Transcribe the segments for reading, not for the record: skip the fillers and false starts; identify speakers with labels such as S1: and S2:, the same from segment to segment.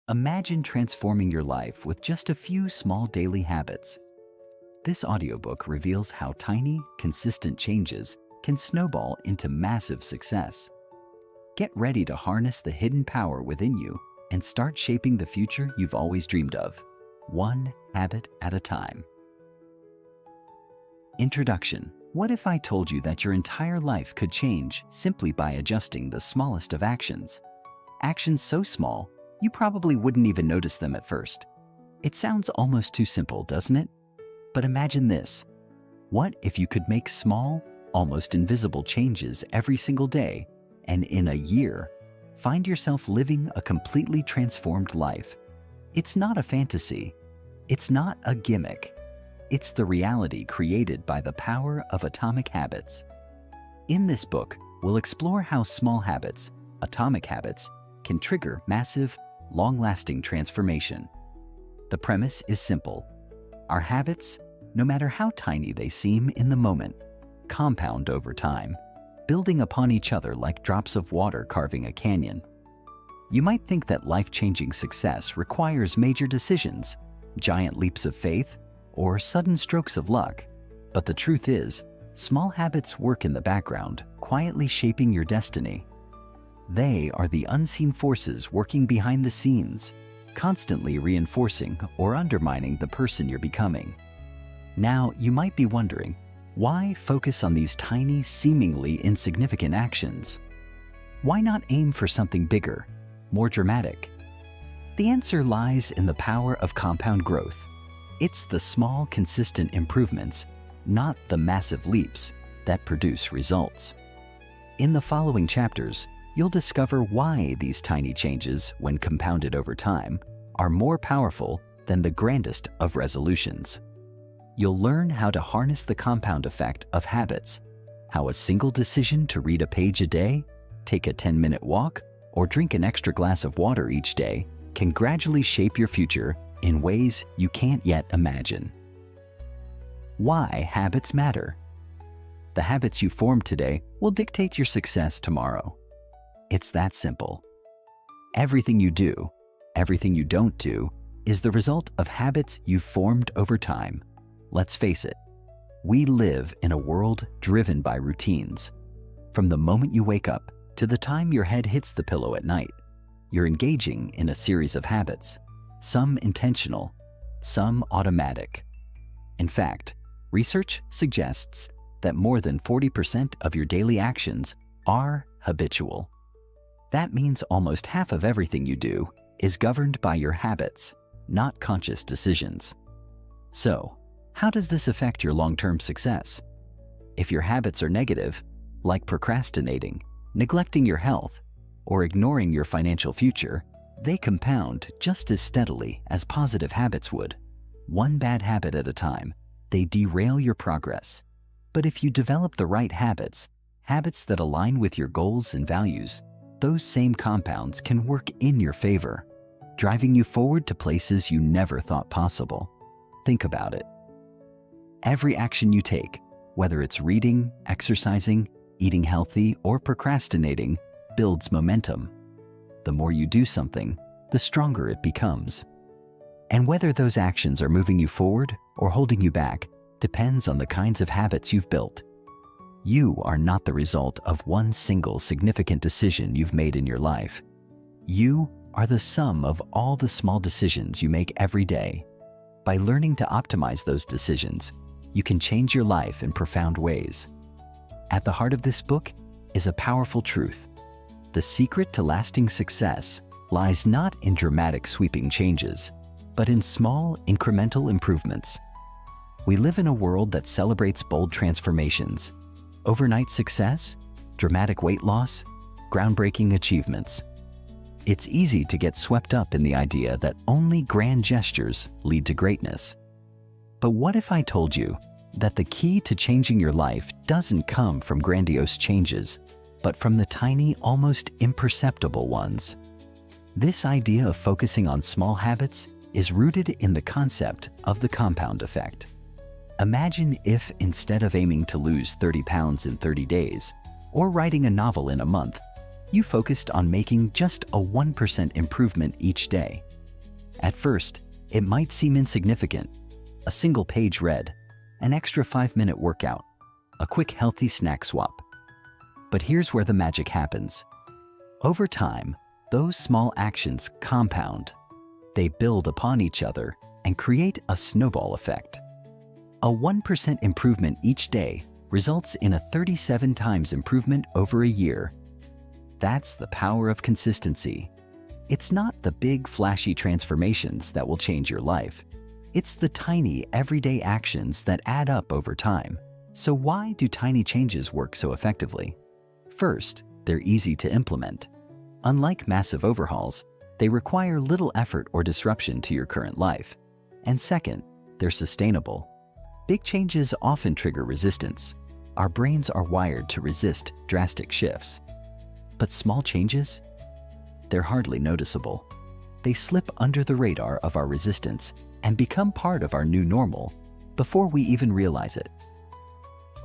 S1: Imagine transforming your life with just a few small daily habits. This audiobook reveals how tiny, consistent changes can snowball into massive success. Get ready to harness the hidden power within you and start shaping the future you've always dreamed of, one habit at a time. Introduction. What if I told you that your entire life could change simply by adjusting the smallest of actions? Actions so small, you probably wouldn't even notice them at first. It sounds almost too simple, doesn't it? But imagine this. What if you could make small, almost invisible changes every single day, and in a year, find yourself living a completely transformed life? It's not a fantasy. It's not a gimmick. It's the reality created by the power of atomic habits. In this book, we'll explore how small habits, atomic habits, can trigger massive, long-lasting transformation. The premise is simple. Our habits, no matter how tiny they seem in the moment, compound over time, building upon each other like drops of water carving a canyon. You might think that life-changing success requires major decisions, giant leaps of faith, or sudden strokes of luck. But the truth is, small habits work in the background, quietly shaping your destiny. They are the unseen forces working behind the scenes, constantly reinforcing or undermining the person you're becoming. Now, you might be wondering, why focus on these tiny, seemingly insignificant actions? Why not aim for something bigger, more dramatic? The answer lies in the power of compound growth. It's the small, consistent improvements, not the massive leaps, that produce results. In the following chapters, you'll discover why these tiny changes, when compounded over time, are more powerful than the grandest of resolutions. You'll learn how to harness the compound effect of habits, how a single decision to read a page a day, take a 10-minute walk, or drink an extra glass of water each day can gradually shape your future in ways you can't yet imagine. Why habits matter. The habits you form today will dictate your success tomorrow. It's that simple. Everything you do, everything you don't do, is the result of habits you've formed over time. Let's face it, we live in a world driven by routines. From the moment you wake up to the time your head hits the pillow at night, you're engaging in a series of habits, some intentional, some automatic. In fact, research suggests that more than 40% of your daily actions are habitual. That means almost half of everything you do is governed by your habits, not conscious decisions. So, how does this affect your long-term success? If your habits are negative, like procrastinating, neglecting your health, or ignoring your financial future, they compound just as steadily as positive habits would. One bad habit at a time, they derail your progress. But if you develop the right habits, habits that align with your goals and values, those same compounds can work in your favor, driving you forward to places you never thought possible. Think about it. Every action you take, whether it's reading, exercising, eating healthy, or procrastinating, builds momentum. The more you do something, the stronger it becomes. And whether those actions are moving you forward or holding you back depends on the kinds of habits you've built. You are not the result of one single significant decision you've made in your life. You are the sum of all the small decisions you make every day. By learning to optimize those decisions, you can change your life in profound ways. At the heart of this book is a powerful truth. The secret to lasting success lies not in dramatic sweeping changes, but in small, incremental improvements. We live in a world that celebrates bold transformations, overnight success, dramatic weight loss, groundbreaking achievements. It's easy to get swept up in the idea that only grand gestures lead to greatness. But what if I told you that the key to changing your life doesn't come from grandiose changes, but from the tiny, almost imperceptible ones? This idea of focusing on small habits is rooted in the concept of the compound effect. Imagine if, instead of aiming to lose 30 pounds in 30 days, or writing a novel in a month, you focused on making just a 1% improvement each day. At first, it might seem insignificant. A single page read, an extra 5-minute workout, a quick healthy snack swap. But here's where the magic happens. Over time, those small actions compound. They build upon each other and create a snowball effect. A 1% improvement each day results in a 37 times improvement over a year. That's the power of consistency. It's not the big, flashy transformations that will change your life. It's the tiny, everyday actions that add up over time. So why do tiny changes work so effectively? First, they're easy to implement. Unlike massive overhauls, they require little effort or disruption to your current life. And second, they're sustainable. Big changes often trigger resistance. Our brains are wired to resist drastic shifts. But small changes? They're hardly noticeable. They slip under the radar of our resistance and become part of our new normal before we even realize it.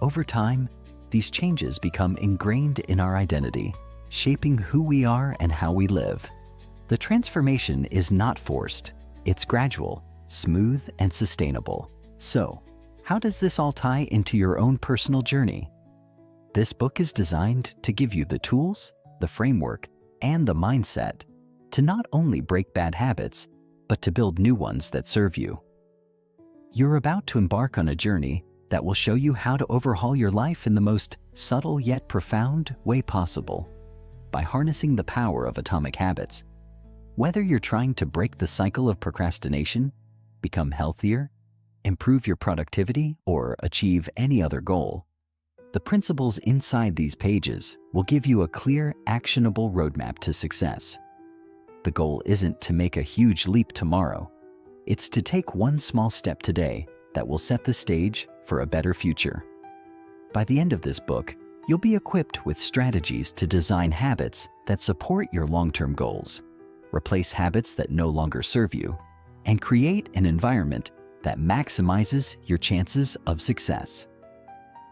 S1: Over time, these changes become ingrained in our identity, shaping who we are and how we live. The transformation is not forced. It's gradual, smooth, and sustainable. So, how does this all tie into your own personal journey? This book is designed to give you the tools, the framework, and the mindset to not only break bad habits, but to build new ones that serve you. You're about to embark on a journey that will show you how to overhaul your life in the most subtle yet profound way possible by harnessing the power of atomic habits. Whether you're trying to break the cycle of procrastination, become healthier, improve your productivity, or achieve any other goal, the principles inside these pages will give you a clear, actionable roadmap to success. The goal isn't to make a huge leap tomorrow. It's to take one small step today that will set the stage for a better future. By the end of this book, you'll be equipped with strategies to design habits that support your long-term goals, replace habits that no longer serve you, and create an environment that maximizes your chances of success.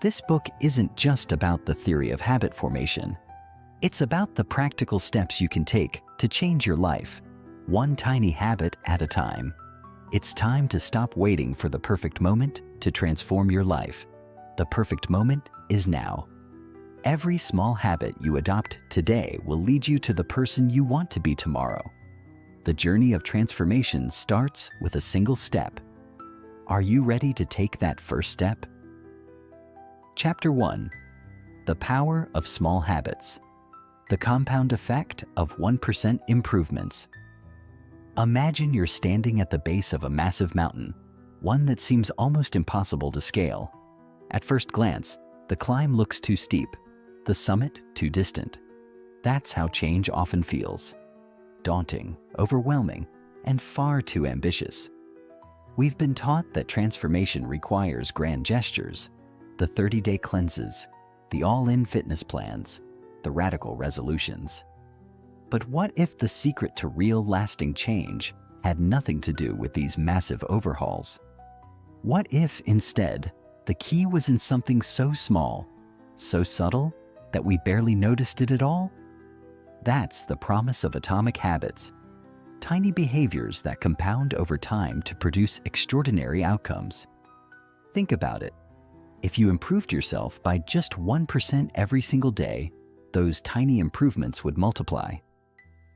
S1: This book isn't just about the theory of habit formation. It's about the practical steps you can take to change your life, one tiny habit at a time. It's time to stop waiting for the perfect moment to transform your life. The perfect moment is now. Every small habit you adopt today will lead you to the person you want to be tomorrow. The journey of transformation starts with a single step. Are you ready to take that first step? Chapter 1. The Power of Small Habits. The Compound Effect of 1% Improvements. Imagine you're standing at the base of a massive mountain, one that seems almost impossible to scale. At first glance, the climb looks too steep, the summit too distant. That's how change often feels. Daunting, overwhelming, and far too ambitious. We've been taught that transformation requires grand gestures, the 30-day cleanses, the all-in fitness plans, the radical resolutions. But what if the secret to real lasting change had nothing to do with these massive overhauls? What if, instead, the key was in something so small, so subtle, that we barely noticed it at all? That's the promise of atomic habits. Tiny behaviors that compound over time to produce extraordinary outcomes. Think about it. If you improved yourself by just 1% every single day, those tiny improvements would multiply.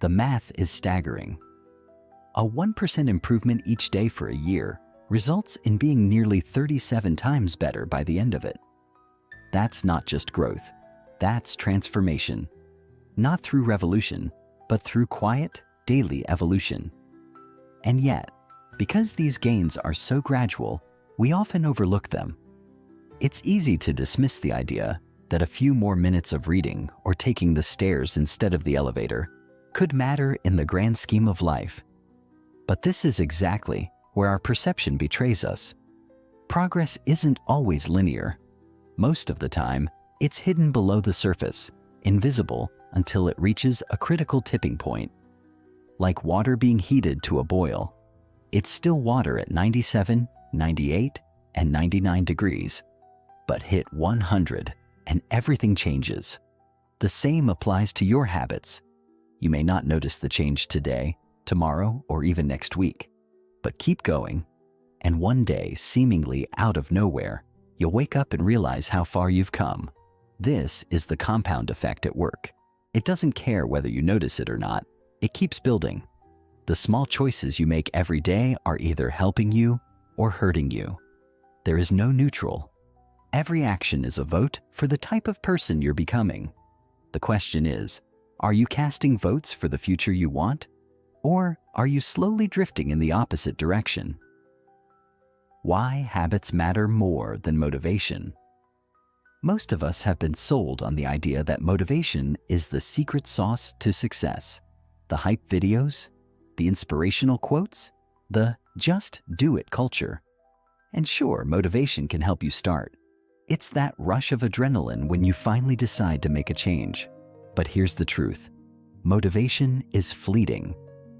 S1: The math is staggering. A 1% improvement each day for a year results in being nearly 37 times better by the end of it. That's not just growth. That's transformation. Not through revolution, but through quiet, daily evolution. And yet, because these gains are so gradual, we often overlook them. It's easy to dismiss the idea that a few more minutes of reading or taking the stairs instead of the elevator could matter in the grand scheme of life. But this is exactly where our perception betrays us. Progress isn't always linear. Most of the time, it's hidden below the surface, invisible until it reaches a critical tipping point. Like water being heated to a boil, it's still water at 97, 98, and 99 degrees. But hit 100 and everything changes. The same applies to your habits. You may not notice the change today, tomorrow, or even next week. But keep going, and one day, seemingly out of nowhere, you'll wake up and realize how far you've come. This is the compound effect at work. It doesn't care whether you notice it or not. It keeps building. The small choices you make every day are either helping you or hurting you. There is no neutral. Every action is a vote for the type of person you're becoming. The question is, are you casting votes for the future you want? Or are you slowly drifting in the opposite direction? Why habits matter more than motivation. Most of us have been sold on the idea that motivation is the secret sauce to success. The hype videos, the inspirational quotes, the just do it culture. And sure, motivation can help you start. It's that rush of adrenaline when you finally decide to make a change. But here's the truth. Motivation is fleeting.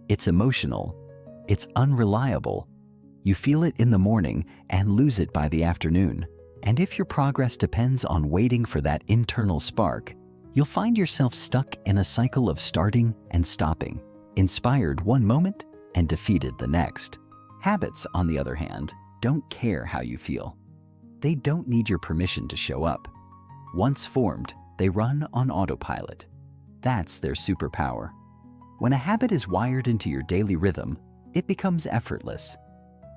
S1: It's emotional. It's unreliable. You feel it in the morning and lose it by the afternoon. And if your progress depends on waiting for that internal spark, you'll find yourself stuck in a cycle of starting and stopping, inspired one moment and defeated the next. Habits, on the other hand, don't care how you feel. They don't need your permission to show up. Once formed, they run on autopilot. That's their superpower. When a habit is wired into your daily rhythm, it becomes effortless.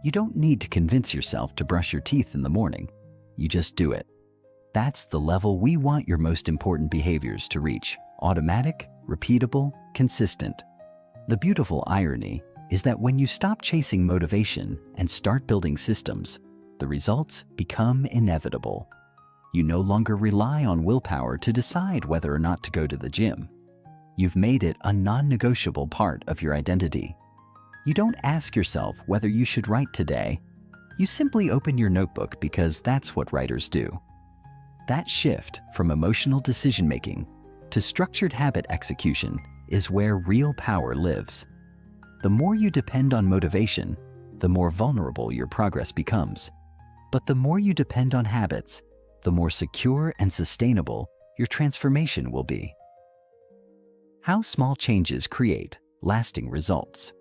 S1: You don't need to convince yourself to brush your teeth in the morning. You just do it. That's the level we want your most important behaviors to reach. Automatic, repeatable, consistent. The beautiful irony is that when you stop chasing motivation and start building systems, the results become inevitable. You no longer rely on willpower to decide whether or not to go to the gym. You've made it a non-negotiable part of your identity. You don't ask yourself whether you should write today. You simply open your notebook because that's what writers do. That shift from emotional decision-making to structured habit execution is where real power lives. The more you depend on motivation, the more vulnerable your progress becomes. But the more you depend on habits, the more secure and sustainable your transformation will be. How small changes create lasting results.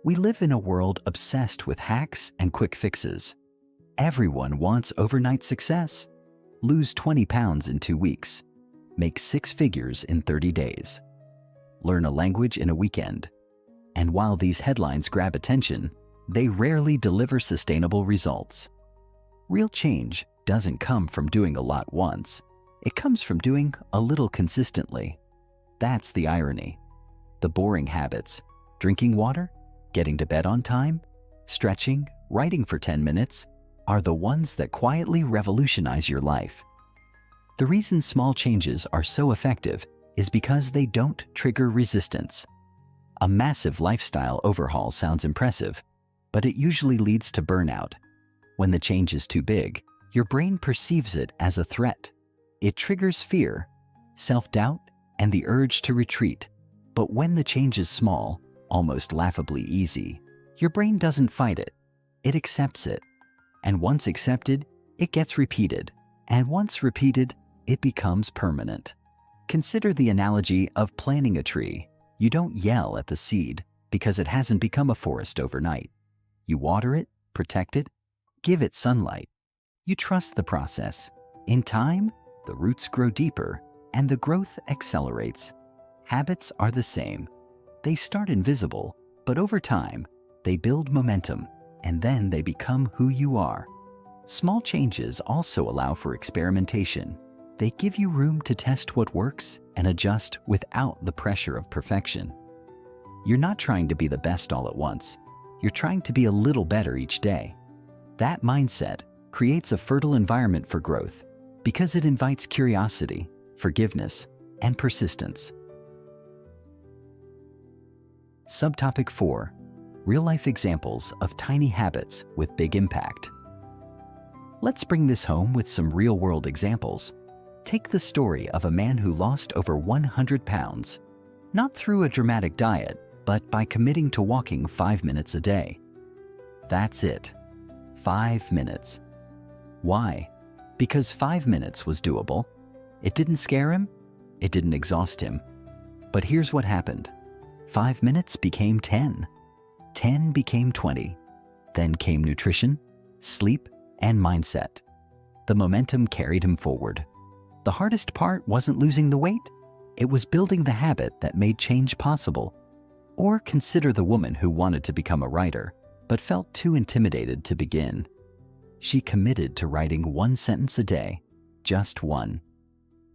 S1: We live in a world obsessed with hacks and quick fixes. Everyone wants overnight success. Lose 20 pounds in 2 weeks. Make 6 figures in 30 days. Learn a language in a weekend. And while these headlines grab attention, they rarely deliver sustainable results. Real change doesn't come from doing a lot once. It comes from doing a little consistently. That's the irony. The boring habits, drinking water, getting to bed on time, stretching, writing for 10 minutes, are the ones that quietly revolutionize your life. The reason small changes are so effective is because they don't trigger resistance. A massive lifestyle overhaul sounds impressive, but it usually leads to burnout. When the change is too big, your brain perceives it as a threat. It triggers fear, self-doubt, and the urge to retreat. But when the change is small, almost laughably easy, your brain doesn't fight it. It accepts it. And once accepted, it gets repeated. And once repeated, it becomes permanent. Consider the analogy of planting a tree. You don't yell at the seed because it hasn't become a forest overnight. You water it, protect it, give it sunlight. You trust the process. In time, the roots grow deeper and the growth accelerates. Habits are the same. They start invisible, but over time, they build momentum, and then they become who you are. Small changes also allow for experimentation. They give you room to test what works and adjust without the pressure of perfection. You're not trying to be the best all at once. You're trying to be a little better each day. That mindset creates a fertile environment for growth because it invites curiosity, forgiveness, and persistence. Subtopic 4. Real-life examples of tiny habits with big impact. Let's bring this home with some real-world examples. Take the story of a man who lost over 100 pounds, not through a dramatic diet, but by committing to walking 5 minutes a day. That's it. 5 minutes. Why? Because 5 minutes was doable. It didn't scare him. It didn't exhaust him. But here's what happened. 5 minutes became 10. 10 became 20. Then came nutrition, sleep, and mindset. The momentum carried him forward. The hardest part wasn't losing the weight. It was building the habit that made change possible. Or consider the woman who wanted to become a writer, but felt too intimidated to begin. She committed to writing 1 sentence a day, just 1.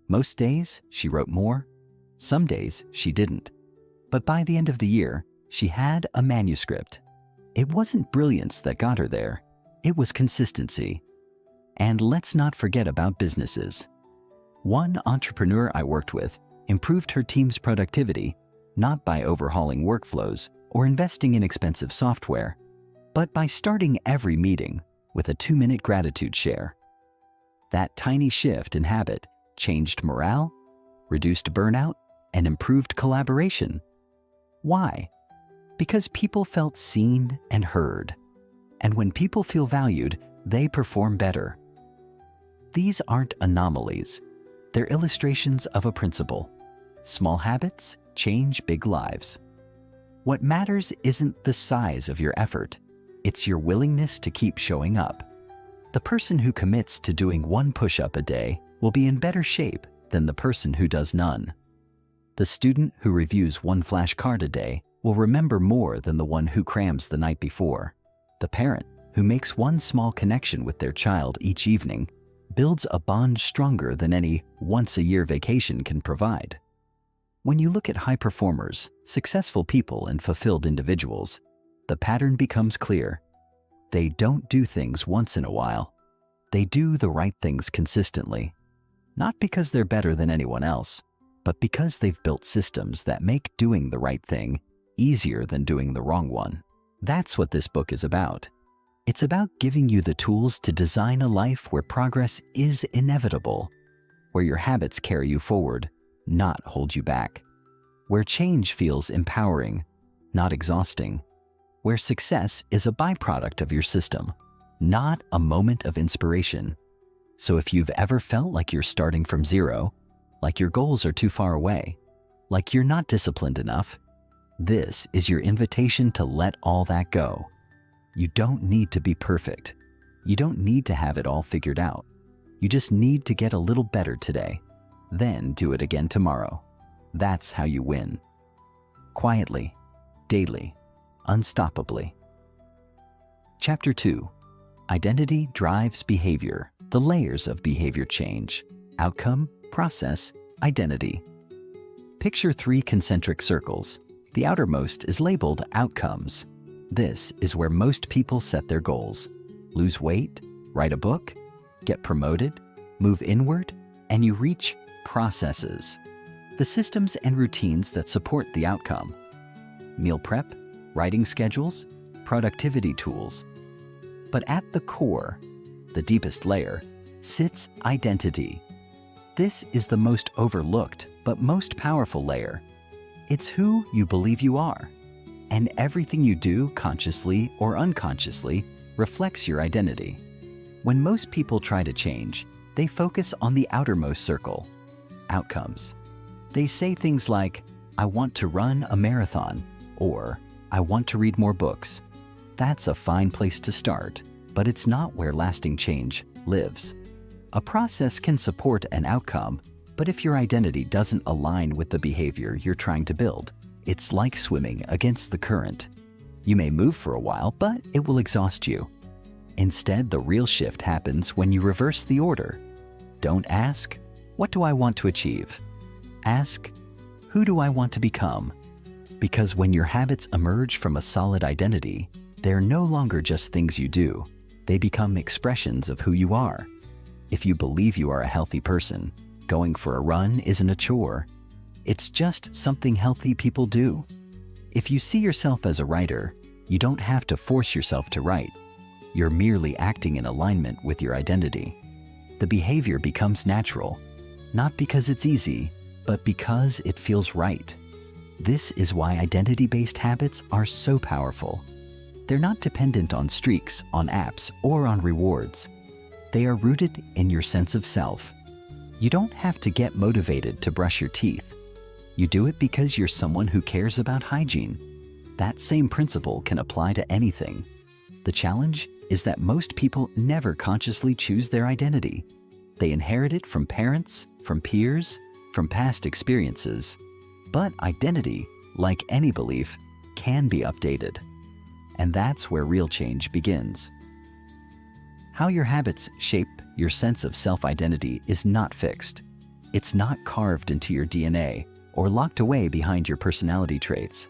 S1: Most days, she wrote more. Some days, she didn't. But by the end of the year, she had a manuscript. It wasn't brilliance that got her there. It was consistency. And let's not forget about businesses. One entrepreneur I worked with improved her team's productivity, not by overhauling workflows or investing in expensive software, but by starting every meeting with a 2-minute gratitude share. That tiny shift in habit changed morale, reduced burnout, and improved collaboration. Why? Because people felt seen and heard. And when people feel valued, they perform better. These aren't anomalies. They're illustrations of a principle. Small habits change big lives. What matters isn't the size of your effort. It's your willingness to keep showing up. The person who commits to doing 1 push-up a day will be in better shape than the person who does none. The student who reviews 1 flashcard a day will remember more than the one who crams the night before. The parent who makes 1 small connection with their child each evening builds a bond stronger than any once-a-year vacation can provide. When you look at high performers, successful people, and fulfilled individuals, the pattern becomes clear. They don't do things once in a while. They do the right things consistently. Not because they're better than anyone else, but because they've built systems that make doing the right thing easier than doing the wrong one. That's what this book is about. It's about giving you the tools to design a life where progress is inevitable, where your habits carry you forward, not hold you back, where change feels empowering, not exhausting, where success is a byproduct of your system, not a moment of inspiration. So if you've ever felt like you're starting from zero, like your goals are too far away, like you're not disciplined enough, this is your invitation to let all that go. You don't need to be perfect. You don't need to have it all figured out. You just need to get a little better today, then do it again tomorrow. That's how you win. Quietly, daily, unstoppably. Chapter 2. Identity drives behavior. The layers of behavior change. Outcome, process, identity. Picture 3 concentric circles. The outermost is labeled outcomes. This is where most people set their goals. Lose weight, write a book, get promoted, move inward, and you reach processes. The systems and routines that support the outcome. Meal prep, writing schedules, productivity tools. But at the core, the deepest layer, sits identity. This is the most overlooked but most powerful layer. It's who you believe you are. And everything you do, consciously or unconsciously, reflects your identity. When most people try to change, they focus on the outermost circle, outcomes. They say things like, I want to run a marathon, or I want to read more books. That's a fine place to start, but it's not where lasting change lives. A process can support an outcome, but if your identity doesn't align with the behavior you're trying to build, it's like swimming against the current. You may move for a while, but it will exhaust you. Instead, the real shift happens when you reverse the order. Don't ask, what do I want to achieve? Ask, who do I want to become? Because when your habits emerge from a solid identity, they're no longer just things you do. They become expressions of who you are. If you believe you are a healthy person, going for a run isn't a chore. It's just something healthy people do. If you see yourself as a writer, you don't have to force yourself to write. You're merely acting in alignment with your identity. The behavior becomes natural, not because it's easy, but because it feels right. This is why identity-based habits are so powerful. They're not dependent on streaks, on apps, or on rewards. They are rooted in your sense of self. You don't have to get motivated to brush your teeth. You do it because you're someone who cares about hygiene. That same principle can apply to anything. The challenge is that most people never consciously choose their identity. They inherit it from parents, from peers, from past experiences. But identity, like any belief, can be updated. And that's where real change begins. How your habits shape your sense of self-identity is not fixed. It's not carved into your DNA or locked away behind your personality traits.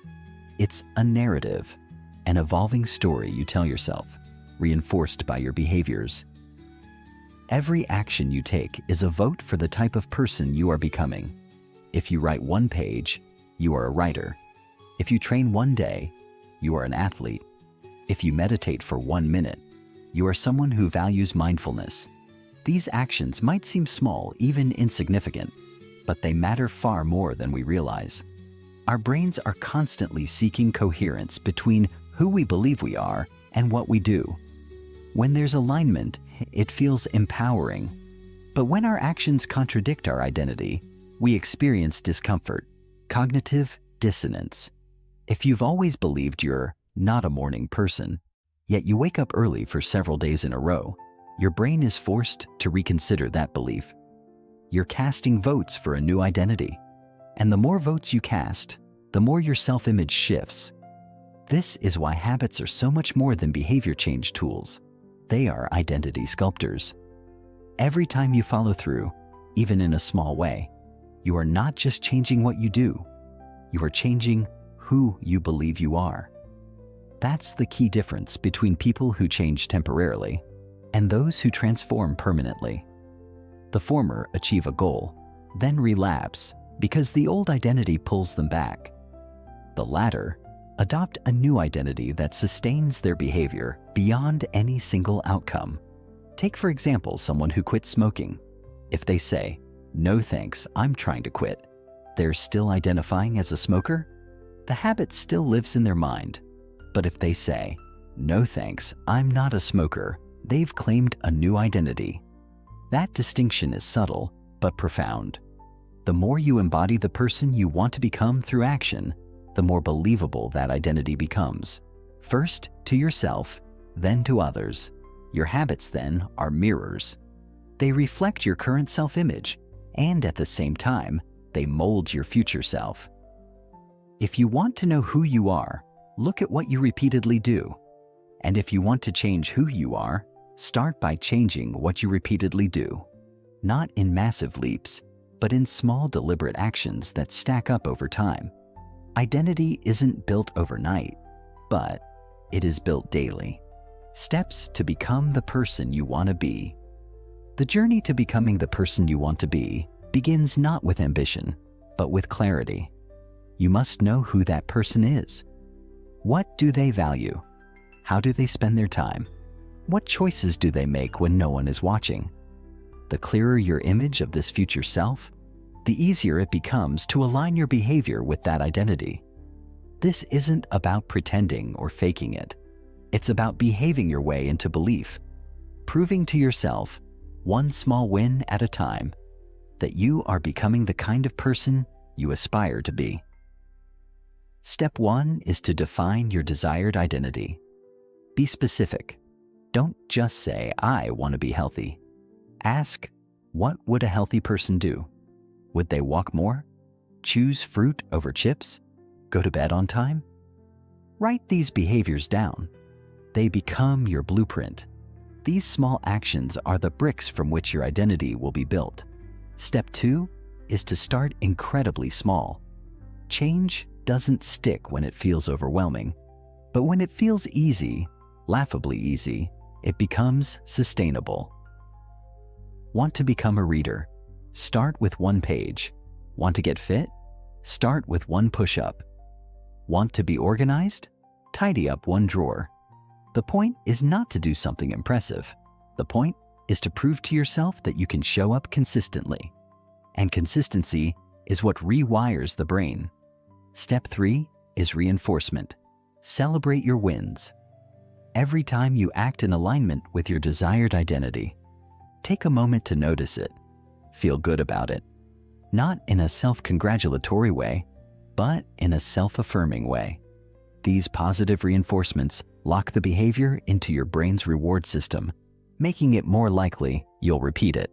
S1: It's a narrative, an evolving story you tell yourself, reinforced by your behaviors. Every action you take is a vote for the type of person you are becoming. If you write one page, you are a writer. If you train one day, you are an athlete. If you meditate for 1 minute, you are someone who values mindfulness. These actions might seem small, even insignificant, but they matter far more than we realize. Our brains are constantly seeking coherence between who we believe we are and what we do. When there's alignment, it feels empowering. But when our actions contradict our identity, we experience discomfort, cognitive dissonance. If you've always believed you're not a morning person, yet you wake up early for several days in a row, your brain is forced to reconsider that belief. You're casting votes for a new identity. And the more votes you cast, the more your self-image shifts. This is why habits are so much more than behavior change tools. They are identity sculptors. Every time you follow through, even in a small way, you are not just changing what you do, you are changing who you believe you are. That's the key difference between people who change temporarily and those who transform permanently. The former achieve a goal, then relapse because the old identity pulls them back. The latter adopt a new identity that sustains their behavior beyond any single outcome. Take, for example, someone who quits smoking. If they say, "No thanks, I'm trying to quit," they're still identifying as a smoker? The habit still lives in their mind. But if they say, "No thanks, I'm not a smoker," they've claimed a new identity. That distinction is subtle, but profound. The more you embody the person you want to become through action, the more believable that identity becomes. First to yourself, then to others. Your habits, then, are mirrors. They reflect your current self-image, and at the same time, they mold your future self. If you want to know who you are, look at what you repeatedly do. And if you want to change who you are, start by changing what you repeatedly do. Not in massive leaps, but in small deliberate actions that stack up over time. Identity isn't built overnight, but it is built daily. Steps to become the person you want to be. The journey to becoming the person you want to be begins not with ambition, but with clarity. You must know who that person is. What do they value? How do they spend their time? What choices do they make when no one is watching? The clearer your image of this future self, the easier it becomes to align your behavior with that identity. This isn't about pretending or faking it. It's about behaving your way into belief, proving to yourself, one small win at a time, that you are becoming the kind of person you aspire to be. Step 1 is to define your desired identity. Be specific. Don't just say, "I want to be healthy." Ask, what would a healthy person do? Would they walk more? Choose fruit over chips? Go to bed on time? Write these behaviors down. They become your blueprint. These small actions are the bricks from which your identity will be built. Step 2 is to start incredibly small. Change doesn't stick when it feels overwhelming, but when it feels easy, laughably easy, it becomes sustainable. Want to become a reader? Start with 1 page. Want to get fit? Start with 1 push-up. Want to be organized? Tidy up 1 drawer. The point is not to do something impressive. The point is to prove to yourself that you can show up consistently. And consistency is what rewires the brain. Step 3 is reinforcement. Celebrate your wins. Every time you act in alignment with your desired identity, take a moment to notice it. Feel good about it. not in a self-congratulatory way, but in a self-affirming way. These positive reinforcements lock the behavior into your brain's reward system, making it more likely you'll repeat it.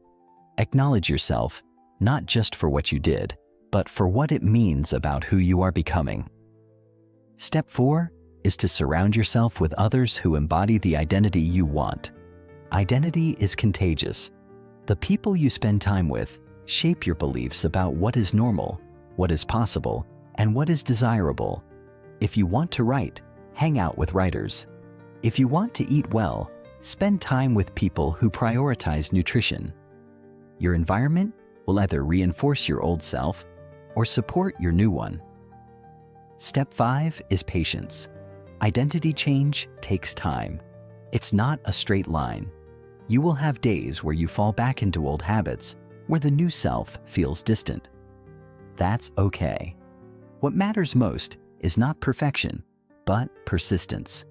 S1: Acknowledge yourself, not just for what you did, but for what it means about who you are becoming. Step 4 is to surround yourself with others who embody the identity you want. Identity is contagious. The people you spend time with shape your beliefs about what is normal, what is possible, and what is desirable. If you want to write, hang out with writers. If you want to eat well, spend time with people who prioritize nutrition. Your environment will either reinforce your old self or support your new one. Step 5 is patience. Identity change takes time. It's not a straight line. You will have days where you fall back into old habits, where the new self feels distant. That's okay. What matters most is not perfection, but persistence.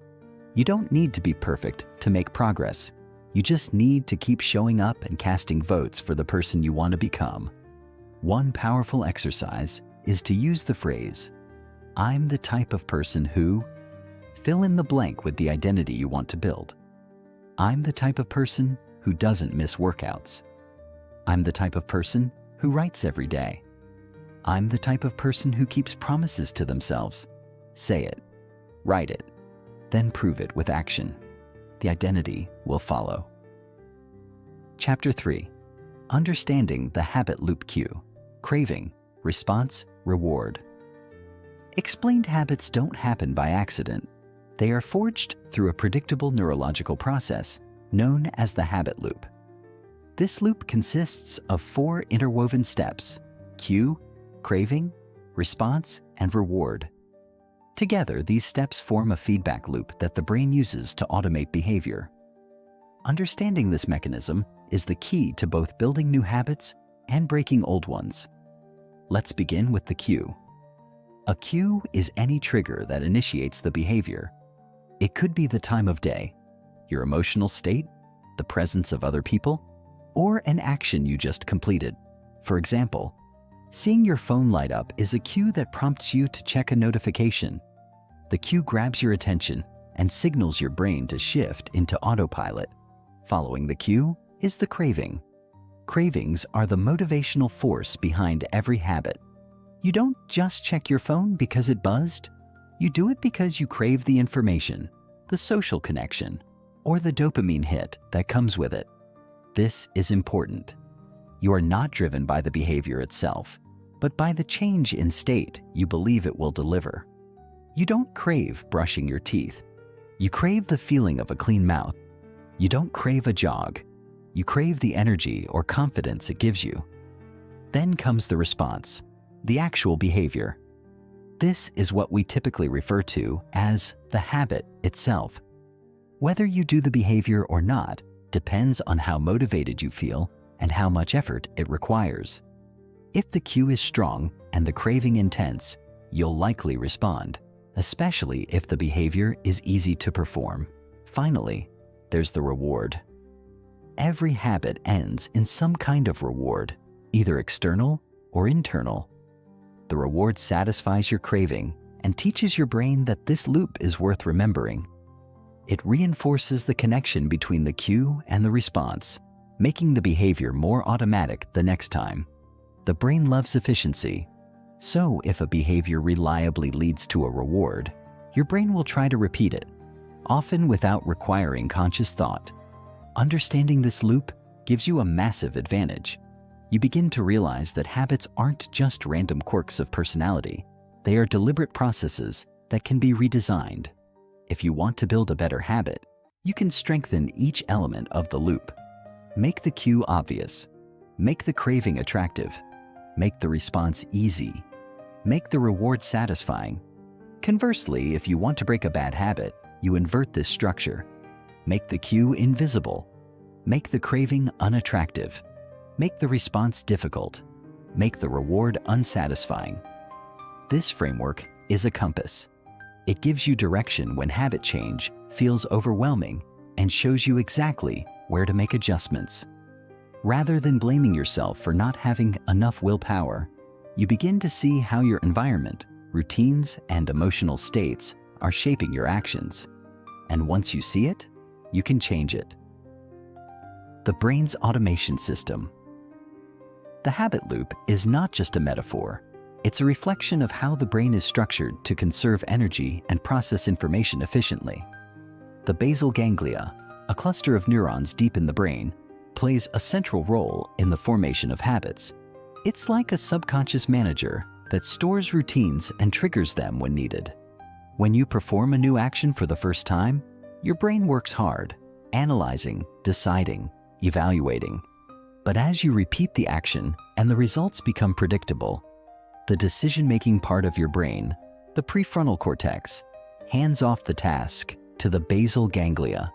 S1: You don't need to be perfect to make progress. You just need to keep showing up and casting votes for the person you want to become. One powerful exercise is to use the phrase, "I'm the type of person who..." Fill in the blank with the identity you want to build. I'm the type of person who doesn't miss workouts. I'm the type of person who writes every day. I'm the type of person who keeps promises to themselves. Say it, write it, then prove it with action. The identity will follow. Chapter 3. Understanding the habit loop cue. Craving, response, reward. Explained habits don't happen by accident. They are forged through a predictable neurological process known as the habit loop. This loop consists of 4 interwoven steps: cue, craving, response, and reward. Together, these steps form a feedback loop that the brain uses to automate behavior. Understanding this mechanism is the key to both building new habits and breaking old ones. Let's begin with the cue. A cue is any trigger that initiates the behavior. It could be the time of day, your emotional state, the presence of other people, or an action you just completed. For example, seeing your phone light up is a cue that prompts you to check a notification. The cue grabs your attention and signals your brain to shift into autopilot. Following the cue is the craving. Cravings are the motivational force behind every habit. You don't just check your phone because it buzzed. You do it because you crave the information, the social connection, or the dopamine hit that comes with it. This is important. You are not driven by the behavior itself, but by the change in state you believe it will deliver. You don't crave brushing your teeth. You crave the feeling of a clean mouth. You don't crave a jog. You crave the energy or confidence it gives you. Then comes the response, the actual behavior. This is what we typically refer to as the habit itself. Whether you do the behavior or not depends on how motivated you feel and how much effort it requires. If the cue is strong and the craving intense, you'll likely respond, especially if the behavior is easy to perform. Finally, there's the reward. Every habit ends in some kind of reward, either external or internal. The reward satisfies your craving and teaches your brain that this loop is worth remembering. It reinforces the connection between the cue and the response, making the behavior more automatic the next time. The brain loves efficiency, so if a behavior reliably leads to a reward, your brain will try to repeat it, often without requiring conscious thought. Understanding this loop gives you a massive advantage. You begin to realize that habits aren't just random quirks of personality. They are deliberate processes that can be redesigned. If you want to build a better habit, you can strengthen each element of the loop. Make the cue obvious. Make the craving attractive. Make the response easy. Make the reward satisfying. Conversely, if you want to break a bad habit, you invert this structure. Make the cue invisible. Make the craving unattractive. Make the response difficult. Make the reward unsatisfying. This framework is a compass. It gives you direction when habit change feels overwhelming and shows you exactly where to make adjustments. Rather than blaming yourself for not having enough willpower, you begin to see how your environment, routines, and emotional states are shaping your actions. And once you see it, you can change it. The brain's automation system. The habit loop is not just a metaphor. It's a reflection of how the brain is structured to conserve energy and process information efficiently. The basal ganglia, a cluster of neurons deep in the brain, plays a central role in the formation of habits. It's like a subconscious manager that stores routines and triggers them when needed. When you perform a new action for the first time, your brain works hard, analyzing, deciding, evaluating. But as you repeat the action and the results become predictable, the decision-making part of your brain, the prefrontal cortex, hands off the task to the basal ganglia.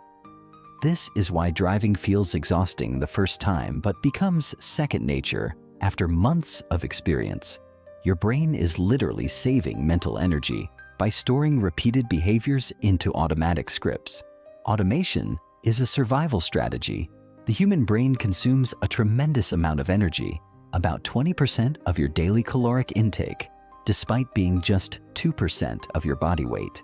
S1: This is why driving feels exhausting the first time but becomes second nature after months of experience. Your brain is literally saving mental energy by storing repeated behaviors into automatic scripts. Automation is a survival strategy. The human brain consumes a tremendous amount of energy, about 20% of your daily caloric intake, despite being just 2% of your body weight.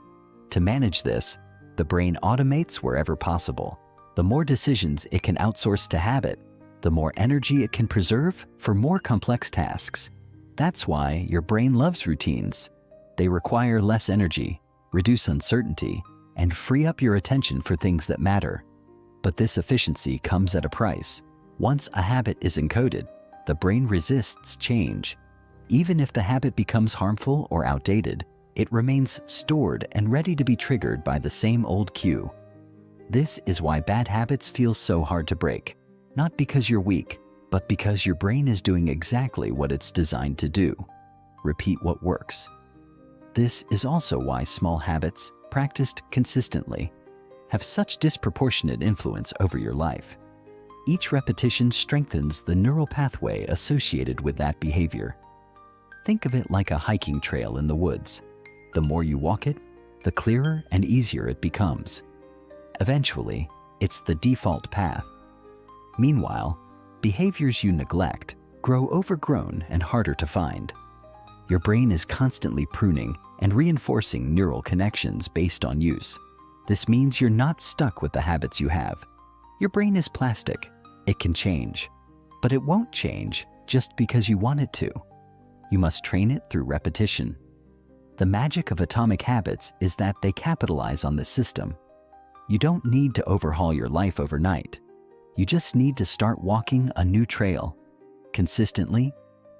S1: To manage this, the brain automates wherever possible. The more decisions it can outsource to habit, the more energy it can preserve for more complex tasks. That's why your brain loves routines. They require less energy, reduce uncertainty, and free up your attention for things that matter. But this efficiency comes at a price. Once a habit is encoded, the brain resists change. Even if the habit becomes harmful or outdated, it remains stored and ready to be triggered by the same old cue. This is why bad habits feel so hard to break. Not because you're weak, but because your brain is doing exactly what it's designed to do. Repeat what works. This is also why small habits, practiced consistently, have such disproportionate influence over your life. Each repetition strengthens the neural pathway associated with that behavior. Think of it like a hiking trail in the woods. The more you walk it, the clearer and easier it becomes. Eventually, it's the default path. Meanwhile, behaviors you neglect grow overgrown and harder to find. Your brain is constantly pruning and reinforcing neural connections based on use. This means you're not stuck with the habits you have. Your brain is plastic. It can change. But it won't change just because you want it to. You must train it through repetition. The magic of atomic habits is that they capitalize on this system. You don't need to overhaul your life overnight. You just need to start walking a new trail, consistently,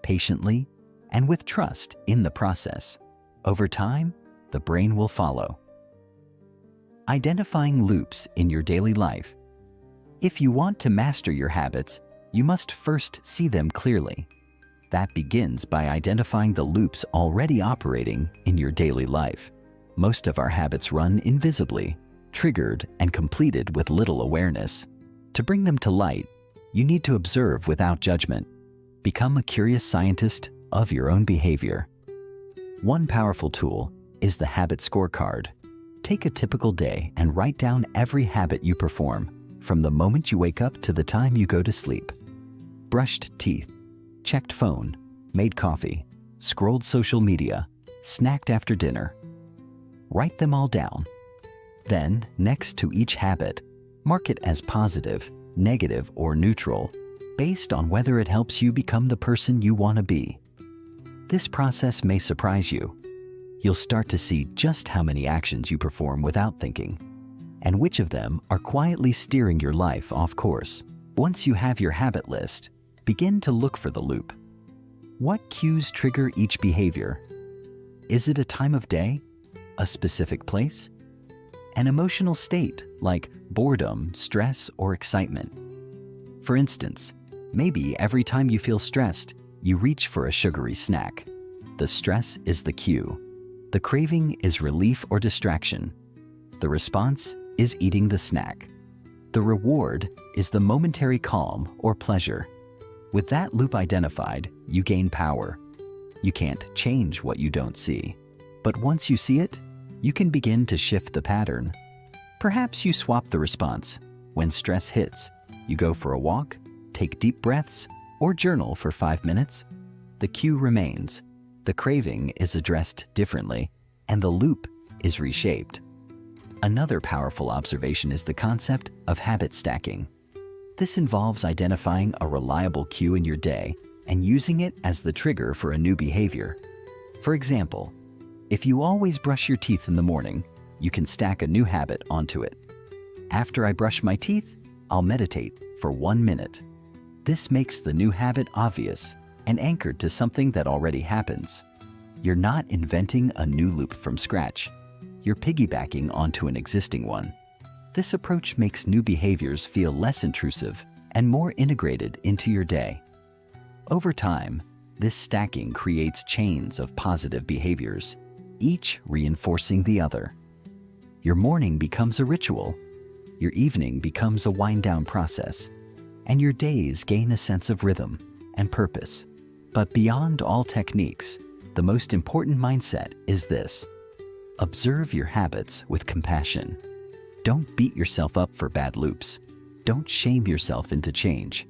S1: patiently, and with trust in the process. Over time, the brain will follow. Identifying loops in your daily life. If you want to master your habits, you must first see them clearly. That begins by identifying the loops already operating in your daily life. Most of our habits run invisibly, triggered and completed with little awareness. To bring them to light, you need to observe without judgment. Become a curious scientist of your own behavior. One powerful tool is the habit scorecard. Take a typical day and write down every habit you perform, from the moment you wake up to the time you go to sleep. Brushed teeth, checked phone, made coffee, scrolled social media, snacked after dinner. Write them all down. Then, next to each habit, mark it as positive, negative, or neutral, based on whether it helps you become the person you want to be. This process may surprise you. You'll start to see just how many actions you perform without thinking, and which of them are quietly steering your life off course. Once you have your habit list, begin to look for the loop. What cues trigger each behavior? Is it a time of day? A specific place? An emotional state like boredom, stress, or excitement? For instance, maybe every time you feel stressed, you reach for a sugary snack. The stress is the cue. The craving is relief or distraction. The response is eating the snack. The reward is the momentary calm or pleasure. With that loop identified, you gain power. You can't change what you don't see. But once you see it, you can begin to shift the pattern. Perhaps you swap the response. When stress hits, you go for a walk. take deep breaths, or journal for 5 minutes, the cue remains, the craving is addressed differently, and the loop is reshaped. Another powerful observation is the concept of habit stacking. This involves identifying a reliable cue in your day and using it as the trigger for a new behavior. For example, if you always brush your teeth in the morning, you can stack a new habit onto it. After I brush my teeth, I'll meditate for 1 minute. This makes the new habit obvious and anchored to something that already happens. You're not inventing a new loop from scratch. You're piggybacking onto an existing one. This approach makes new behaviors feel less intrusive and more integrated into your day. Over time, this stacking creates chains of positive behaviors, each reinforcing the other. Your morning becomes a ritual, your evening becomes a wind-down process, and your days gain a sense of rhythm and purpose. But beyond all techniques, the most important mindset is this: observe your habits with compassion. Don't beat yourself up for bad loops. Don't shame yourself into change.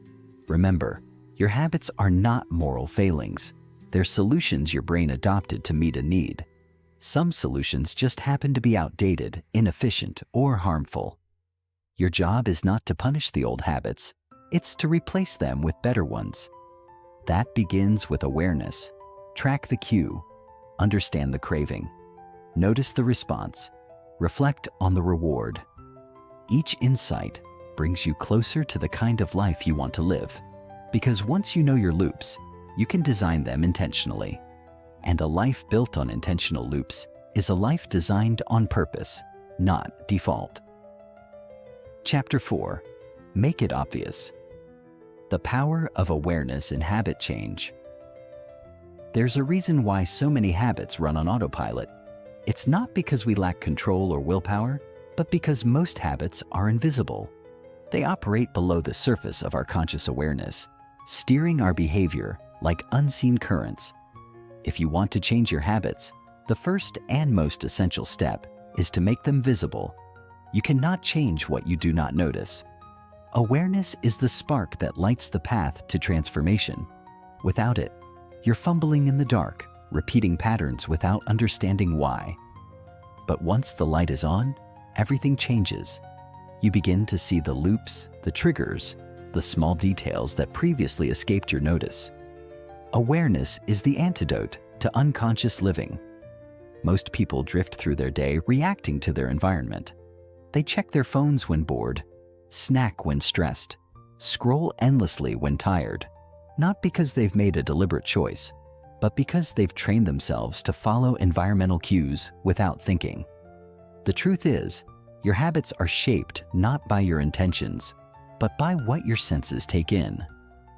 S1: Remember, your habits are not moral failings. They're solutions your brain adopted to meet a need. Some solutions just happen to be outdated, inefficient, or harmful. Your job is not to punish the old habits, it's to replace them with better ones. That begins with awareness. Track the cue, understand the craving, notice the response, reflect on the reward. Each insight brings you closer to the kind of life you want to live. Because once you know your loops, you can design them intentionally. And a life built on intentional loops is a life designed on purpose, not default. Chapter 4. Make it obvious. The power of awareness in habit change. There's a reason why so many habits run on autopilot. It's not because we lack control or willpower, but because most habits are invisible. They operate below the surface of our conscious awareness, steering our behavior like unseen currents. If you want to change your habits, the first and most essential step is to make them visible. You cannot change what you do not notice. Awareness is the spark that lights the path to transformation. Without it, you're fumbling in the dark, repeating patterns without understanding why. But once the light is on, everything changes. You begin to see the loops, the triggers, the small details that previously escaped your notice. Awareness is the antidote to unconscious living. Most people drift through their day reacting to their environment. They check their phones when bored, snack when stressed, scroll endlessly when tired, not because they've made a deliberate choice, but because they've trained themselves to follow environmental cues without thinking. The truth is, your habits are shaped not by your intentions, but by what your senses take in: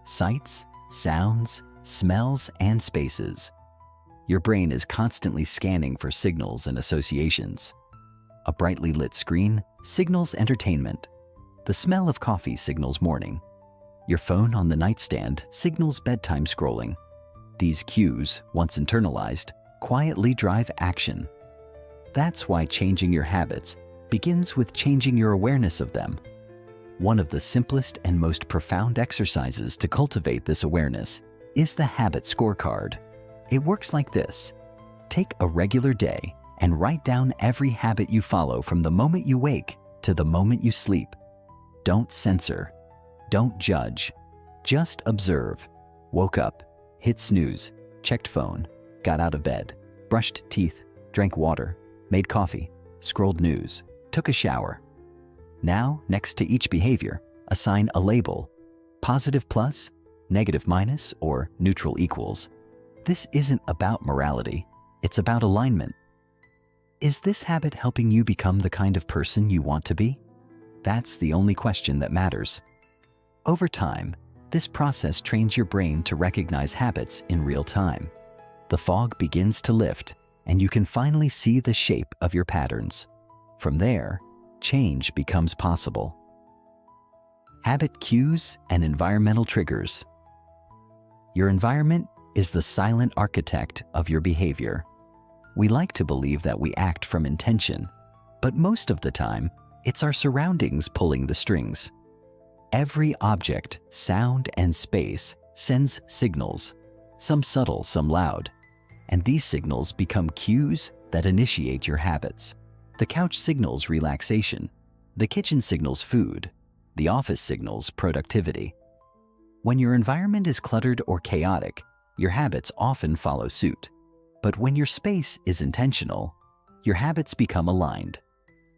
S1: sights, sounds, smells, and spaces. Your brain is constantly scanning for signals and associations. A brightly lit screen signals entertainment. The smell of coffee signals morning. Your phone on the nightstand signals bedtime scrolling. These cues, once internalized, quietly drive action. That's why changing your habits begins with changing your awareness of them. One of the simplest and most profound exercises to cultivate this awareness is the habit scorecard. It works like this. Take a regular day and write down every habit you follow from the moment you wake to the moment you sleep. Don't censor. Don't judge. Just observe. Woke up, hit snooze, checked phone, got out of bed, brushed teeth, drank water, made coffee, scrolled news, took a shower. Now, next to each behavior, assign a label: positive plus, negative minus, or neutral equals. This isn't about morality, it's about alignment. Is this habit helping you become the kind of person you want to be? That's the only question that matters. Over time, this process trains your brain to recognize habits in real time. The fog begins to lift, and you can finally see the shape of your patterns. From there, change becomes possible. Habit cues and environmental triggers. Your environment is the silent architect of your behavior. We like to believe that we act from intention, but most of the time, it's our surroundings pulling the strings. Every object, sound, and space sends signals, some subtle, some loud, and these signals become cues that initiate your habits. The couch signals relaxation, the kitchen signals food, the office signals productivity. When your environment is cluttered or chaotic, your habits often follow suit. But when your space is intentional, your habits become aligned.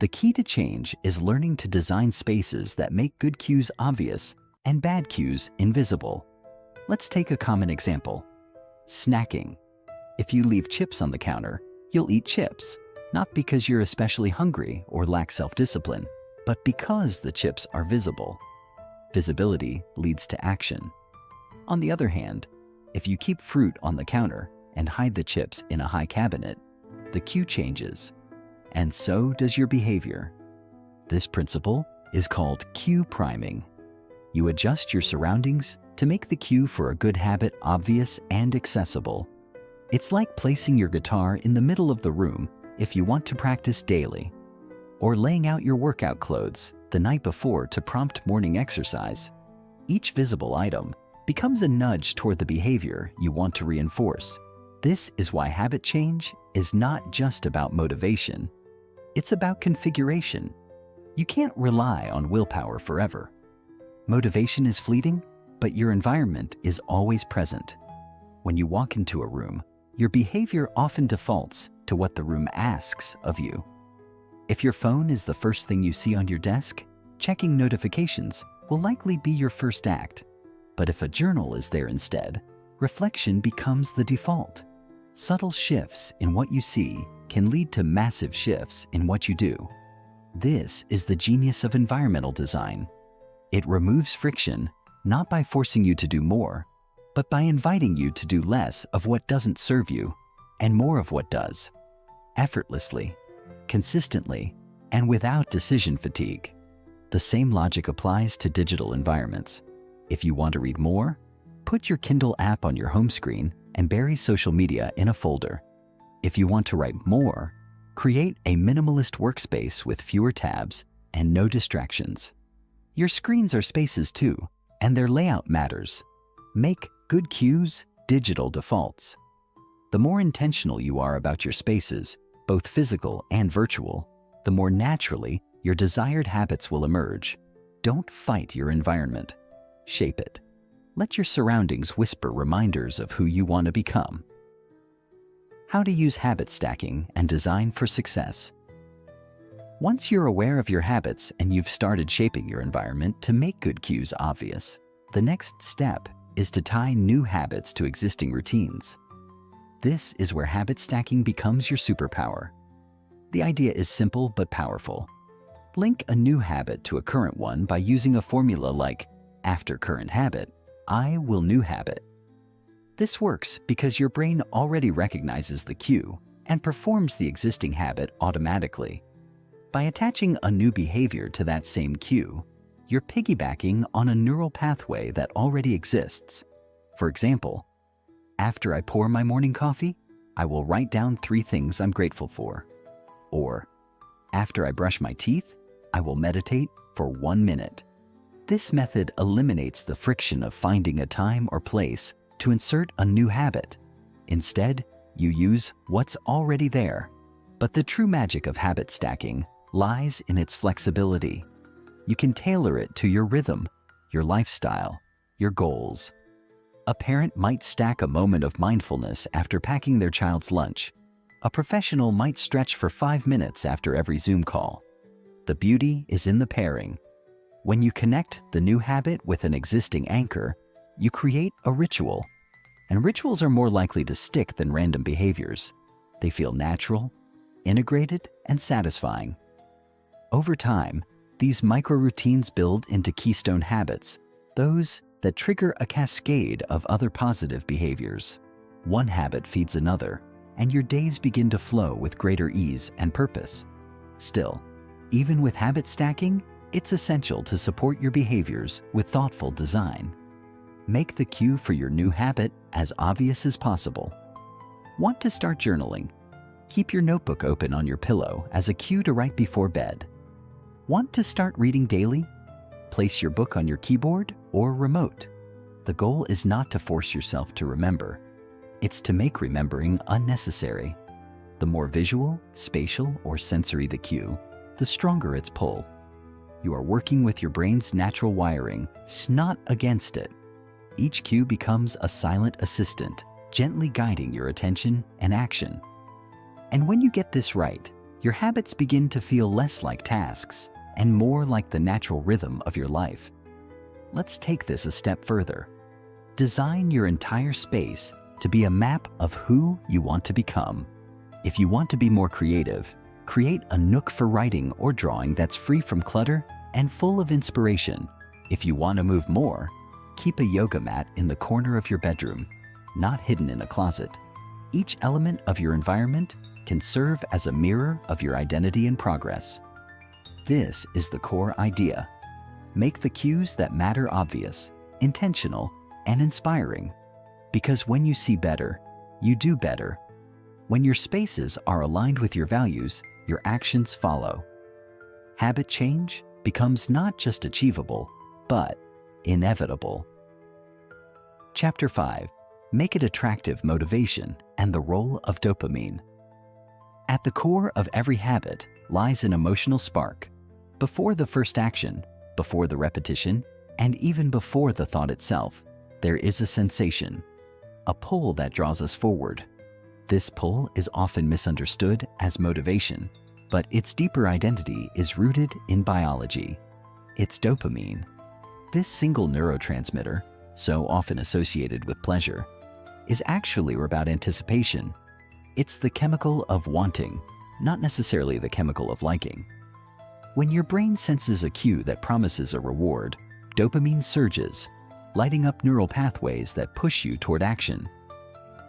S1: The key to change is learning to design spaces that make good cues obvious and bad cues invisible. Let's take a common example. Snacking. If you leave chips on the counter, you'll eat chips, not because you're especially hungry or lack self-discipline, but because the chips are visible. Visibility leads to action. On the other hand, if you keep fruit on the counter and hide the chips in a high cabinet, the cue changes, and so does your behavior. This principle is called cue priming. You adjust your surroundings to make the cue for a good habit obvious and accessible. It's like placing your guitar in the middle of the room if you want to practice daily, or laying out your workout clothes the night before to prompt morning exercise. Each visible item becomes a nudge toward the behavior you want to reinforce. This is why habit change is not just about motivation. It's about configuration. You can't rely on willpower forever. Motivation is fleeting, but your environment is always present. When you walk into a room, your behavior often defaults to what the room asks of you. If your phone is the first thing you see on your desk, checking notifications will likely be your first act. But if a journal is there instead, reflection becomes the default. Subtle shifts in what you see can lead to massive shifts in what you do. This is the genius of environmental design. It removes friction, not by forcing you to do more, but by inviting you to do less of what doesn't serve you and more of what does. Effortlessly, consistently, and without decision fatigue. The same logic applies to digital environments. If you want to read more, put your Kindle app on your home screen and bury social media in a folder. If you want to write more, create a minimalist workspace with fewer tabs and no distractions. Your screens are spaces too, and their layout matters. Make good cues digital defaults. The more intentional you are about your spaces, both physical and virtual, the more naturally your desired habits will emerge. Don't fight your environment. Shape it. Let your surroundings whisper reminders of who you want to become. How to use habit stacking and design for success. Once you're aware of your habits and you've started shaping your environment to make good cues obvious, the next step is to tie new habits to existing routines. This is where habit stacking becomes your superpower. The idea is simple but powerful. Link a new habit to a current one by using a formula like, after current habit, I will new habit. This works because your brain already recognizes the cue and performs the existing habit automatically. By attaching a new behavior to that same cue, you're piggybacking on a neural pathway that already exists. For example, after I pour my morning coffee, I will write down 3 things I'm grateful for. Or, after I brush my teeth, I will meditate for 1 minute. This method eliminates the friction of finding a time or place to insert a new habit. Instead, you use what's already there. But the true magic of habit stacking lies in its flexibility. You can tailor it to your rhythm, your lifestyle, your goals. A parent might stack a moment of mindfulness after packing their child's lunch. A professional might stretch for 5 minutes after every Zoom call. The beauty is in the pairing. When you connect the new habit with an existing anchor, you create a ritual. And rituals are more likely to stick than random behaviors. They feel natural, integrated, and satisfying. Over time, these micro-routines build into keystone habits, those that trigger a cascade of other positive behaviors. One habit feeds another, and your days begin to flow with greater ease and purpose. Still, even with habit stacking, it's essential to support your behaviors with thoughtful design. Make the cue for your new habit as obvious as possible. Want to start journaling? Keep your notebook open on your pillow as a cue to write before bed. Want to start reading daily? place your book on your keyboard or remote. The goal is not to force yourself to remember. It's to make remembering unnecessary. The more visual, spatial, or sensory the cue, the stronger its pull. You are working with your brain's natural wiring, not against it. Each cue becomes a silent assistant, gently guiding your attention and action. And when you get this right, your habits begin to feel less like tasks and more like the natural rhythm of your life. Let's take this a step further. Design your entire space to be a map of who you want to become. If you want to be more creative, create a nook for writing or drawing that's free from clutter and full of inspiration. If you want to move more, keep a yoga mat in the corner of your bedroom, not hidden in a closet. Each element of your environment can serve as a mirror of your identity and progress. This is the core idea. Make the cues that matter obvious, intentional, and inspiring. Because when you see better, you do better. When your spaces are aligned with your values, your actions follow. Habit change becomes not just achievable, but inevitable. Chapter 5. Make it attractive: motivation and the role of dopamine. At the core of every habit lies an emotional spark. Before the first action, before the repetition, and even before the thought itself, there is a sensation, a pull that draws us forward. This pull is often misunderstood as motivation, but its deeper identity is rooted in biology. It's dopamine. This single neurotransmitter, so often associated with pleasure, is actually about anticipation. It's the chemical of wanting, not necessarily the chemical of liking. When your brain senses a cue that promises a reward, dopamine surges, lighting up neural pathways that push you toward action.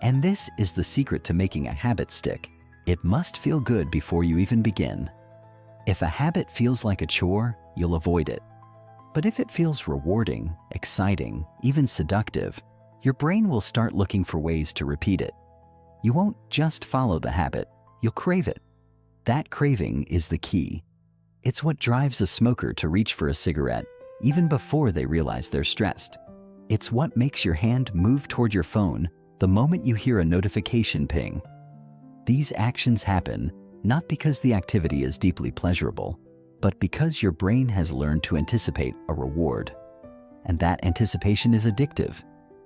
S1: And this is the secret to making a habit stick. It must feel good before you even begin. If a habit feels like a chore, you'll avoid it. But if it feels rewarding, exciting, even seductive, your brain will start looking for ways to repeat it. You won't just follow the habit, you'll crave it. That craving is the key. It's what drives a smoker to reach for a cigarette, even before they realize they're stressed. It's what makes your hand move toward your phone the moment you hear a notification ping. These actions happen not because the activity is deeply pleasurable, but because your brain has learned to anticipate a reward. And that anticipation is addictive.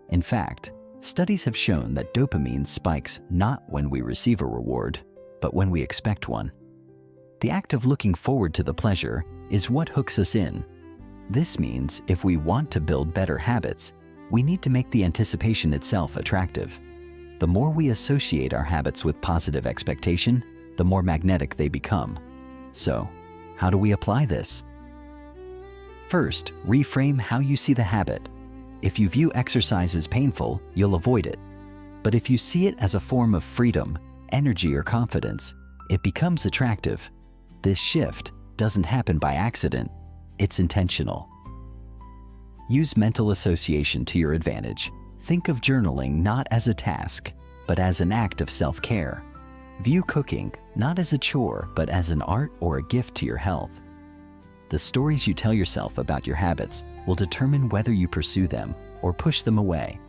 S1: In fact, studies have shown that dopamine spikes not when we receive a reward, but when we expect one. The act of looking forward to the pleasure is what hooks us in. This means if we want to build better habits, we need to make the anticipation itself attractive. The more we associate our habits with positive expectation, the more magnetic they become. So, how do we apply this? First, reframe how you see the habit. If you view exercise as painful, you'll avoid it. But if you see it as a form of freedom, energy, or confidence, it becomes attractive. This shift doesn't happen by accident. It's intentional. Use mental association to your advantage. Think of journaling not as a task, but as an act of self-care. View cooking not as a chore, but as an art or a gift to your health. The stories you tell yourself about your habits will determine whether you pursue them or push them away.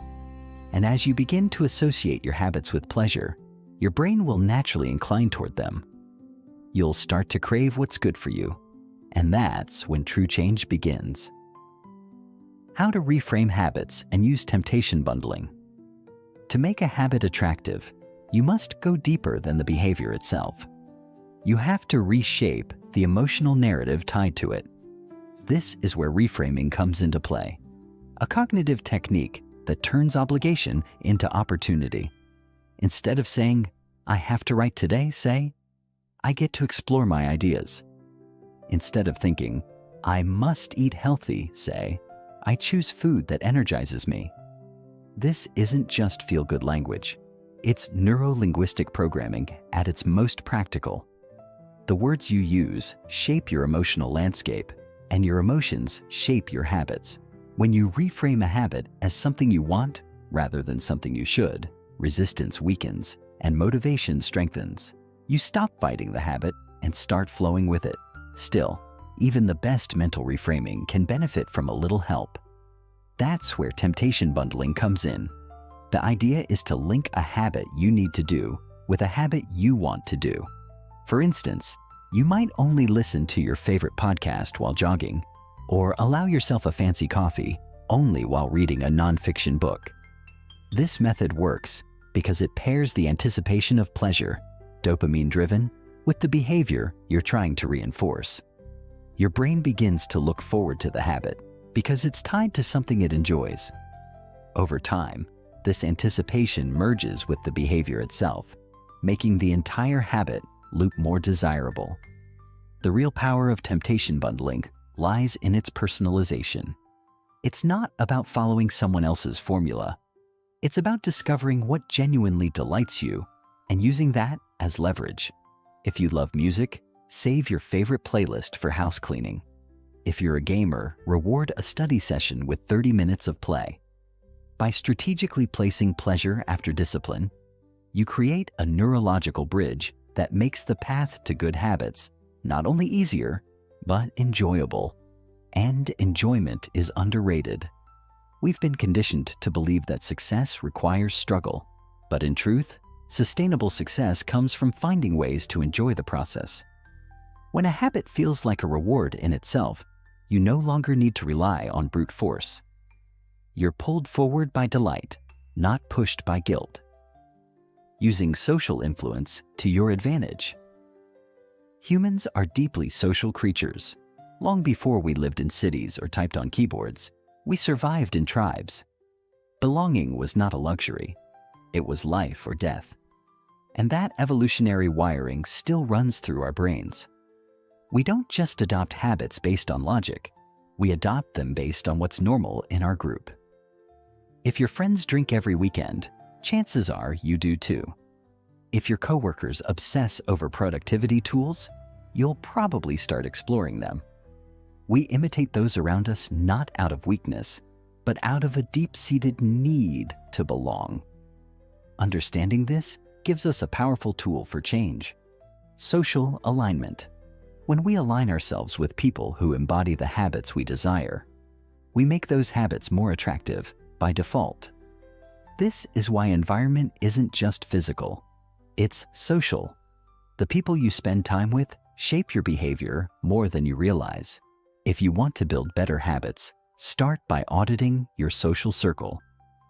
S1: And as you begin to associate your habits with pleasure, your brain will naturally incline toward them. You'll start to crave what's good for you, and that's when true change begins. How to reframe habits and use temptation bundling. To make a habit attractive, you must go deeper than the behavior itself. You have to reshape the emotional narrative tied to it. This is where reframing comes into play, a cognitive technique that turns obligation into opportunity. Instead of saying, "I have to write today," say, "I get to explore my ideas." Instead of thinking, "I must eat healthy," say, "I choose food that energizes me." This isn't just feel-good language. It's neuro-linguistic programming at its most practical. The words you use shape your emotional landscape, and your emotions shape your habits. When you reframe a habit as something you want rather than something you should, resistance weakens and motivation strengthens. You stop fighting the habit and start flowing with it. Still, Even the best mental reframing can benefit from a little help. That's where temptation bundling comes in. The idea is to link a habit you need to do with a habit you want to do. For instance, you might only listen to your favorite podcast while jogging, or allow yourself a fancy coffee only while reading a nonfiction book. This method works because it pairs the anticipation of pleasure, dopamine-driven, with the behavior you're trying to reinforce. Your brain begins to look forward to the habit because it's tied to something it enjoys. Over time, this anticipation merges with the behavior itself, making the entire habit loop more desirable. The real power of temptation bundling lies in its personalization. It's not about following someone else's formula. It's about discovering what genuinely delights you and using that as leverage. If you love music, save your favorite playlist for house cleaning. If you're a gamer, reward a study session with 30 minutes of play. By strategically placing pleasure after discipline, you create a neurological bridge that makes the path to good habits not only easier, but enjoyable. And enjoyment is underrated. We've been conditioned to believe that success requires struggle, but in truth, sustainable success comes from finding ways to enjoy the process. When a habit feels like a reward in itself, you no longer need to rely on brute force. You're pulled forward by delight, not pushed by guilt. Using social influence to your advantage. Humans are deeply social creatures. Long before we lived in cities or typed on keyboards, we survived in tribes. Belonging was not a luxury. It was life or death. And that evolutionary wiring still runs through our brains. We don't just adopt habits based on logic. We adopt them based on what's normal in our group. If your friends drink every weekend, chances are you do too. If your coworkers obsess over productivity tools, you'll probably start exploring them. We imitate those around us not out of weakness, but out of a deep-seated need to belong. Understanding this gives us a powerful tool for change: social alignment. When we align ourselves with people who embody the habits we desire, we make those habits more attractive by default. This is why environment isn't just physical, it's social. The people you spend time with shape your behavior more than you realize. If you want to build better habits, start by auditing your social circle.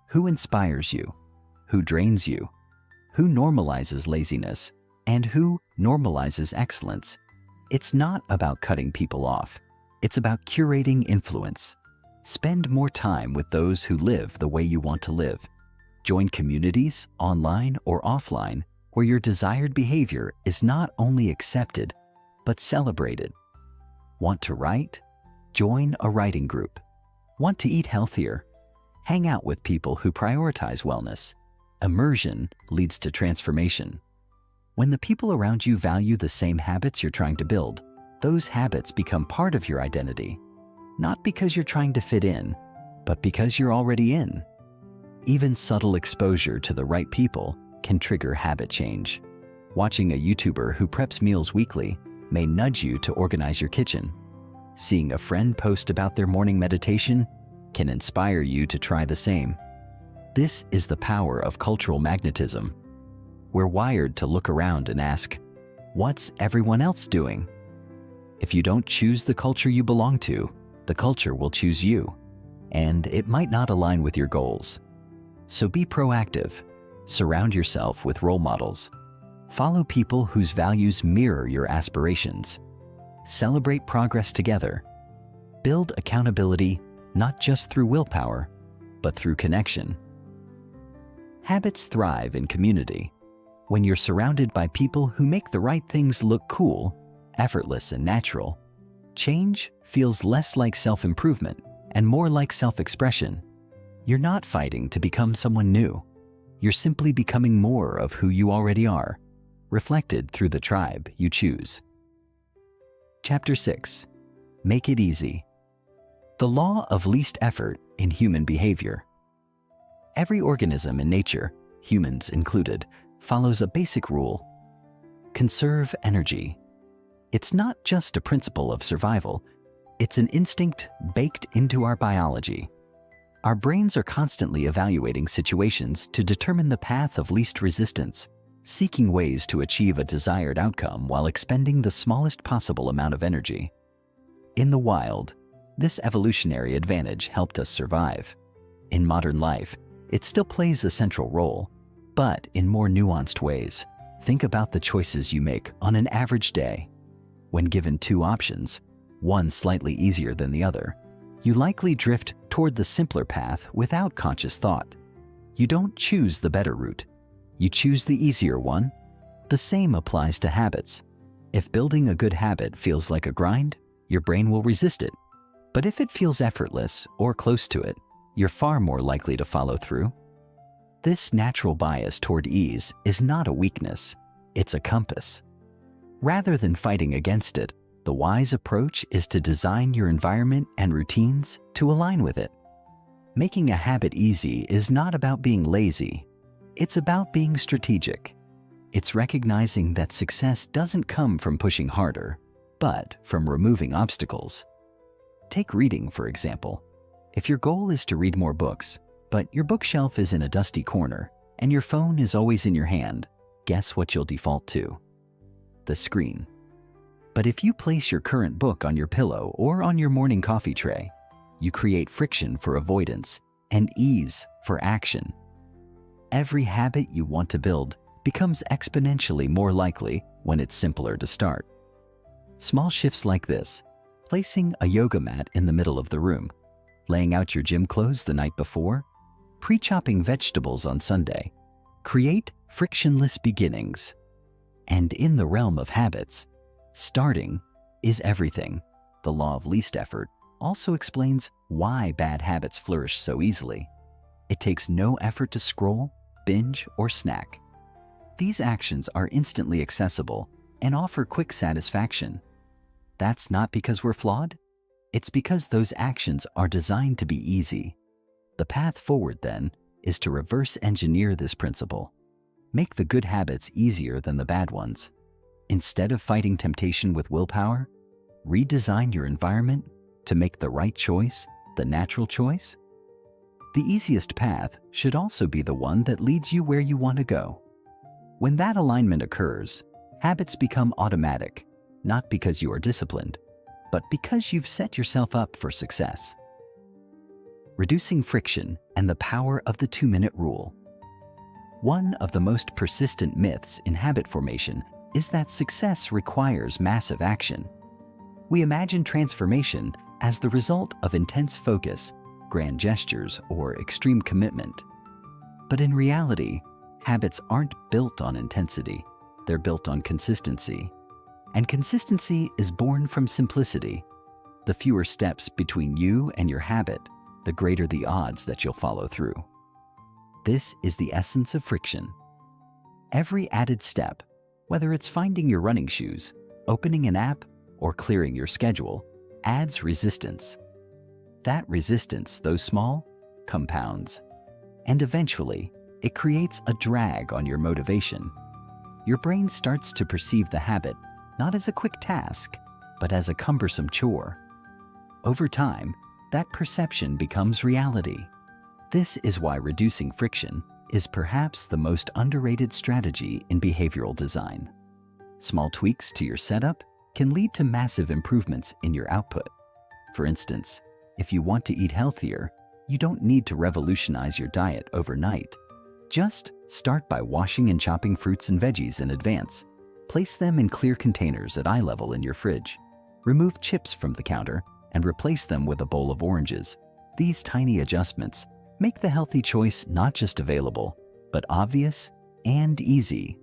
S1: Who inspires you? Who drains you? Who normalizes laziness? And who normalizes excellence? It's not about cutting people off. It's about curating influence. Spend more time with those who live the way you want to live. Join communities, online or offline, where your desired behavior is not only accepted, but celebrated. Want to write? Join a writing group. Want to eat healthier? Hang out with people who prioritize wellness. Immersion leads to transformation. When the people around you value the same habits you're trying to build, those habits become part of your identity. Not because you're trying to fit in, but because you're already in. Even subtle exposure to the right people can trigger habit change. Watching a YouTuber who preps meals weekly may nudge you to organize your kitchen. Seeing a friend post about their morning meditation can inspire you to try the same. This is the power of cultural magnetism. We're wired to look around and ask, what's everyone else doing? If you don't choose the culture you belong to, the culture will choose you, and it might not align with your goals. So be proactive. Surround yourself with role models. Follow people whose values mirror your aspirations. Celebrate progress together. Build accountability not just through willpower, but through connection. Habits thrive in community. When you're surrounded by people who make the right things look cool, effortless, and natural, change feels less like self-improvement and more like self-expression. You're not fighting to become someone new. You're simply becoming more of who you already are, reflected through the tribe you choose. Chapter 6. Make it easy. The law of least effort in human behavior. Every organism in nature, humans included, follows a basic rule: conserve energy. It's not just a principle of survival, it's an instinct baked into our biology. Our brains are constantly evaluating situations to determine the path of least resistance, seeking ways to achieve a desired outcome while expending the smallest possible amount of energy. In the wild, this evolutionary advantage helped us survive. In modern life, it still plays a central role, but in more nuanced ways. Think about the choices you make on an average day. When given two options, one slightly easier than the other, you likely drift toward the simpler path without conscious thought. You don't choose the better route. You choose the easier one. The same applies to habits. If building a good habit feels like a grind, your brain will resist it. But if it feels effortless or close to it, you're far more likely to follow through. This natural bias toward ease is not a weakness, it's a compass. Rather than fighting against it, the wise approach is to design your environment and routines to align with it. Making a habit easy is not about being lazy. It's about being strategic. It's recognizing that success doesn't come from pushing harder, but from removing obstacles. Take reading, for example. If your goal is to read more books, but your bookshelf is in a dusty corner and your phone is always in your hand, guess what you'll default to? The screen. But if you place your current book on your pillow or on your morning coffee tray, you create friction for avoidance and ease for action. Every habit you want to build becomes exponentially more likely when it's simpler to start. Small shifts like this, placing a yoga mat in the middle of the room, laying out your gym clothes the night before, pre-chopping vegetables on Sunday, create frictionless beginnings. And in the realm of habits, starting is everything. The law of least effort also explains why bad habits flourish so easily. It takes no effort to scroll, binge, or snack. These actions are instantly accessible and offer quick satisfaction. That's not because we're flawed. It's because those actions are designed to be easy. The path forward, then, is to reverse engineer this principle. Make the good habits easier than the bad ones. Instead of fighting temptation with willpower, redesign your environment to make the right choice the natural choice. The easiest path should also be the one that leads you where you want to go. When that alignment occurs, habits become automatic, not because you are disciplined, but because you've set yourself up for success. Reducing friction and the power of the 2-minute rule. One of the most persistent myths in habit formation is that success requires massive action. We imagine transformation as the result of intense focus, grand gestures, or extreme commitment. But in reality, habits aren't built on intensity. They're built on consistency. And consistency is born from simplicity. The fewer steps between you and your habit, the greater the odds that you'll follow through. This is the essence of friction. Every added step, whether it's finding your running shoes, opening an app, or clearing your schedule, adds resistance. That resistance, though small, compounds. And eventually, it creates a drag on your motivation. Your brain starts to perceive the habit not as a quick task, but as a cumbersome chore. Over time, that perception becomes reality. This is why reducing friction is perhaps the most underrated strategy in behavioral design. Small tweaks to your setup can lead to massive improvements in your output. For instance, if you want to eat healthier, you don't need to revolutionize your diet overnight. Just start by washing and chopping fruits and veggies in advance. Place them in clear containers at eye level in your fridge. Remove chips from the counter and replace them with a bowl of oranges. These tiny adjustments make the healthy choice not just available, but obvious and easy.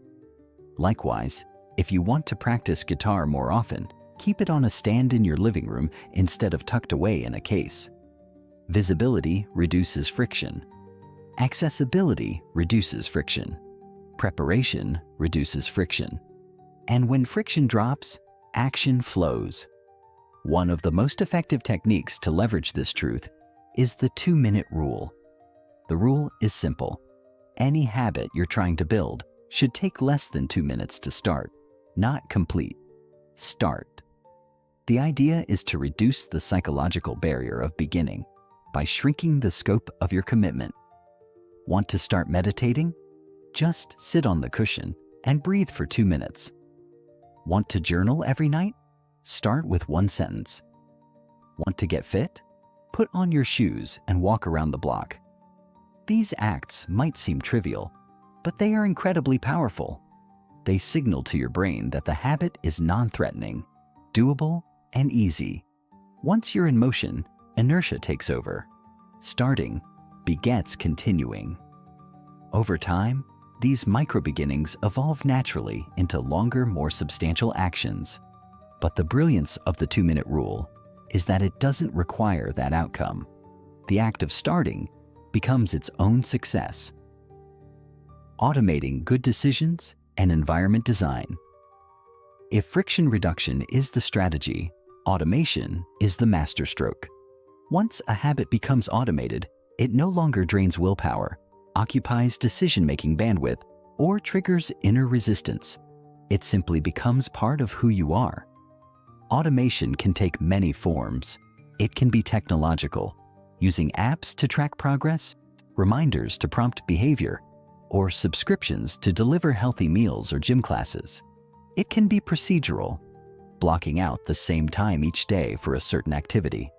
S1: Likewise, if you want to practice guitar more often, keep it on a stand in your living room instead of tucked away in a case. Visibility reduces friction. Accessibility reduces friction. Preparation reduces friction. And when friction drops, action flows. One of the most effective techniques to leverage this truth is the 2-minute rule. The rule is simple. Any habit you're trying to build should take less than 2 minutes to start, not complete. Start. The idea is to reduce the psychological barrier of beginning by shrinking the scope of your commitment. Want to start meditating? Just sit on the cushion and breathe for 2 minutes. Want to journal every night? Start with 1 sentence. Want to get fit? Put on your shoes and walk around the block. These acts might seem trivial, but they are incredibly powerful. They signal to your brain that the habit is non-threatening, doable, and easy. Once you're in motion, inertia takes over. Starting begets continuing. Over time, these micro-beginnings evolve naturally into longer, more substantial actions. But the brilliance of the 2-minute rule is that it doesn't require that outcome. The act of starting becomes its own success. Automating good decisions and environment design. If friction reduction is the strategy, automation is the masterstroke. Once a habit becomes automated, it no longer drains willpower, occupies decision-making bandwidth, or triggers inner resistance. It simply becomes part of who you are. Automation can take many forms. It can be technological, using apps to track progress, reminders to prompt behavior, or subscriptions to deliver healthy meals or gym classes. It can be procedural, blocking out the same time each day for a certain activity,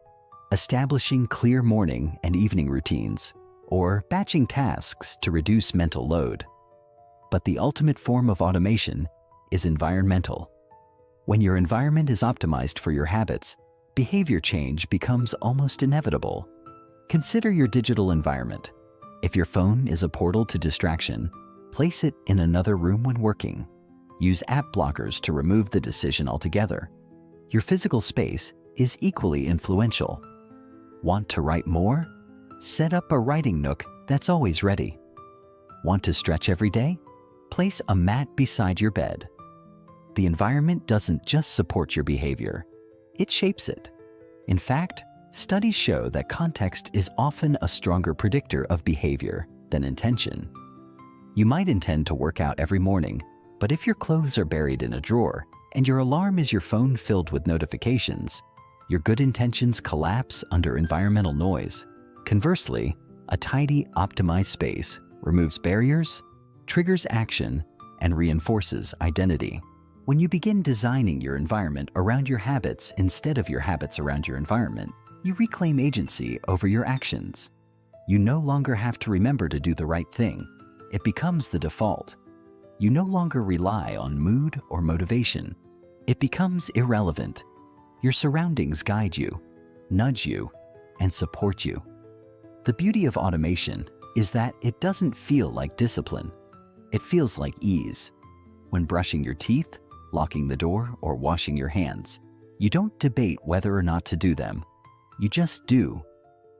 S1: establishing clear morning and evening routines, or batching tasks to reduce mental load. But the ultimate form of automation is environmental. When your environment is optimized for your habits, behavior change becomes almost inevitable. Consider your digital environment. If your phone is a portal to distraction, place it in another room when working. Use app blockers to remove the decision altogether. Your physical space is equally influential. Want to write more? Set up a writing nook that's always ready. Want to stretch every day? Place a mat beside your bed. The environment doesn't just support your behavior, it shapes it. In fact, studies show that context is often a stronger predictor of behavior than intention. You might intend to work out every morning, but if your clothes are buried in a drawer and your alarm is your phone filled with notifications, your good intentions collapse under environmental noise. Conversely, a tidy, optimized space removes barriers, triggers action, and reinforces identity. When you begin designing your environment around your habits instead of your habits around your environment, you reclaim agency over your actions. You no longer have to remember to do the right thing. It becomes the default. You no longer rely on mood or motivation. It becomes irrelevant. Your surroundings guide you, nudge you, and support you. The beauty of automation is that it doesn't feel like discipline. It feels like ease. When brushing your teeth, locking the door, or washing your hands, you don't debate whether or not to do them. You just do.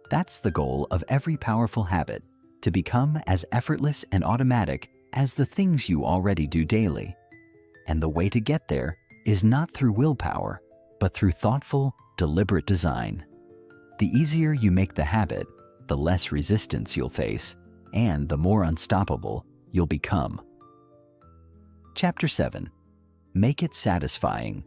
S1: That's the goal of every powerful habit, to become as effortless and automatic as the things you already do daily. And the way to get there is not through willpower, but through thoughtful, deliberate design. The easier you make the habit, the less resistance you'll face, and the more unstoppable you'll become. Chapter 7. Make it satisfying.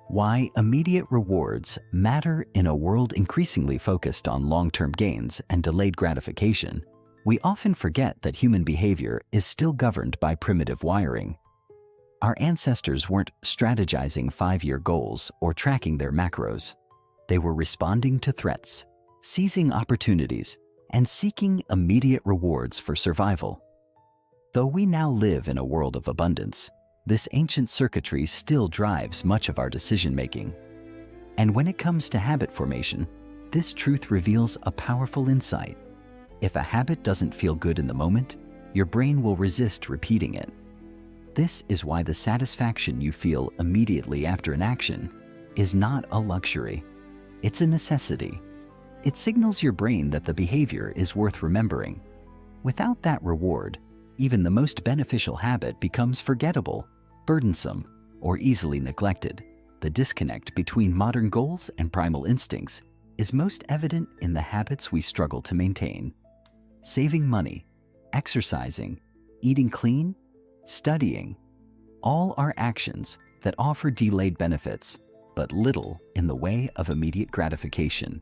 S1: Why immediate rewards matter in a world increasingly focused on long-term gains and delayed gratification. We often forget that human behavior is still governed by primitive wiring. Our ancestors weren't strategizing 5-year goals or tracking their macros. They were responding to threats, seizing opportunities, and seeking immediate rewards for survival. Though we now live in a world of abundance, this ancient circuitry still drives much of our decision-making. And when it comes to habit formation, this truth reveals a powerful insight. If a habit doesn't feel good in the moment, your brain will resist repeating it. This is why the satisfaction you feel immediately after an action is not a luxury. It's a necessity. It signals your brain that the behavior is worth remembering. Without that reward, even the most beneficial habit becomes forgettable, burdensome, or easily neglected. The disconnect between modern goals and primal instincts is most evident in the habits we struggle to maintain. Saving money, exercising, eating clean, studying, all are actions that offer delayed benefits, but little in the way of immediate gratification.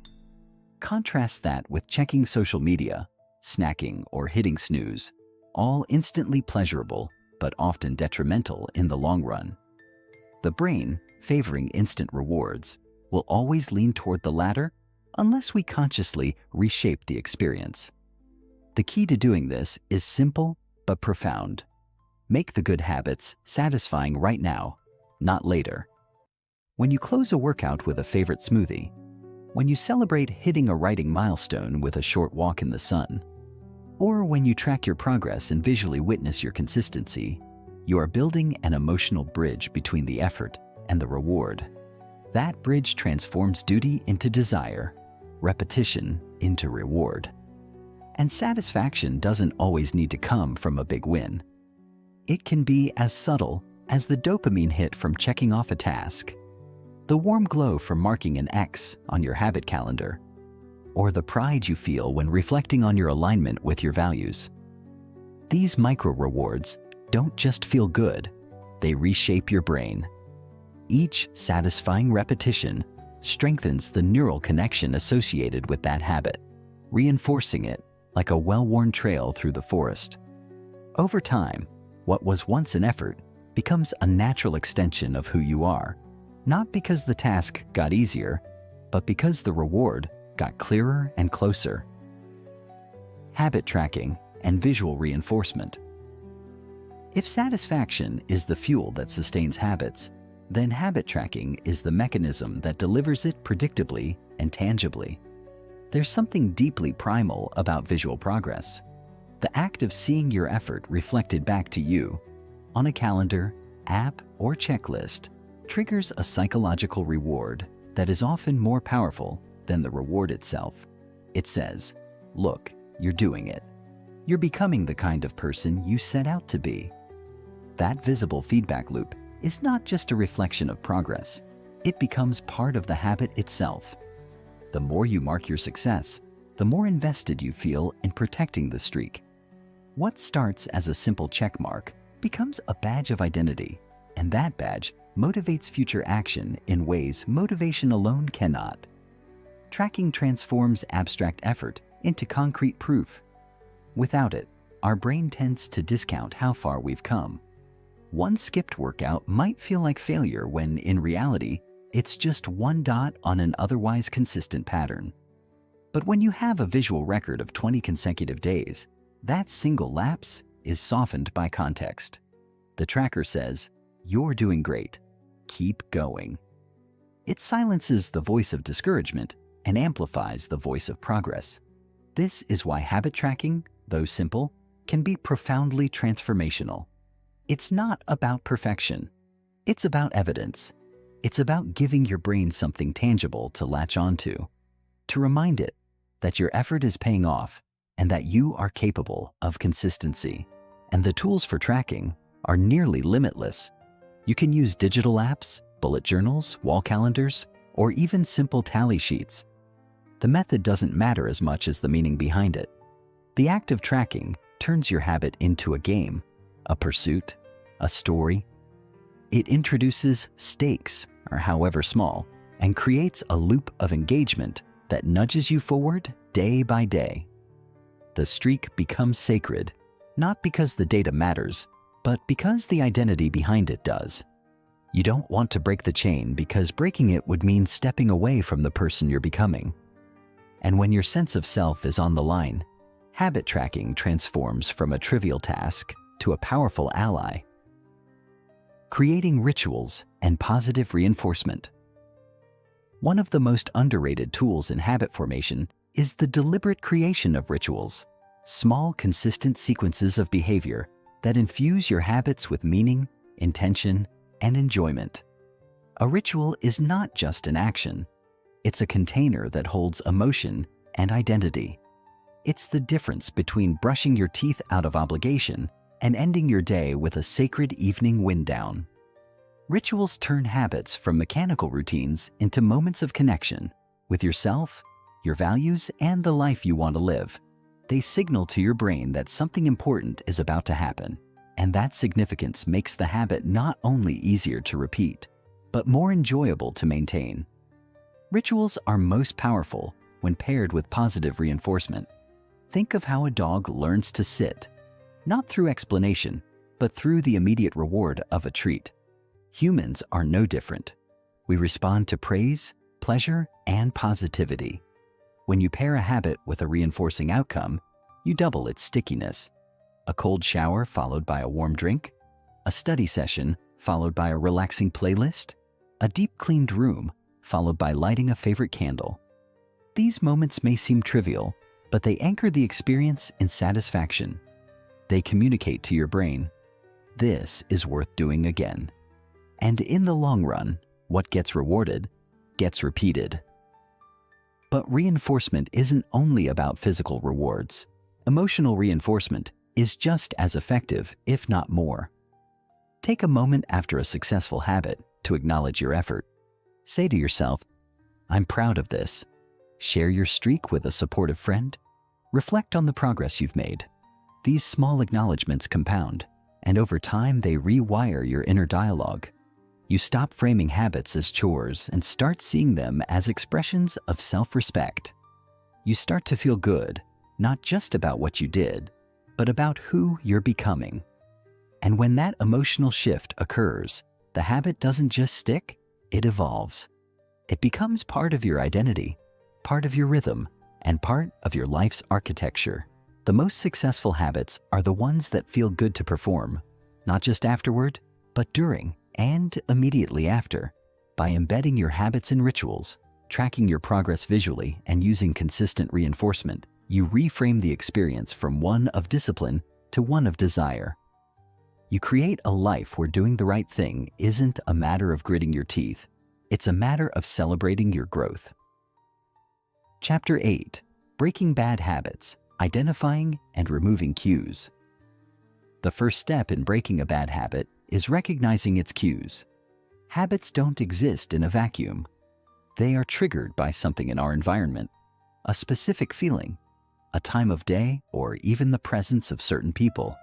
S1: Contrast that with checking social media, snacking, or hitting snooze, all instantly pleasurable, but often detrimental in the long run. The brain, favoring instant rewards, will always lean toward the latter unless we consciously reshape the experience. The key to doing this is simple but profound. Make the good habits satisfying right now, not later. When you close a workout with a favorite smoothie, when you celebrate hitting a writing milestone with a short walk in the sun, or when you track your progress and visually witness your consistency, you are building an emotional bridge between the effort and the reward. That bridge transforms duty into desire, repetition into reward. And satisfaction doesn't always need to come from a big win. It can be as subtle as the dopamine hit from checking off a task, the warm glow from marking an X on your habit calendar, or the pride you feel when reflecting on your alignment with your values. These micro rewards don't just feel good, they reshape your brain. Each satisfying repetition strengthens the neural connection associated with that habit, reinforcing it like a well-worn trail through the forest. Over time, what was once an effort becomes a natural extension of who you are, not because the task got easier, but because the reward got clearer and closer. Habit tracking and visual reinforcement. If satisfaction is the fuel that sustains habits, then habit tracking is the mechanism that delivers it predictably and tangibly. There's something deeply primal about visual progress. The act of seeing your effort reflected back to you on a calendar, app, or checklist triggers a psychological reward that is often more powerful than the reward itself. It says, "Look, you're doing it. You're becoming the kind of person you set out to be." That visible feedback loop is not just a reflection of progress. It becomes part of the habit itself. The more you mark your success, the more invested you feel in protecting the streak. What starts as a simple check mark becomes a badge of identity, and that badge motivates future action in ways motivation alone cannot. Tracking transforms abstract effort into concrete proof. Without it, our brain tends to discount how far we've come. One skipped workout might feel like failure when, in reality, it's just one dot on an otherwise consistent pattern. But when you have a visual record of 20 consecutive days, that single lapse is softened by context. The tracker says, "You're doing great. Keep going." It silences the voice of discouragement and amplifies the voice of progress. This is why habit tracking, though simple, can be profoundly transformational. It's not about perfection. It's about evidence. It's about giving your brain something tangible to latch onto, to remind it that your effort is paying off and that you are capable of consistency. And the tools for tracking are nearly limitless. You can use digital apps, bullet journals, wall calendars, or even simple tally sheets. The method doesn't matter as much as the meaning behind it. The act of tracking turns your habit into a game, a pursuit, a story. It introduces stakes, or however small, and creates a loop of engagement that nudges you forward day by day. The streak becomes sacred, not because the data matters, but because the identity behind it does. You don't want to break the chain because breaking it would mean stepping away from the person you're becoming. And when your sense of self is on the line, habit tracking transforms from a trivial task to a powerful ally. Creating rituals and positive reinforcement. One of the most underrated tools in habit formation is the deliberate creation of rituals, small, consistent sequences of behavior that infuse your habits with meaning, intention, and enjoyment. A ritual is not just an action. It's a container that holds emotion and identity. It's the difference between brushing your teeth out of obligation and ending your day with a sacred evening wind down. Rituals turn habits from mechanical routines into moments of connection with yourself, your values, and the life you want to live. They signal to your brain that something important is about to happen, And that significance makes the habit not only easier to repeat, but more enjoyable to maintain. Rituals are most powerful when paired with positive reinforcement. Think of how a dog learns to sit, not through explanation, but through the immediate reward of a treat. Humans are no different. We respond to praise, pleasure, and positivity. When you pair a habit with a reinforcing outcome, you double its stickiness. A cold shower followed by a warm drink, a study session followed by a relaxing playlist, a deep cleaned room followed by lighting a favorite candle. These moments may seem trivial, but they anchor the experience in satisfaction. They communicate to your brain, this is worth doing again. And in the long run, what gets rewarded gets repeated. But reinforcement isn't only about physical rewards. Emotional reinforcement is just as effective, if not more. Take a moment after a successful habit to acknowledge your effort. Say to yourself, I'm proud of this. Share your streak with a supportive friend. Reflect on the progress you've made. These small acknowledgments compound, and over time they rewire your inner dialogue. You stop framing habits as chores and start seeing them as expressions of self-respect. You start to feel good, not just about what you did, but about who you're becoming. And when that emotional shift occurs, the habit doesn't just stick, it evolves. It becomes part of your identity, part of your rhythm, and part of your life's architecture. The most successful habits are the ones that feel good to perform, not just afterward, but during and immediately after. By embedding your habits in rituals, tracking your progress visually, and using consistent reinforcement, you reframe the experience from one of discipline to one of desire. You create a life where doing the right thing isn't a matter of gritting your teeth. It's a matter of celebrating your growth. Chapter 8. Breaking Bad Habits, Identifying and Removing Cues. The first step in breaking a bad habit is recognizing its cues. Habits don't exist in a vacuum. They are triggered by something in our environment, a specific feeling, a time of day, or even the presence of certain people.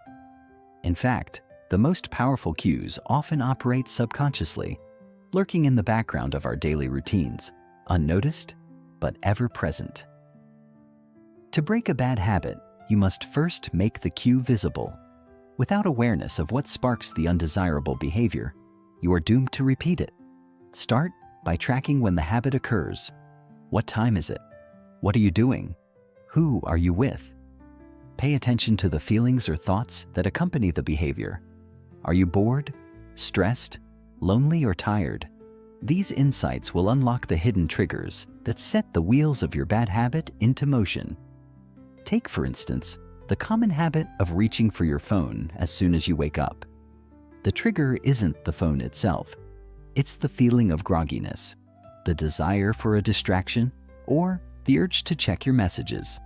S1: In fact, the most powerful cues often operate subconsciously, lurking in the background of our daily routines, unnoticed but ever present. To break a bad habit, you must first make the cue visible. Without awareness of what sparks the undesirable behavior, you are doomed to repeat it. Start by tracking when the habit occurs. What time is it? What are you doing? Who are you with? Pay attention to the feelings or thoughts that accompany the behavior. Are you bored, stressed, lonely, or tired? These insights will unlock the hidden triggers that set the wheels of your bad habit into motion. Take, for instance, the common habit of reaching for your phone as soon as you wake up. The trigger isn't the phone itself. It's the feeling of grogginess, the desire for a distraction, or the urge to check your messages.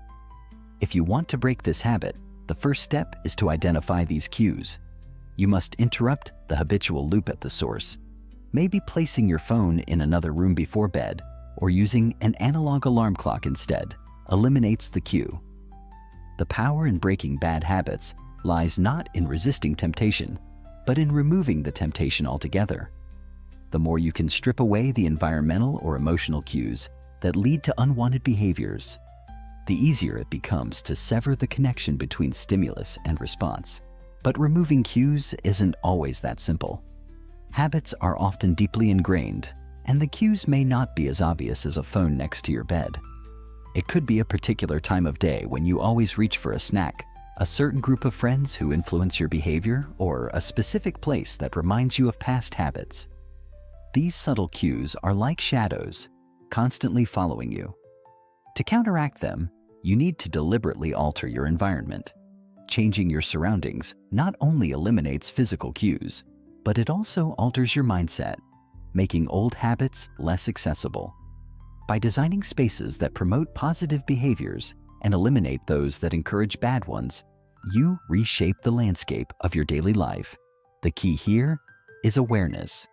S1: If you want to break this habit, the first step is to identify these cues. You must interrupt the habitual loop at the source. Maybe placing your phone in another room before bed, or using an analog alarm clock instead, eliminates the cue. The power in breaking bad habits lies not in resisting temptation, but in removing the temptation altogether. The more you can strip away the environmental or emotional cues that lead to unwanted behaviors, the easier it becomes to sever the connection between stimulus and response. But removing cues isn't always that simple. Habits are often deeply ingrained, and the cues may not be as obvious as a phone next to your bed. It could be a particular time of day when you always reach for a snack, a certain group of friends who influence your behavior, or a specific place that reminds you of past habits. These subtle cues are like shadows, constantly following you. To counteract them, you need to deliberately alter your environment. Changing your surroundings not only eliminates physical cues, but it also alters your mindset, making old habits less accessible. By designing spaces that promote positive behaviors and eliminate those that encourage bad ones, you reshape the landscape of your daily life. The key here is awareness.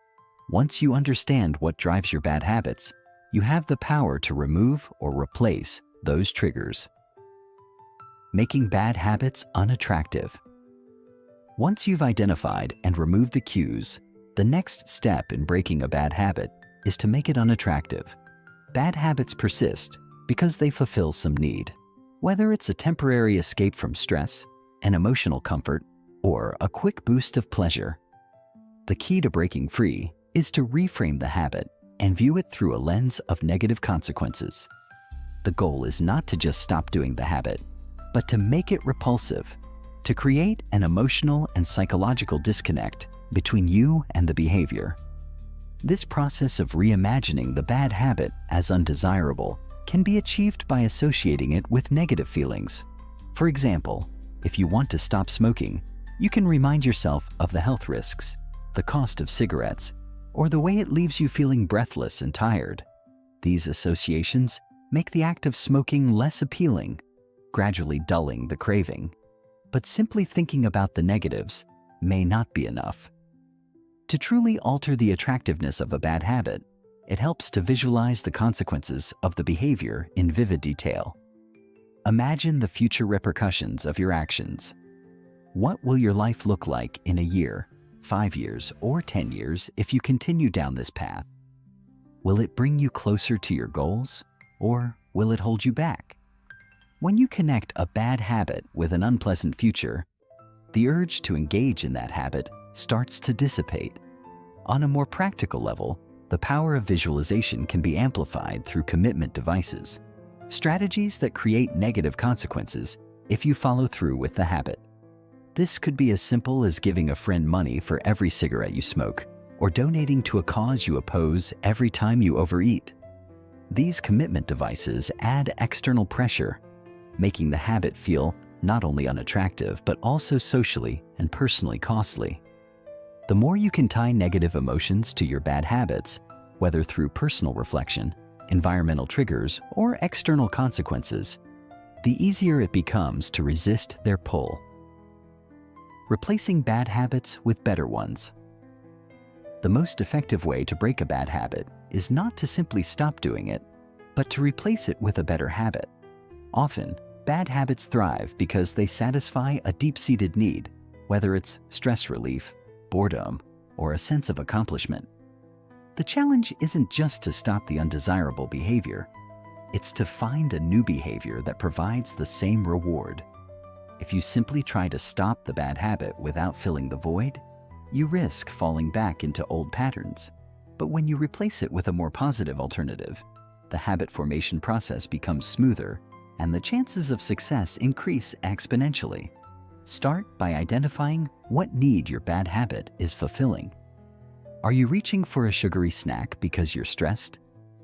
S1: Once you understand what drives your bad habits, you have the power to remove or replace those triggers. Making bad habits unattractive. Once you've identified and removed the cues, the next step in breaking a bad habit is to make it unattractive. Bad habits persist because they fulfill some need, whether it's a temporary escape from stress, an emotional comfort, or a quick boost of pleasure. The key to breaking free is to reframe the habit and view it through a lens of negative consequences. The goal is not to just stop doing the habit, but to make it repulsive, to create an emotional and psychological disconnect between you and the behavior. This process of reimagining the bad habit as undesirable can be achieved by associating it with negative feelings. For example, if you want to stop smoking, you can remind yourself of the health risks, the cost of cigarettes, or the way it leaves you feeling breathless and tired. These associations make the act of smoking less appealing, gradually dulling the craving. But simply thinking about the negatives may not be enough. To truly alter the attractiveness of a bad habit, it helps to visualize the consequences of the behavior in vivid detail. Imagine the future repercussions of your actions. What will your life look like in a year, 5 years, or 10 years if you continue down this path? Will it bring you closer to your goals, or will it hold you back? When you connect a bad habit with an unpleasant future, the urge to engage in that habit starts to dissipate. On a more practical level, the power of visualization can be amplified through commitment devices, strategies that create negative consequences if you follow through with the habit. This could be as simple as giving a friend money for every cigarette you smoke, or donating to a cause you oppose every time you overeat. These commitment devices add external pressure, making the habit feel not only unattractive but also socially and personally costly. The more you can tie negative emotions to your bad habits, whether through personal reflection, environmental triggers, or external consequences, the easier it becomes to resist their pull. Replacing bad habits with better ones. The most effective way to break a bad habit is not to simply stop doing it, but to replace it with a better habit. Often, bad habits thrive because they satisfy a deep-seated need, whether it's stress relief, boredom, or a sense of accomplishment. The challenge isn't just to stop the undesirable behavior, it's to find a new behavior that provides the same reward. If you simply try to stop the bad habit without filling the void, you risk falling back into old patterns. But when you replace it with a more positive alternative, the habit formation process becomes smoother and the chances of success increase exponentially. Start by identifying what need your bad habit is fulfilling. Are you reaching for a sugary snack because you're stressed?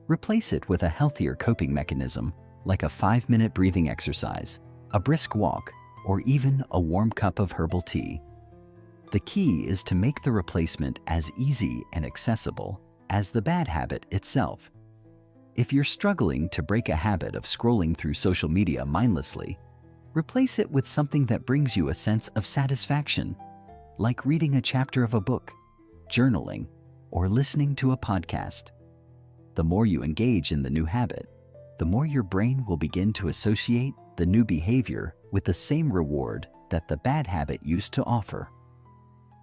S1: Replace it with a healthier coping mechanism, like a 5-minute breathing exercise, a brisk walk, or even a warm cup of herbal tea. The key is to make the replacement as easy and accessible as the bad habit itself. If you're struggling to break a habit of scrolling through social media mindlessly, replace it with something that brings you a sense of satisfaction, like reading a chapter of a book, journaling, or listening to a podcast. The more you engage in the new habit, the more your brain will begin to associate the new behavior with the same reward that the bad habit used to offer.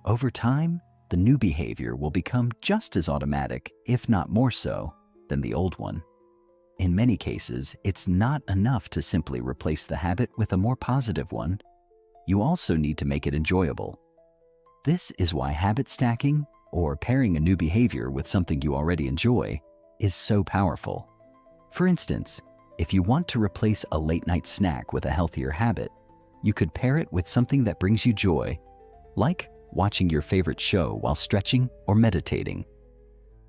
S1: Over time, the new behavior will become just as automatic, if not more so, than the old one. In many cases, it's not enough to simply replace the habit with a more positive one. You also need to make it enjoyable. This is why habit stacking, or pairing a new behavior with something you already enjoy, is so powerful. For instance, if you want to replace a late-night snack with a healthier habit, you could pair it with something that brings you joy, like watching your favorite show while stretching or meditating.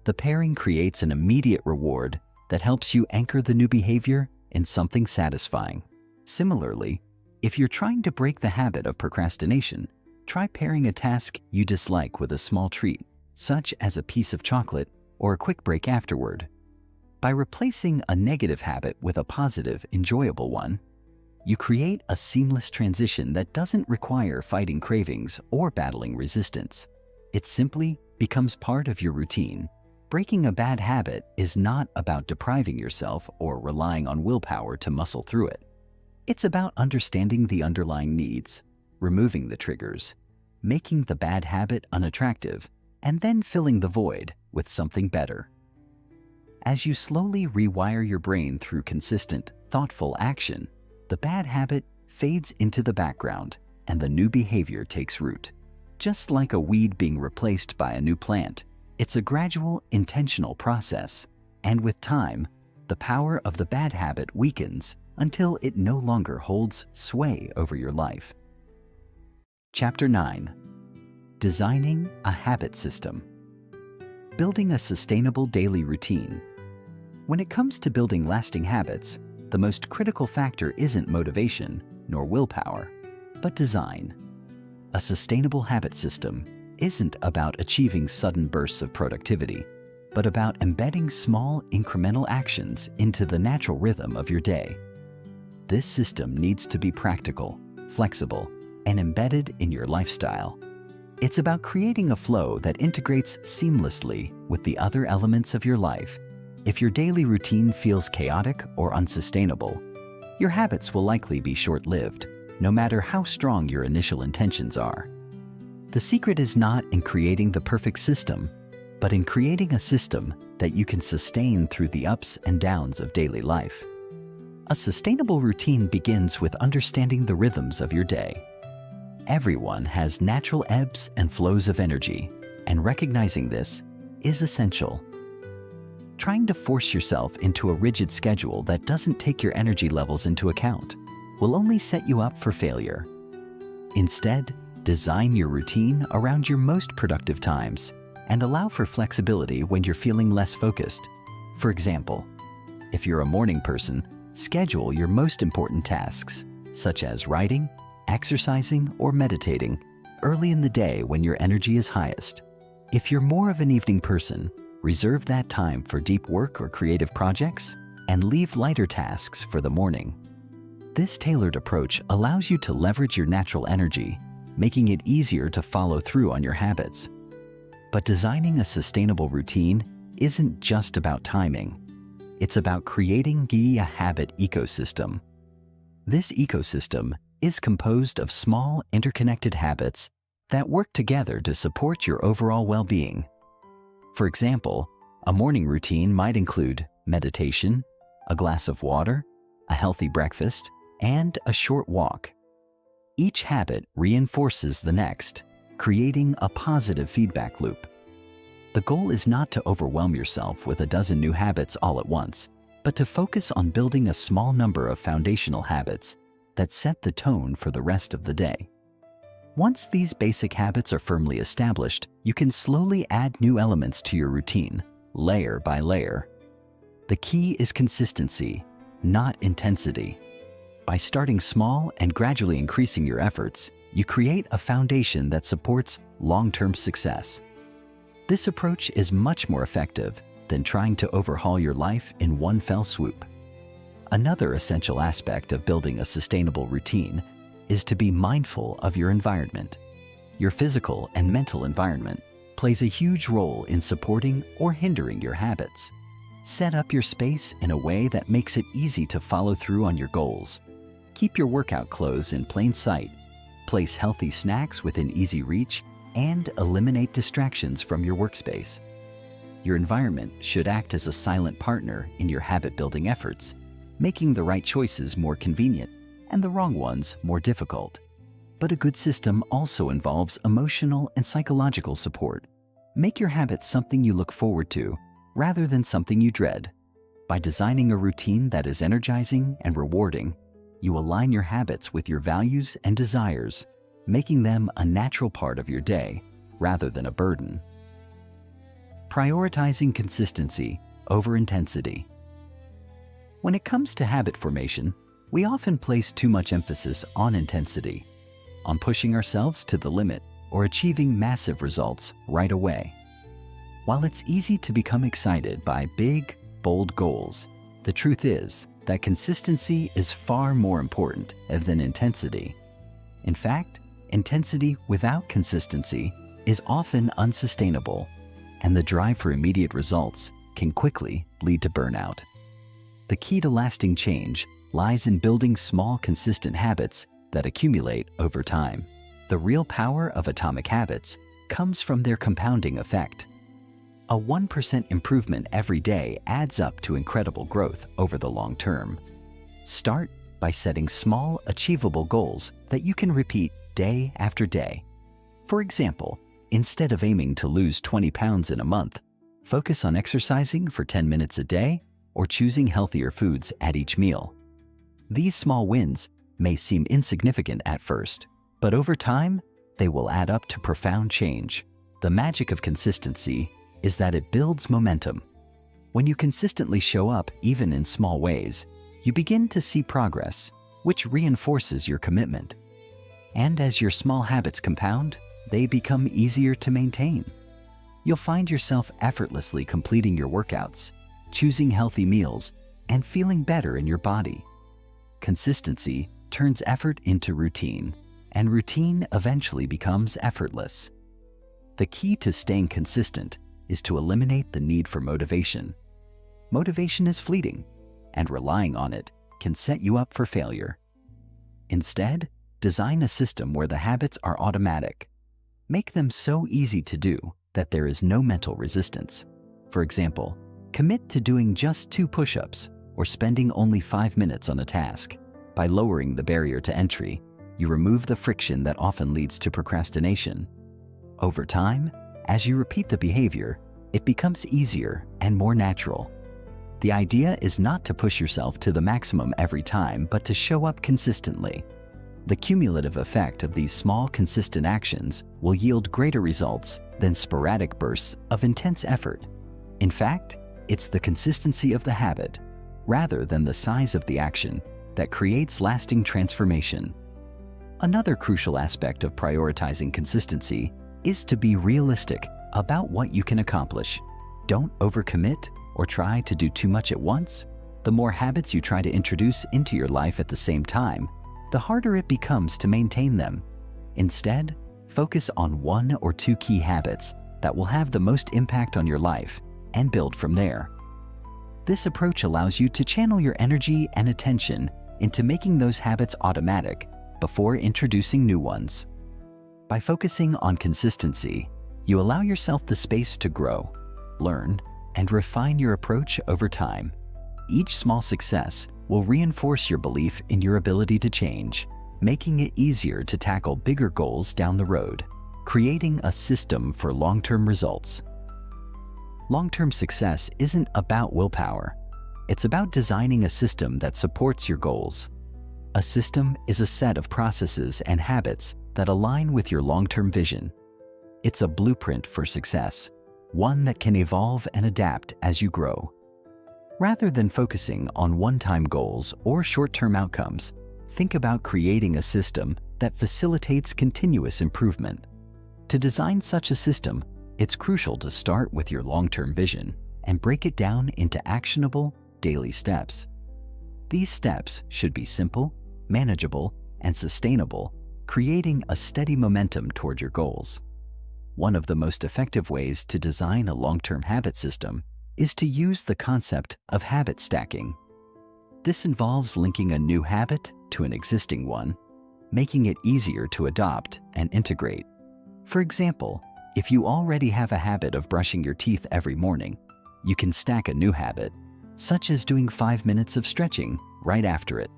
S1: The pairing creates an immediate reward that helps you anchor the new behavior in something satisfying. Similarly, if you're trying to break the habit of procrastination, try pairing a task you dislike with a small treat, such as a piece of chocolate or a quick break afterward. By replacing a negative habit with a positive, enjoyable one, you create a seamless transition that doesn't require fighting cravings or battling resistance. It simply becomes part of your routine. Breaking a bad habit is not about depriving yourself or relying on willpower to muscle through it. It's about understanding the underlying needs, removing the triggers, making the bad habit unattractive, and then filling the void with something better. As you slowly rewire your brain through consistent, thoughtful action, the bad habit fades into the background and the new behavior takes root. Just like a weed being replaced by a new plant, it's a gradual, intentional process, and with time, the power of the bad habit weakens until it no longer holds sway over your life. Chapter 9. Designing a Habit System. Building a sustainable daily routine. When it comes to building lasting habits, the most critical factor isn't motivation nor willpower, but design. A sustainable habit system isn't about achieving sudden bursts of productivity, but about embedding small incremental actions into the natural rhythm of your day. This system needs to be practical, flexible, and embedded in your lifestyle. It's about creating a flow that integrates seamlessly with the other elements of your life. If your daily routine feels chaotic or unsustainable, your habits will likely be short-lived, no matter how strong your initial intentions are. The secret is not in creating the perfect system, but in creating a system that you can sustain through the ups and downs of daily life. A sustainable routine begins with understanding the rhythms of your day. Everyone has natural ebbs and flows of energy, and recognizing this is essential. Trying to force yourself into a rigid schedule that doesn't take your energy levels into account will only set you up for failure. Instead, design your routine around your most productive times and allow for flexibility when you're feeling less focused. For example, if you're a morning person, schedule your most important tasks, such as writing, exercising, or meditating, early in the day when your energy is highest. If you're more of an evening person, reserve that time for deep work or creative projects and leave lighter tasks for the morning. This tailored approach allows you to leverage your natural energy, making it easier to follow through on your habits. But designing a sustainable routine isn't just about timing. It's about creating a habit ecosystem. This ecosystem is composed of small, interconnected habits that work together to support your overall well-being. For example, a morning routine might include meditation, a glass of water, a healthy breakfast, and a short walk. Each habit reinforces the next, creating a positive feedback loop. The goal is not to overwhelm yourself with a dozen new habits all at once, but to focus on building a small number of foundational habits that set the tone for the rest of the day. Once these basic habits are firmly established, you can slowly add new elements to your routine, layer by layer. The key is consistency, not intensity. By starting small and gradually increasing your efforts, you create a foundation that supports long-term success. This approach is much more effective than trying to overhaul your life in one fell swoop. Another essential aspect of building a sustainable routine is to be mindful of your environment. Your physical and mental environment plays a huge role in supporting or hindering your habits. Set up your space in a way that makes it easy to follow through on your goals. Keep your workout clothes in plain sight, place healthy snacks within easy reach, and eliminate distractions from your workspace. Your environment should act as a silent partner in your habit-building efforts, making the right choices more convenient and the wrong ones more difficult. But a good system also involves emotional and psychological support. Make your habits something you look forward to, rather than something you dread. By designing a routine that is energizing and rewarding, you align your habits with your values and desires, making them a natural part of your day, rather than a burden. Prioritizing consistency over intensity. When it comes to habit formation, we often place too much emphasis on intensity, on pushing ourselves to the limit or achieving massive results right away. While it's easy to become excited by big, bold goals, the truth is that consistency is far more important than intensity. In fact, intensity without consistency is often unsustainable, and the drive for immediate results can quickly lead to burnout. The key to lasting change lies in building small, consistent habits that accumulate over time. The real power of atomic habits comes from their compounding effect. A 1% improvement every day adds up to incredible growth over the long term. Start by setting small, achievable goals that you can repeat day after day. For example, instead of aiming to lose 20 pounds in a month, focus on exercising for 10 minutes a day or choosing healthier foods at each meal. These small wins may seem insignificant at first, but over time, they will add up to profound change. The magic of consistency is that it builds momentum. When you consistently show up, even in small ways, you begin to see progress, which reinforces your commitment. And as your small habits compound, they become easier to maintain. You'll find yourself effortlessly completing your workouts, choosing healthy meals, and feeling better in your body. Consistency turns effort into routine, and routine eventually becomes effortless. The key to staying consistent is to eliminate the need for motivation. Motivation is fleeting, and relying on it can set you up for failure. Instead, design a system where the habits are automatic. Make them so easy to do that there is no mental resistance. For example, commit to doing just 2 push-ups or spending only 5 minutes on a task. By lowering the barrier to entry, you remove the friction that often leads to procrastination. Over time, as you repeat the behavior, it becomes easier and more natural. The idea is not to push yourself to the maximum every time, but to show up consistently. The cumulative effect of these small, consistent actions will yield greater results than sporadic bursts of intense effort. In fact, it's the consistency of the habit, rather than the size of the action, that creates lasting transformation. Another crucial aspect of prioritizing consistency is to be realistic about what you can accomplish. Don't overcommit or try to do too much at once. The more habits you try to introduce into your life at the same time, the harder it becomes to maintain them. Instead, focus on 1 or 2 key habits that will have the most impact on your life and build from there. This approach allows you to channel your energy and attention into making those habits automatic before introducing new ones. By focusing on consistency, you allow yourself the space to grow, learn, and refine your approach over time. Each small success will reinforce your belief in your ability to change, making it easier to tackle bigger goals down the road, creating a system for long-term results. Long-term success isn't about willpower. It's about designing a system that supports your goals. A system is a set of processes and habits that align with your long-term vision. It's a blueprint for success, one that can evolve and adapt as you grow. Rather than focusing on one-time goals or short-term outcomes, think about creating a system that facilitates continuous improvement. To design such a system, it's crucial to start with your long-term vision and break it down into actionable, daily steps. These steps should be simple, manageable, and sustainable, creating a steady momentum toward your goals. One of the most effective ways to design a long-term habit system is to use the concept of habit stacking. This involves linking a new habit to an existing one, making it easier to adopt and integrate. For example, if you already have a habit of brushing your teeth every morning, you can stack a new habit, such as doing 5 minutes of stretching right after it.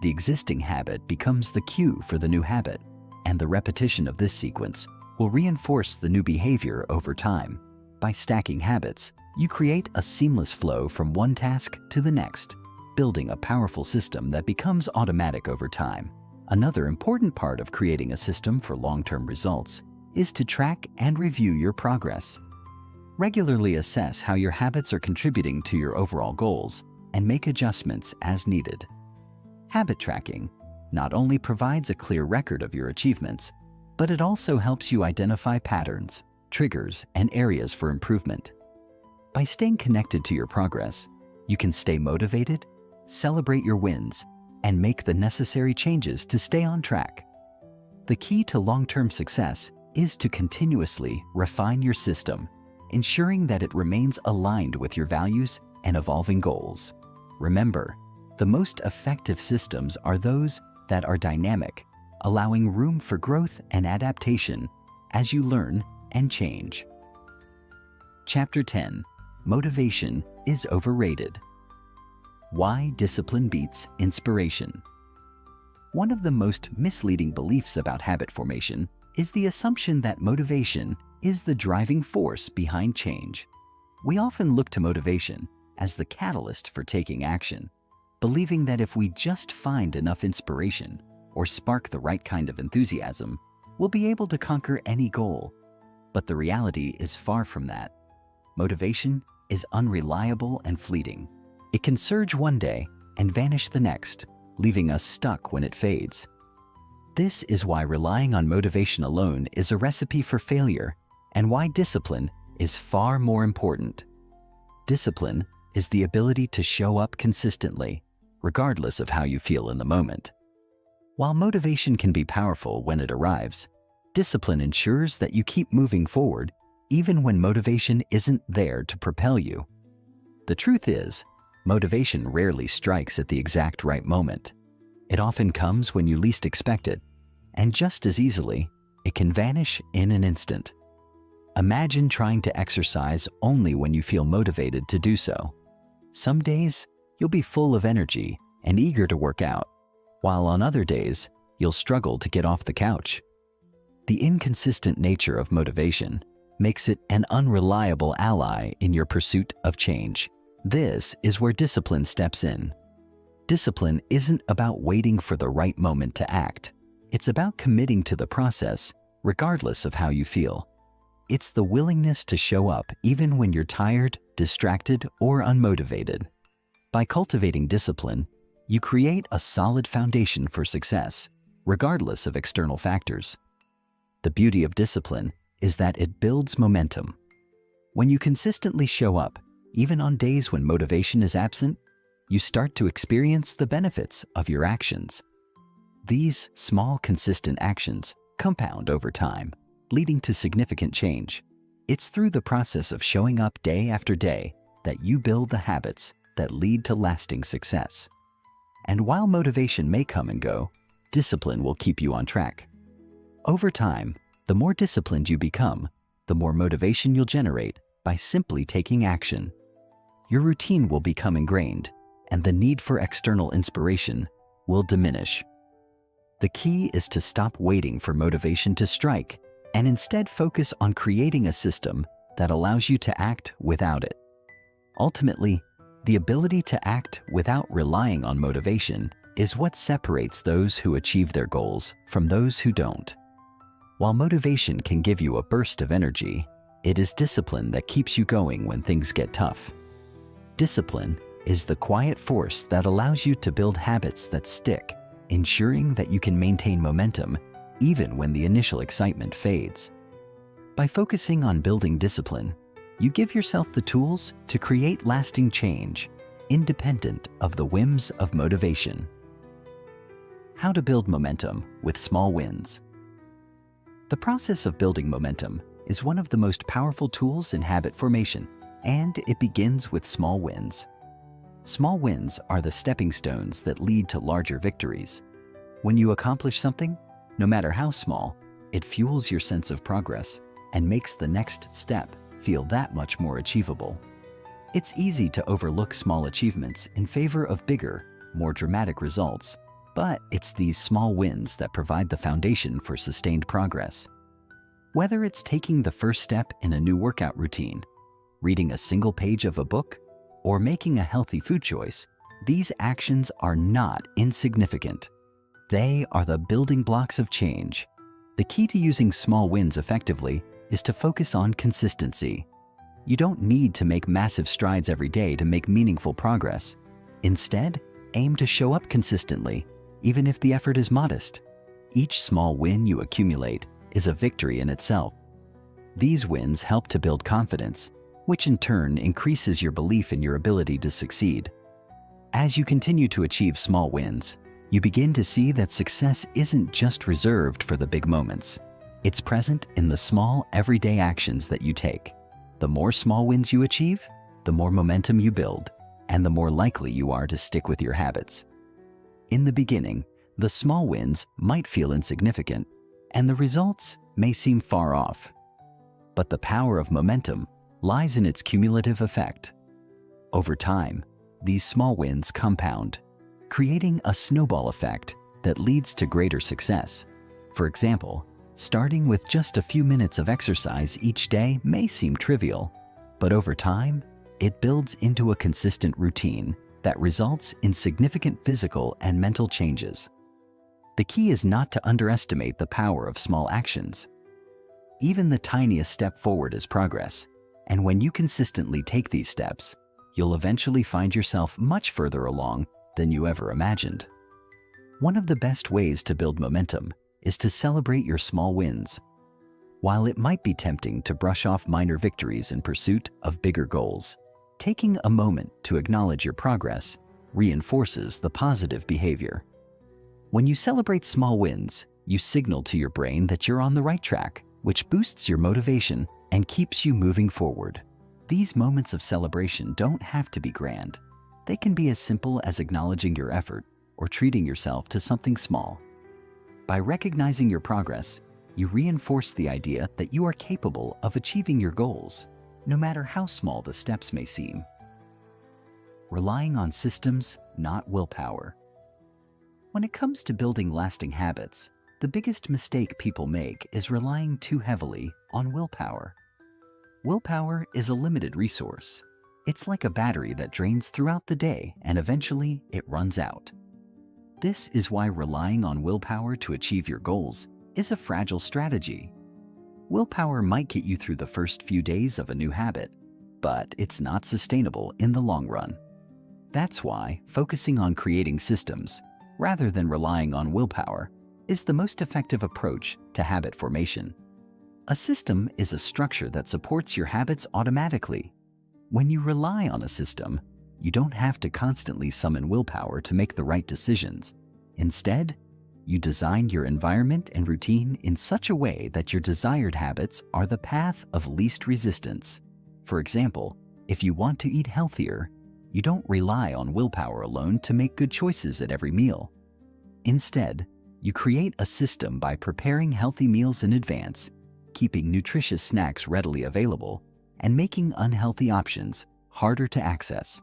S1: The existing habit becomes the cue for the new habit, and the repetition of this sequence will reinforce the new behavior over time. By stacking habits, you create a seamless flow from one task to the next, building a powerful system that becomes automatic over time. Another important part of creating a system for long-term results is to track and review your progress. Regularly assess how your habits are contributing to your overall goals and make adjustments as needed. Habit tracking not only provides a clear record of your achievements, but it also helps you identify patterns, triggers, and areas for improvement. By staying connected to your progress, you can stay motivated, celebrate your wins, and make the necessary changes to stay on track. The key to long-term success is to continuously refine your system, ensuring that it remains aligned with your values and evolving goals. Remember, the most effective systems are those that are dynamic, allowing room for growth and adaptation as you learn and change. Chapter 10. Motivation is overrated. Why discipline beats inspiration. One of the most misleading beliefs about habit formation is the assumption that motivation is the driving force behind change. We often look to motivation as the catalyst for taking action, believing that if we just find enough inspiration or spark the right kind of enthusiasm, we'll be able to conquer any goal. But the reality is far from that. Motivation is unreliable and fleeting. It can surge one day and vanish the next, leaving us stuck when it fades. This is why relying on motivation alone is a recipe for failure, and why discipline is far more important. Discipline is the ability to show up consistently, regardless of how you feel in the moment. While motivation can be powerful when it arrives, discipline ensures that you keep moving forward even when motivation isn't there to propel you. The truth is, motivation rarely strikes at the exact right moment. It often comes when you least expect it, and just as easily, it can vanish in an instant. Imagine trying to exercise only when you feel motivated to do so. Some days, you'll be full of energy and eager to work out, while on other days, you'll struggle to get off the couch. The inconsistent nature of motivation makes it an unreliable ally in your pursuit of change. This is where discipline steps in. Discipline isn't about waiting for the right moment to act. It's about committing to the process, regardless of how you feel. It's the willingness to show up even when you're tired, distracted, or unmotivated. By cultivating discipline, you create a solid foundation for success, regardless of external factors. The beauty of discipline is that it builds momentum. When you consistently show up, even on days when motivation is absent, you start to experience the benefits of your actions. These small, consistent actions compound over time, leading to significant change. It's through the process of showing up day after day that you build the habits that lead to lasting success. And while motivation may come and go, discipline will keep you on track. Over time, the more disciplined you become, the more motivation you'll generate by simply taking action. Your routine will become ingrained, and the need for external inspiration will diminish. The key is to stop waiting for motivation to strike and instead focus on creating a system that allows you to act without it. Ultimately, the ability to act without relying on motivation is what separates those who achieve their goals from those who don't. While motivation can give you a burst of energy, it is discipline that keeps you going when things get tough. Discipline is the quiet force that allows you to build habits that stick, ensuring that you can maintain momentum even when the initial excitement fades. By focusing on building discipline, you give yourself the tools to create lasting change, independent of the whims of motivation. How to build momentum with small wins. The process of building momentum is one of the most powerful tools in habit formation, and it begins with small wins. Small wins are the stepping stones that lead to larger victories. When you accomplish something, no matter how small, it fuels your sense of progress and makes the next step feel that much more achievable. It's easy to overlook small achievements in favor of bigger, more dramatic results, but it's these small wins that provide the foundation for sustained progress. Whether it's taking the first step in a new workout routine, reading a single page of a book, or making a healthy food choice, these actions are not insignificant. They are the building blocks of change. The key to using small wins effectively is to focus on consistency. You don't need to make massive strides every day to make meaningful progress. Instead, aim to show up consistently, even if the effort is modest. Each small win you accumulate is a victory in itself. These wins help to build confidence, which in turn increases your belief in your ability to succeed. As you continue to achieve small wins, you begin to see that success isn't just reserved for the big moments. It's present in the small, everyday actions that you take. The more small wins you achieve, the more momentum you build, and the more likely you are to stick with your habits. In the beginning, The small wins might feel insignificant, and the results may seem far off. But the power of momentum lies in its cumulative effect. Over time, these small wins compound, creating a snowball effect that leads to greater success. For example, starting with just a few minutes of exercise each day may seem trivial, but over time, it builds into a consistent routine that results in significant physical and mental changes. The key is not to underestimate the power of small actions. Even the tiniest step forward is progress, and when you consistently take these steps, you'll eventually find yourself much further along than you ever imagined. One of the best ways to build momentum is to celebrate your small wins. While it might be tempting to brush off minor victories in pursuit of bigger goals, taking a moment to acknowledge your progress reinforces the positive behavior. When you celebrate small wins, you signal to your brain that you're on the right track, which boosts your motivation and keeps you moving forward. These moments of celebration don't have to be grand. They can be as simple as acknowledging your effort or treating yourself to something small. By recognizing your progress, you reinforce the idea that you are capable of achieving your goals, no matter how small the steps may seem. Relying on systems, not willpower. When it comes to building lasting habits, the biggest mistake people make is relying too heavily on willpower. Willpower is a limited resource. It's like a battery that drains throughout the day and eventually it runs out. This is why relying on willpower to achieve your goals is a fragile strategy. Willpower might get you through the first few days of a new habit, but it's not sustainable in the long run. That's why focusing on creating systems, rather than relying on willpower, is the most effective approach to habit formation. A system is a structure that supports your habits automatically. When you rely on a system, you don't have to constantly summon willpower to make the right decisions. Instead, you design your environment and routine in such a way that your desired habits are the path of least resistance. For example, if you want to eat healthier, you don't rely on willpower alone to make good choices at every meal. Instead, you create a system by preparing healthy meals in advance, keeping nutritious snacks readily available, and making unhealthy options harder to access.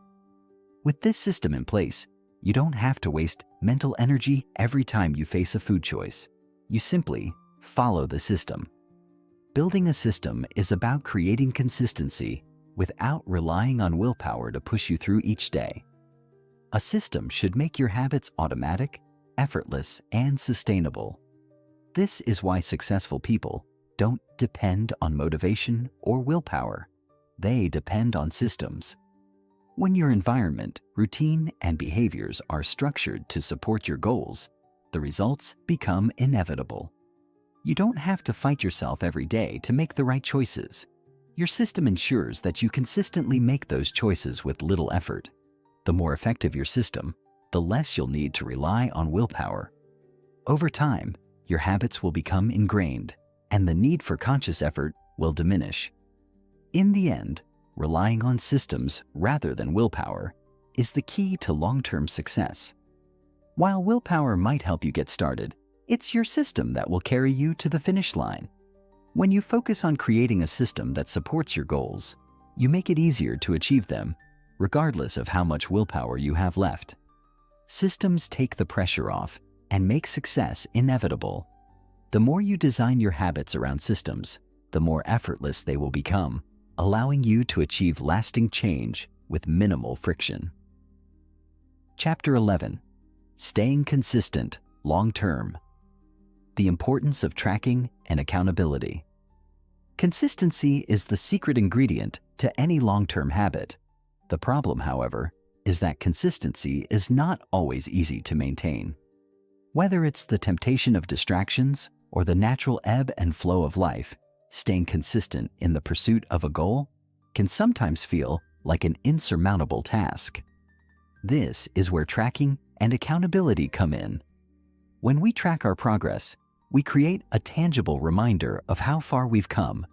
S1: With this system in place, you don't have to waste mental energy every time you face a food choice. You simply follow the system. Building a system is about creating consistency without relying on willpower to push you through each day. A system should make your habits automatic, effortless, and sustainable. This is why successful people don't depend on motivation or willpower. They depend on systems. When your environment, routine, and behaviors are structured to support your goals, the results become inevitable. You don't have to fight yourself every day to make the right choices. Your system ensures that you consistently make those choices with little effort. The more effective your system, the less you'll need to rely on willpower. Over time, your habits will become ingrained, and the need for conscious effort will diminish. In the end, relying on systems rather than willpower is the key to long-term success. While willpower might help you get started, it's your system that will carry you to the finish line. When you focus on creating a system that supports your goals, you make it easier to achieve them, regardless of how much willpower you have left. Systems take the pressure off and make success inevitable. The more you design your habits around systems, the more effortless they will become, allowing you to achieve lasting change with minimal friction. Chapter 11. Staying consistent long-term. The importance of tracking and accountability. Consistency is the secret ingredient to any long-term habit. The problem, however, is that consistency is not always easy to maintain. Whether it's the temptation of distractions or the natural ebb and flow of life, staying consistent in the pursuit of a goal can sometimes feel like an insurmountable task. This is where tracking and accountability come in. When we track our progress, we create a tangible reminder of how far we've come.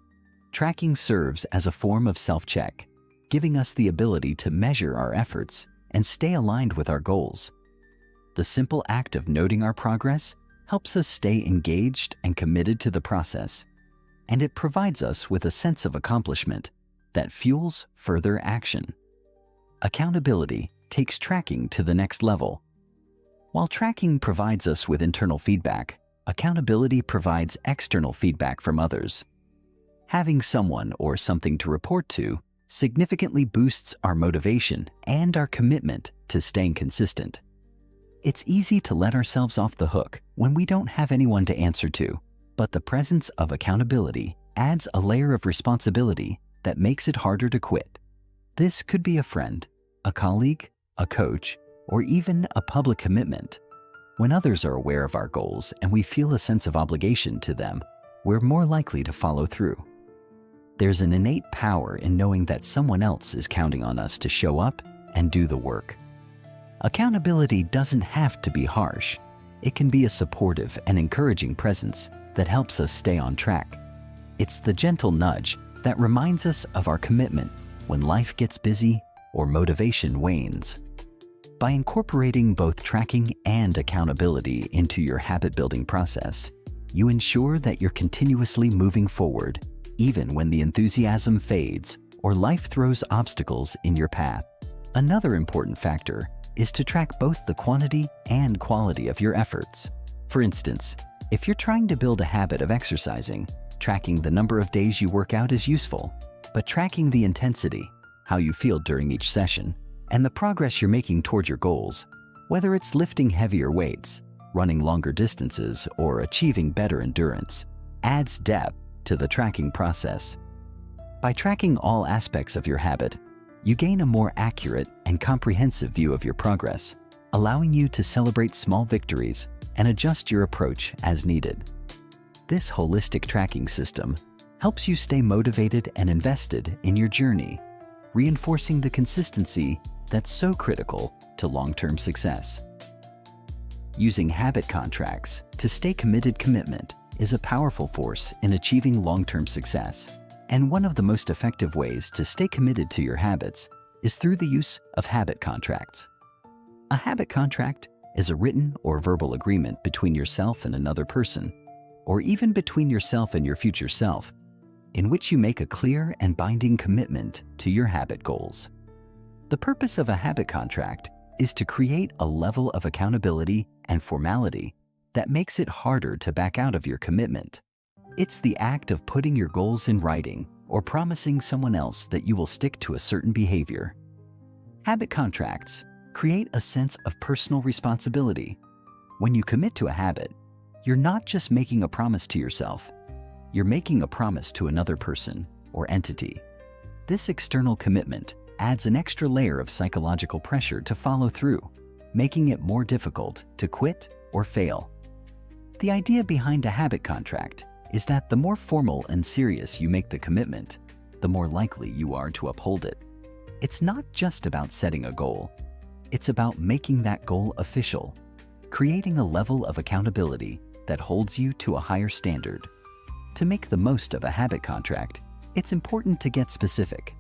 S1: Tracking serves as a form of self-check, giving us the ability to measure our efforts and stay aligned with our goals. The The simple act of noting our progress helps us stay engaged and committed to the process, and it provides us with a sense of accomplishment that fuels further action. Accountability takes tracking to the next level. While tracking provides us with internal feedback, accountability provides external feedback from others. Having someone or something to report to significantly boosts our motivation and our commitment to staying consistent. It's easy to let ourselves off the hook when we don't have anyone to answer to, but the presence of accountability adds a layer of responsibility that makes it harder to quit. This could be a friend, a colleague, a coach, or even a public commitment. When others are aware of our goals and we feel a sense of obligation to them, we're more likely to follow through. There's an innate power in knowing that someone else is counting on us to show up and do the work. Accountability doesn't have to be harsh. It can be a supportive and encouraging presence that helps us stay on track. It's the gentle nudge that reminds us of our commitment when life gets busy or motivation wanes. By incorporating both tracking and accountability into your habit-building process, you ensure that you're continuously moving forward, even when the enthusiasm fades or life throws obstacles in your path. Another important factor is to track both the quantity and quality of your efforts. For instance, if you're trying to build a habit of exercising, tracking the number of days you work out is useful, but tracking the intensity, how you feel during each session, and the progress you're making toward your goals, whether it's lifting heavier weights, running longer distances, or achieving better endurance, adds depth to the tracking process. By tracking all aspects of your habit, you gain a more accurate and comprehensive view of your progress, allowing you to celebrate small victories and adjust your approach as needed. This holistic tracking system helps you stay motivated and invested in your journey, reinforcing the consistency that's so critical to long-term success. Using habit contracts to stay commitment is a powerful force in achieving long-term success. And one of the most effective ways to stay committed to your habits is through the use of habit contracts. A habit contract is a written or verbal agreement between yourself and another person, or even between yourself and your future self, in which you make a clear and binding commitment to your habit goals. The purpose of a habit contract is to create a level of accountability and formality that makes it harder to back out of your commitment. It's the act of putting your goals in writing or promising someone else that you will stick to a certain behavior. Habit contracts create a sense of personal responsibility. When you commit to a habit, you're not just making a promise to yourself, you're making a promise to another person or entity. This external commitment adds an extra layer of psychological pressure to follow through, making it more difficult to quit or fail. The idea behind a habit contract is that the more formal and serious you make the commitment, the more likely you are to uphold it. It's not just about setting a goal. It's about making that goal official, creating a level of accountability that holds you to a higher standard. To make the most of a habit contract, it's important to get specific.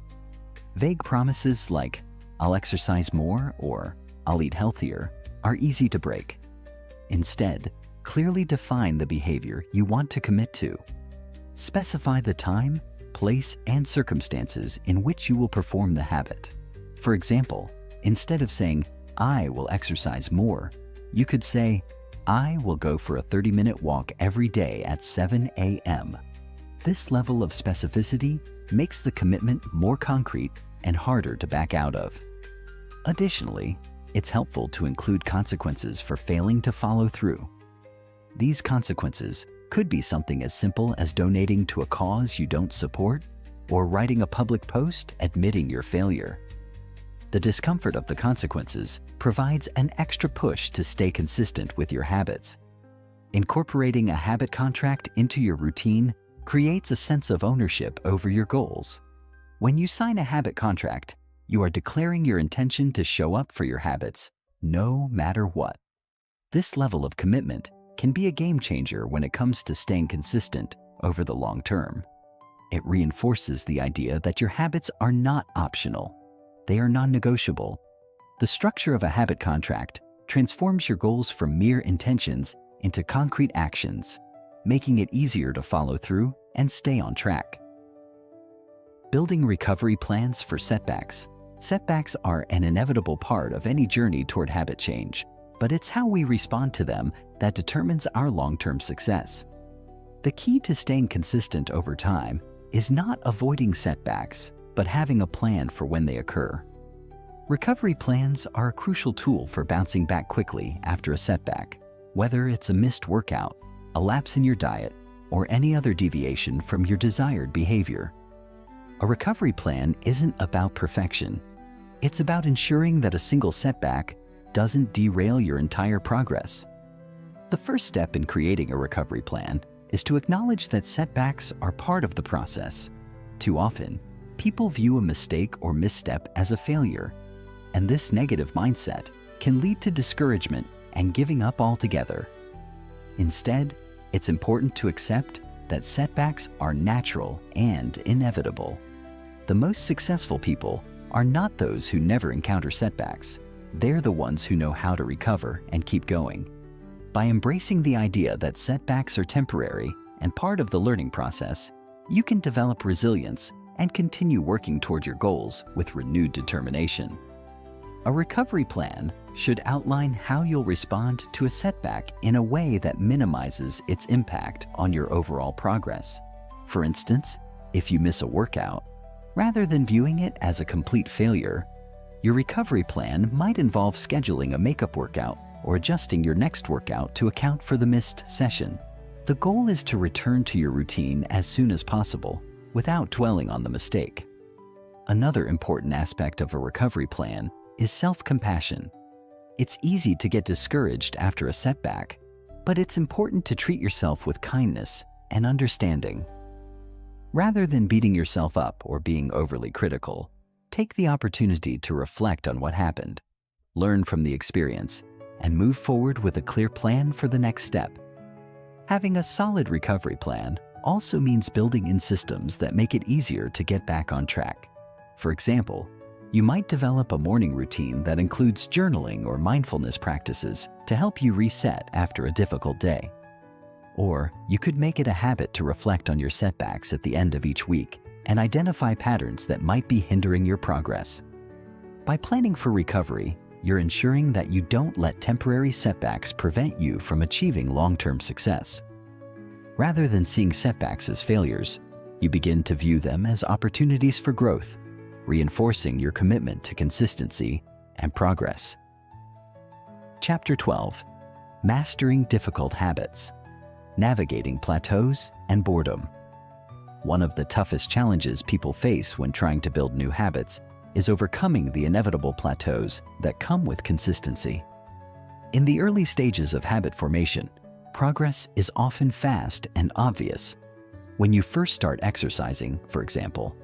S1: Vague promises like, "I'll exercise more" or "I'll eat healthier" are easy to break. Instead, clearly define the behavior you want to commit to. Specify the time, place, and circumstances in which you will perform the habit. For example, instead of saying, "I will exercise more," you could say, "I will go for a 30-minute walk every day at 7 a.m. This level of specificity makes the commitment more concrete and harder to back out of. Additionally, it's helpful to include consequences for failing to follow through. These consequences could be something as simple as donating to a cause you don't support or writing a public post admitting your failure. The discomfort of the consequences provides an extra push to stay consistent with your habits. Incorporating a habit contract into your routine creates a sense of ownership over your goals. When you sign a habit contract, you are declaring your intention to show up for your habits, no matter what. This level of commitment can be a game changer when it comes to staying consistent over the long term. It reinforces the idea that your habits are not optional. They are non-negotiable. The structure of a habit contract transforms your goals from mere intentions into concrete actions, making it easier to follow through and stay on track. Building recovery plans for setbacks. Setbacks are an inevitable part of any journey toward habit change, but it's how we respond to them that determines our long-term success. The key to staying consistent over time is not avoiding setbacks, but having a plan for when they occur. Recovery plans are a crucial tool for bouncing back quickly after a setback, whether it's a missed workout, a lapse in your diet, or any other deviation from your desired behavior. A recovery plan isn't about perfection. It's about ensuring that a single setback doesn't derail your entire progress. The first step in creating a recovery plan is to acknowledge that setbacks are part of the process. Too often, people view a mistake or misstep as a failure, and this negative mindset can lead to discouragement and giving up altogether. Instead, it's important to accept that setbacks are natural and inevitable. The most successful people are not those who never encounter setbacks. They're the ones who know how to recover and keep going. By embracing the idea that setbacks are temporary and part of the learning process, you can develop resilience and continue working toward your goals with renewed determination. A recovery plan should outline how you'll respond to a setback in a way that minimizes its impact on your overall progress. For instance, if you miss a workout, rather than viewing it as a complete failure, your recovery plan might involve scheduling a makeup workout or adjusting your next workout to account for the missed session. The goal is to return to your routine as soon as possible without dwelling on the mistake. Another important aspect of a recovery plan is self-compassion. It's easy to get discouraged after a setback, but it's important to treat yourself with kindness and understanding. Rather than beating yourself up or being overly critical, take the opportunity to reflect on what happened, learn from the experience, and move forward with a clear plan for the next step. Having a solid recovery plan also means building in systems that make it easier to get back on track. For example, you might develop a morning routine that includes journaling or mindfulness practices to help you reset after a difficult day. Or you could make it a habit to reflect on your setbacks at the end of each week and identify patterns that might be hindering your progress. By planning for recovery, you're ensuring that you don't let temporary setbacks prevent you from achieving long-term success. Rather than seeing setbacks as failures, you begin to view them as opportunities for growth, reinforcing your commitment to consistency and progress. Chapter 12. Mastering Difficult Habits. Navigating Plateaus and Boredom. One of the toughest challenges people face when trying to build new habits is overcoming the inevitable plateaus that come with consistency. In the early stages of habit formation, progress is often fast and obvious. When you first start exercising, for example,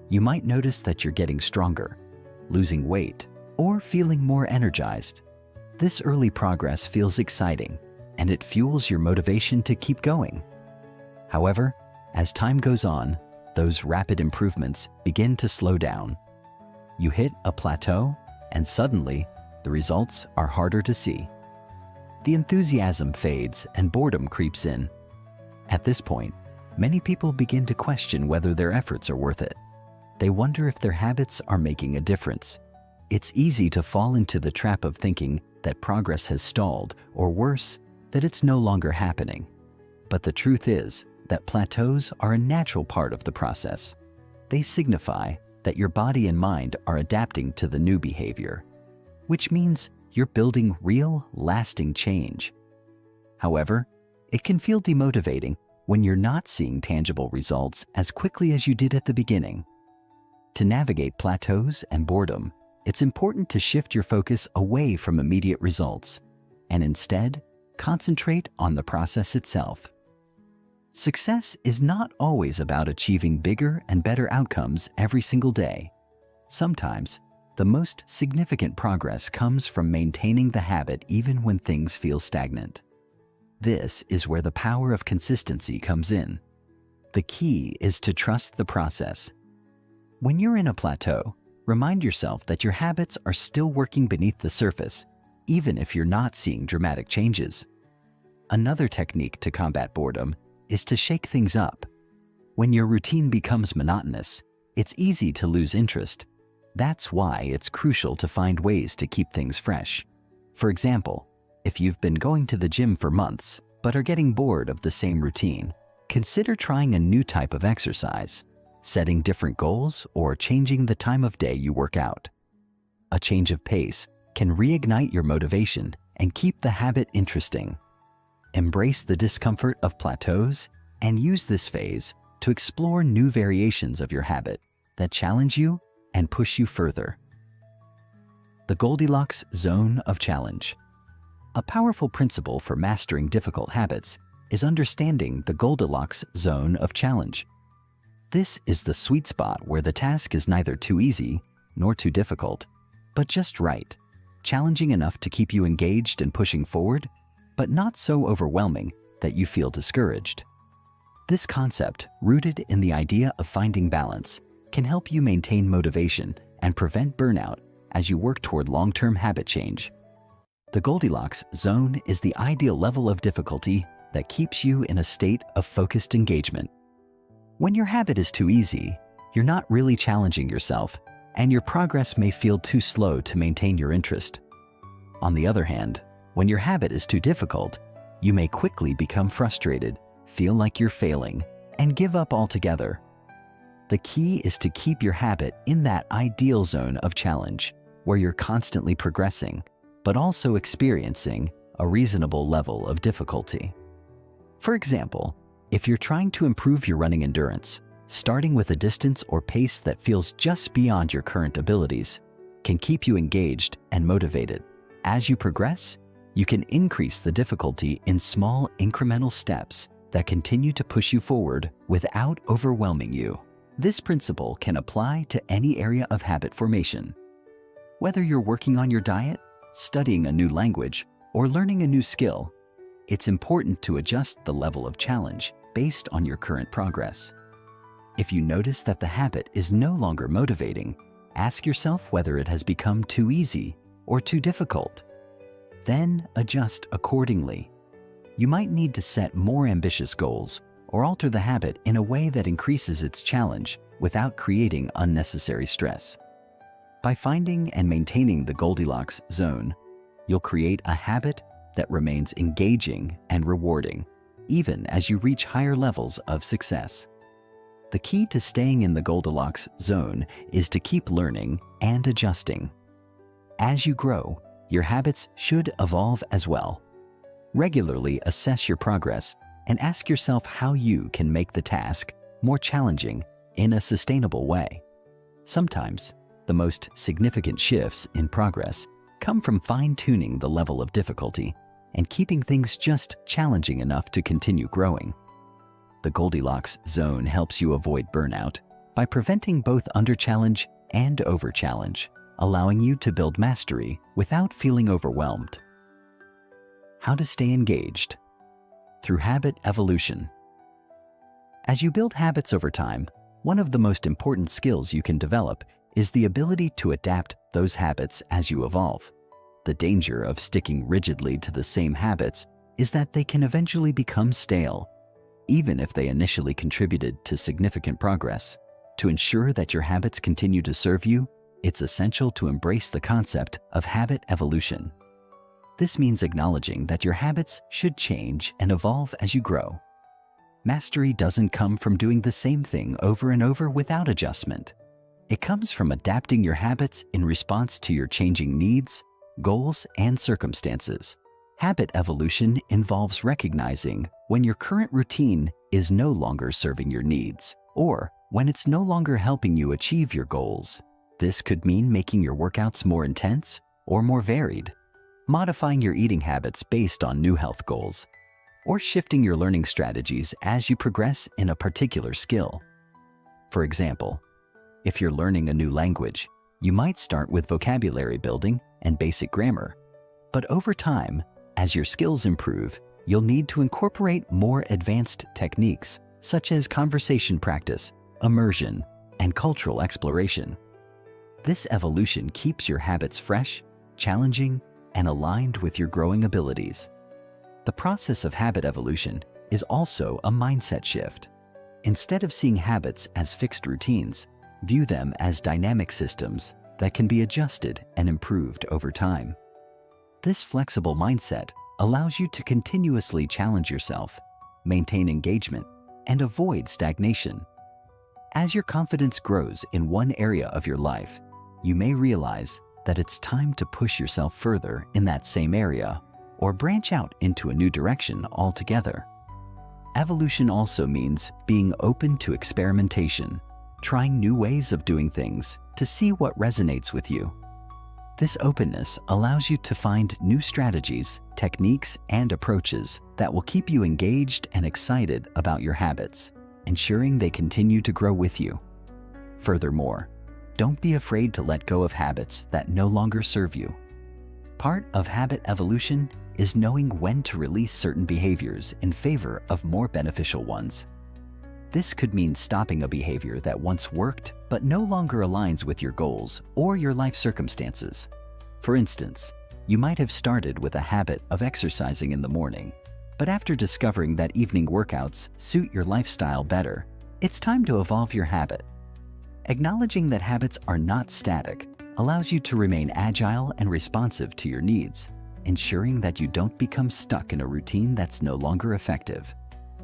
S1: you might notice that you're getting stronger, losing weight, or feeling more energized. This early progress feels exciting, and it fuels your motivation to keep going. However, as time goes on, those rapid improvements begin to slow down. You hit a plateau, and suddenly, the results are harder to see. The enthusiasm fades and boredom creeps in. At this point, many people begin to question whether their efforts are worth it. They wonder if their habits are making a difference. It's easy to fall into the trap of thinking that progress has stalled, or worse, that it's no longer happening. But the truth is that plateaus are a natural part of the process. They signify that your body and mind are adapting to the new behavior, which means you're building real, lasting change. However, it can feel demotivating when you're not seeing tangible results as quickly as you did at the beginning. To navigate plateaus and boredom, it's important to shift your focus away from immediate results and instead concentrate on the process itself. Success is not always about achieving bigger and better outcomes every single day. Sometimes, the most significant progress comes from maintaining the habit even when things feel stagnant. This is where the power of consistency comes in. The key is to trust the process. When you're in a plateau, remind yourself that your habits are still working beneath the surface, even if you're not seeing dramatic changes. Another technique to combat boredom is to shake things up. When your routine becomes monotonous, it's easy to lose interest. That's why it's crucial to find ways to keep things fresh. For example, if you've been going to the gym for months but are getting bored of the same routine, consider trying a new type of exercise, setting different goals, or changing the time of day you work out. A change of pace can reignite your motivation and keep the habit interesting. Embrace the discomfort of plateaus and use this phase to explore new variations of your habit that challenge you and push you further. The Goldilocks Zone of Challenge. A powerful principle for mastering difficult habits is understanding the Goldilocks Zone of Challenge. This is the sweet spot where the task is neither too easy nor too difficult, but just right, challenging enough to keep you engaged and pushing forward, but not so overwhelming that you feel discouraged. This concept, rooted in the idea of finding balance, can help you maintain motivation and prevent burnout as you work toward long-term habit change. The Goldilocks zone is the ideal level of difficulty that keeps you in a state of focused engagement. When your habit is too easy, you're not really challenging yourself, and your progress may feel too slow to maintain your interest. On the other hand, when your habit is too difficult, you may quickly become frustrated, feel like you're failing, and give up altogether. The key is to keep your habit in that ideal zone of challenge, where you're constantly progressing, but also experiencing a reasonable level of difficulty. For example, if you're trying to improve your running endurance, starting with a distance or pace that feels just beyond your current abilities can keep you engaged and motivated. As you progress, you can increase the difficulty in small incremental steps that continue to push you forward without overwhelming you. This principle can apply to any area of habit formation. Whether you're working on your diet, studying a new language, or learning a new skill, it's important to adjust the level of challenge based on your current progress. If you notice that the habit is no longer motivating, ask yourself whether it has become too easy or too difficult. Then adjust accordingly. You might need to set more ambitious goals or alter the habit in a way that increases its challenge without creating unnecessary stress. By finding and maintaining the Goldilocks zone, you'll create a habit that remains engaging and rewarding, even as you reach higher levels of success. The key to staying in the Goldilocks zone is to keep learning and adjusting. As you grow, your habits should evolve as well. Regularly assess your progress and ask yourself how you can make the task more challenging in a sustainable way. Sometimes, the most significant shifts in progress come from fine-tuning the level of difficulty and keeping things just challenging enough to continue growing. The Goldilocks zone helps you avoid burnout by preventing both under-challenge and over-challenge, allowing you to build mastery without feeling overwhelmed. How to stay engaged? Through habit evolution. As you build habits over time, one of the most important skills you can develop is the ability to adapt those habits as you evolve. The danger of sticking rigidly to the same habits is that they can eventually become stale, even if they initially contributed to significant progress. To ensure that your habits continue to serve you, it's essential to embrace the concept of habit evolution. This means acknowledging that your habits should change and evolve as you grow. Mastery doesn't come from doing the same thing over and over without adjustment. It comes from adapting your habits in response to your changing needs, goals, and circumstances. Habit evolution involves recognizing when your current routine is no longer serving your needs, or when it's no longer helping you achieve your goals. This could mean making your workouts more intense or more varied, modifying your eating habits based on new health goals, or shifting your learning strategies as you progress in a particular skill. For example, if you're learning a new language, you might start with vocabulary building and basic grammar. But over time, as your skills improve, you'll need to incorporate more advanced techniques such as conversation practice, immersion, and cultural exploration. This evolution keeps your habits fresh, challenging, and aligned with your growing abilities. The process of habit evolution is also a mindset shift. Instead of seeing habits as fixed routines, view them as dynamic systems that can be adjusted and improved over time. This flexible mindset allows you to continuously challenge yourself, maintain engagement, and avoid stagnation. As your confidence grows in one area of your life, you may realize that it's time to push yourself further in that same area or branch out into a new direction altogether. Evolution also means being open to experimentation, trying new ways of doing things to see what resonates with you. This openness allows you to find new strategies, techniques, and approaches that will keep you engaged and excited about your habits, ensuring they continue to grow with you. Furthermore, don't be afraid to let go of habits that no longer serve you. Part of habit evolution is knowing when to release certain behaviors in favor of more beneficial ones. This could mean stopping a behavior that once worked but no longer aligns with your goals or your life circumstances. For instance, you might have started with a habit of exercising in the morning, but after discovering that evening workouts suit your lifestyle better, it's time to evolve your habit. Acknowledging that habits are not static allows you to remain agile and responsive to your needs, ensuring that you don't become stuck in a routine that's no longer effective.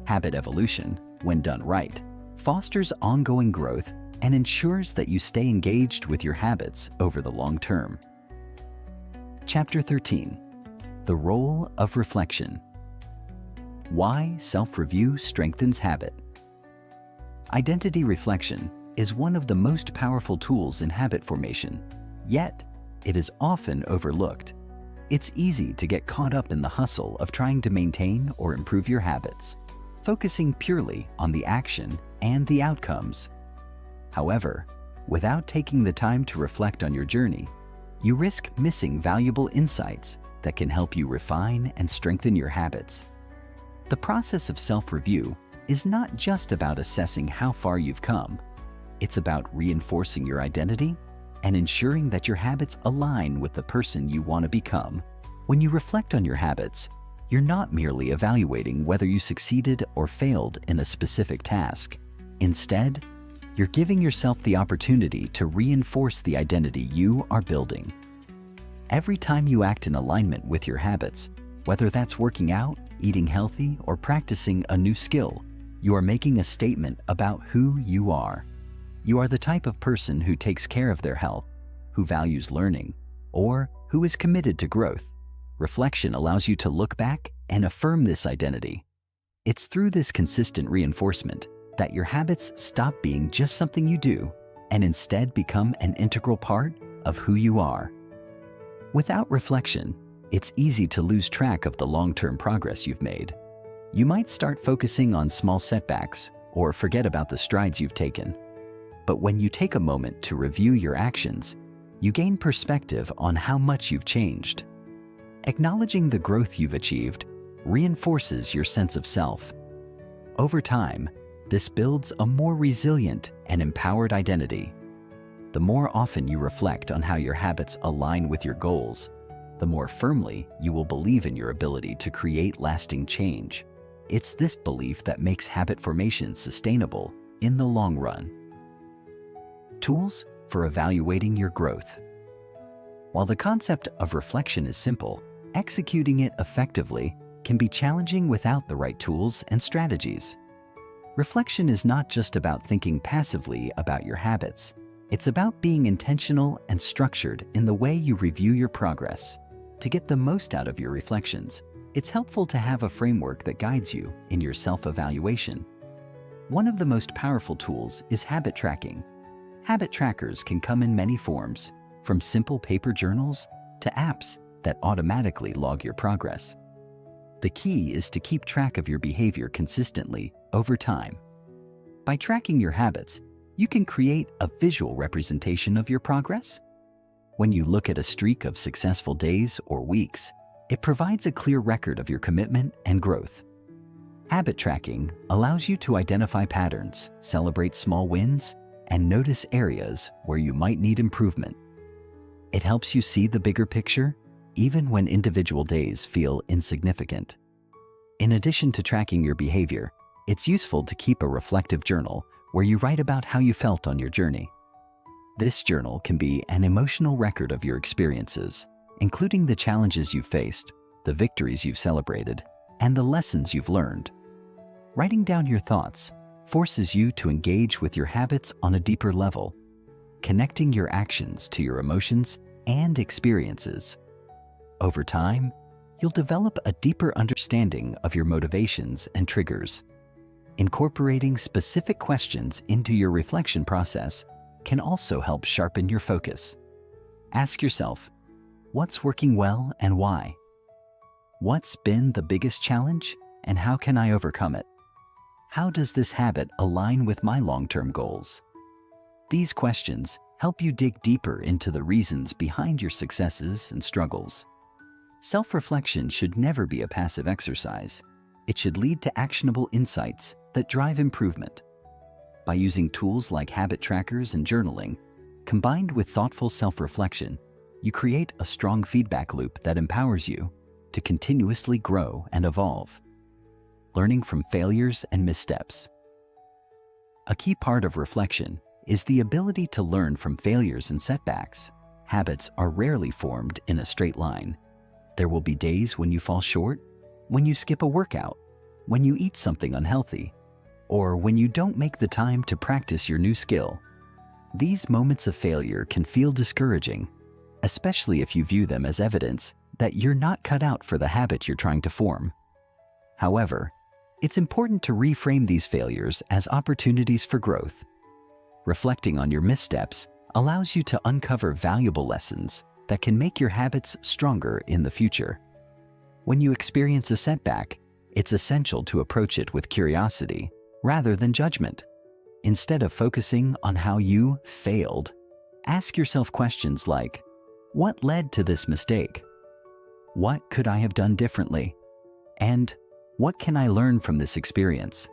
S1: Habit evolution, when done right, fosters ongoing growth and ensures that you stay engaged with your habits over the long term. Chapter 13. The Role of Reflection. Why self-review strengthens habit. Identity reflection is one of the most powerful tools in habit formation, yet it is often overlooked. It's easy to get caught up in the hustle of trying to maintain or improve your habits, focusing purely on the action and the outcomes. However, without taking the time to reflect on your journey, you risk missing valuable insights that can help you refine and strengthen your habits. The process of self-review is not just about assessing how far you've come. It's about reinforcing your identity and ensuring that your habits align with the person you want to become. When you reflect on your habits, you're not merely evaluating whether you succeeded or failed in a specific task. Instead, you're giving yourself the opportunity to reinforce the identity you are building. Every time you act in alignment with your habits, whether that's working out, eating healthy, or practicing a new skill, you are making a statement about who you are. You are the type of person who takes care of their health, who values learning, or who is committed to growth. Reflection allows you to look back and affirm this identity. It's through this consistent reinforcement that your habits stop being just something you do and instead become an integral part of who you are. Without reflection, it's easy to lose track of the long-term progress you've made. You might start focusing on small setbacks or forget about the strides you've taken. But when you take a moment to review your actions, you gain perspective on how much you've changed. Acknowledging the growth you've achieved reinforces your sense of self. Over time, this builds a more resilient and empowered identity. The more often you reflect on how your habits align with your goals, the more firmly you will believe in your ability to create lasting change. It's this belief that makes habit formation sustainable in the long run. Tools for evaluating your growth. While the concept of reflection is simple, executing it effectively can be challenging without the right tools and strategies. Reflection is not just about thinking passively about your habits. It's about being intentional and structured in the way you review your progress. To get the most out of your reflections, it's helpful to have a framework that guides you in your self-evaluation. One of the most powerful tools is habit tracking. Habit trackers can come in many forms, from simple paper journals to apps that automatically log your progress. The key is to keep track of your behavior consistently over time. By tracking your habits, you can create a visual representation of your progress. When you look at a streak of successful days or weeks, it provides a clear record of your commitment and growth. Habit tracking allows you to identify patterns, celebrate small wins, and notice areas where you might need improvement. It helps you see the bigger picture, even when individual days feel insignificant. In addition to tracking your behavior, it's useful to keep a reflective journal where you write about how you felt on your journey. This journal can be an emotional record of your experiences, including the challenges you've faced, the victories you've celebrated, and the lessons you've learned. Writing down your thoughts forces you to engage with your habits on a deeper level, connecting your actions to your emotions and experiences. Over time, you'll develop a deeper understanding of your motivations and triggers. Incorporating specific questions into your reflection process can also help sharpen your focus. Ask yourself, what's working well and why? What's been the biggest challenge and how can I overcome it? How does this habit align with my long-term goals? These questions help you dig deeper into the reasons behind your successes and struggles. Self-reflection should never be a passive exercise. It should lead to actionable insights that drive improvement. By using tools like habit trackers and journaling, combined with thoughtful self-reflection, you create a strong feedback loop that empowers you to continuously grow and evolve. Learning from failures and missteps. A key part of reflection is the ability to learn from failures and setbacks. Habits are rarely formed in a straight line. There will be days when you fall short, when you skip a workout, when you eat something unhealthy, or when you don't make the time to practice your new skill. These moments of failure can feel discouraging, especially if you view them as evidence that you're not cut out for the habit you're trying to form. However, it's important to reframe these failures as opportunities for growth. Reflecting on your missteps allows you to uncover valuable lessons that can make your habits stronger in the future. When you experience a setback, it's essential to approach it with curiosity rather than judgment. Instead of focusing on how you failed, ask yourself questions like, what led to this mistake? What could I have done differently? And what can I learn from this experience?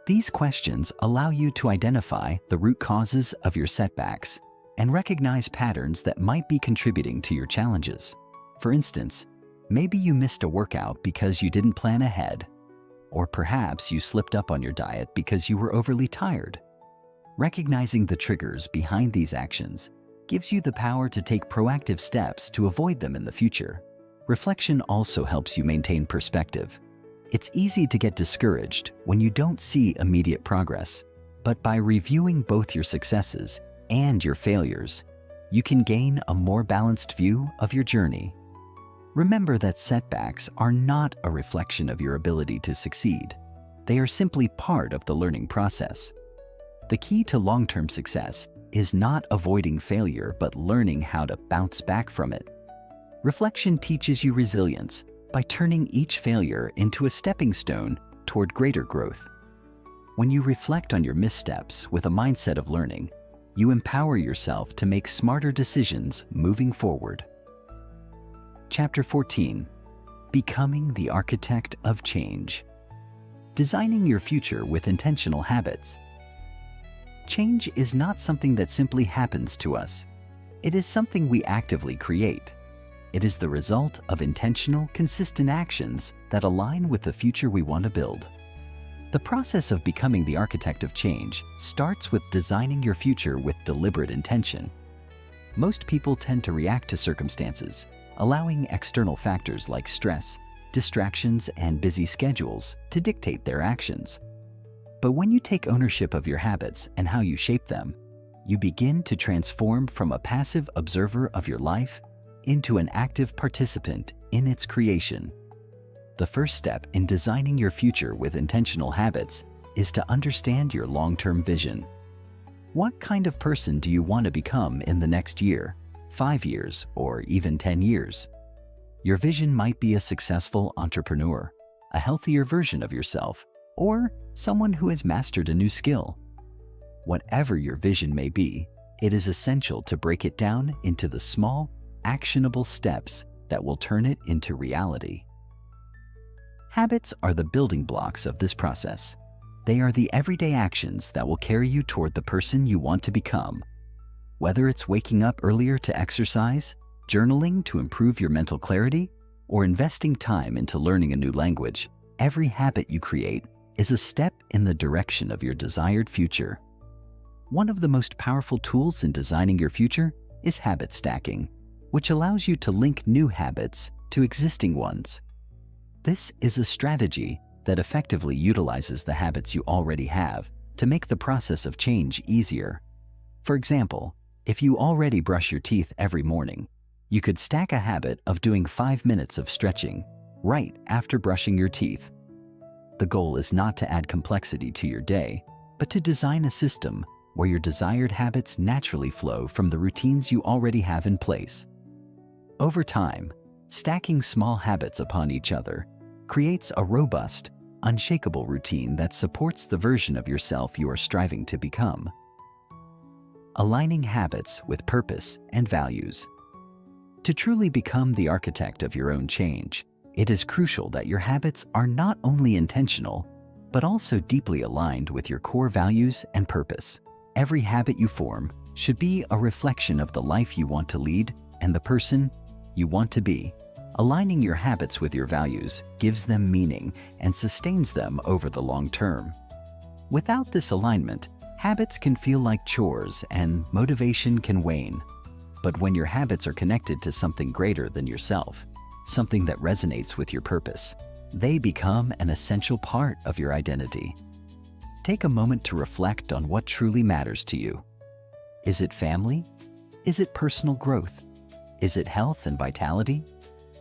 S1: These questions allow you to identify the root causes of your setbacks and recognize patterns that might be contributing to your challenges. For instance, maybe you missed a workout because you didn't plan ahead, or perhaps you slipped up on your diet because you were overly tired. Recognizing the triggers behind these actions gives you the power to take proactive steps to avoid them in the future. Reflection also helps you maintain perspective. It's easy to get discouraged when you don't see immediate progress, but by reviewing both your successes and your failures, you can gain a more balanced view of your journey. Remember that setbacks are not a reflection of your ability to succeed. They are simply part of the learning process. The key to long-term success is not avoiding failure, but learning how to bounce back from it. Reflection teaches you resilience by turning each failure into a stepping stone toward greater growth. When you reflect on your missteps with a mindset of learning, you empower yourself to make smarter decisions moving forward. Chapter 14. Becoming the Architect of Change. Designing your future with intentional habits. Change is not something that simply happens to us. It is something we actively create. It is the result of intentional, consistent actions that align with the future we want to build. The process of becoming the architect of change starts with designing your future with deliberate intention. Most people tend to react to circumstances, allowing external factors like stress, distractions, and busy schedules to dictate their actions. But when you take ownership of your habits and how you shape them, you begin to transform from a passive observer of your life into an active participant in its creation. The first step in designing your future with intentional habits is to understand your long-term vision. What kind of person do you want to become in the next year, 5 years, or even 10 years? Your vision might be a successful entrepreneur, a healthier version of yourself, or someone who has mastered a new skill. Whatever your vision may be, it is essential to break it down into the small, actionable steps that will turn it into reality. Habits are the building blocks of this process. They are the everyday actions that will carry you toward the person you want to become. Whether it's waking up earlier to exercise, journaling to improve your mental clarity, or investing time into learning a new language, every habit you create is a step in the direction of your desired future. One of the most powerful tools in designing your future is habit stacking, which allows you to link new habits to existing ones. This is a strategy that effectively utilizes the habits you already have to make the process of change easier. For example, if you already brush your teeth every morning, you could stack a habit of doing 5 minutes of stretching right after brushing your teeth. The goal is not to add complexity to your day, but to design a system where your desired habits naturally flow from the routines you already have in place. Over time, stacking small habits upon each other creates a robust, unshakable routine that supports the version of yourself you are striving to become. Aligning habits with purpose and values. To truly become the architect of your own change, it is crucial that your habits are not only intentional, but also deeply aligned with your core values and purpose. Every habit you form should be a reflection of the life you want to lead and the person you want to be. Aligning your habits with your values gives them meaning and sustains them over the long term. Without this alignment, habits can feel like chores and motivation can wane. But when your habits are connected to something greater than yourself, something that resonates with your purpose, they become an essential part of your identity. Take a moment to reflect on what truly matters to you. Is it family? Is it personal growth? Is it health and vitality?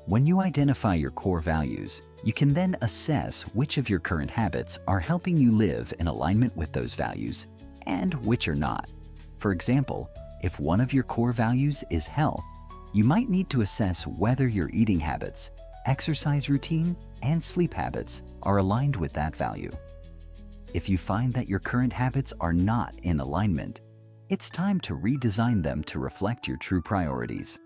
S1: When you identify your core values, you can then assess which of your current habits are helping you live in alignment with those values and which are not. For example, if one of your core values is health, you might need to assess whether your eating habits, exercise routine, and sleep habits are aligned with that value. If you find that your current habits are not in alignment, it's time to redesign them to reflect your true priorities.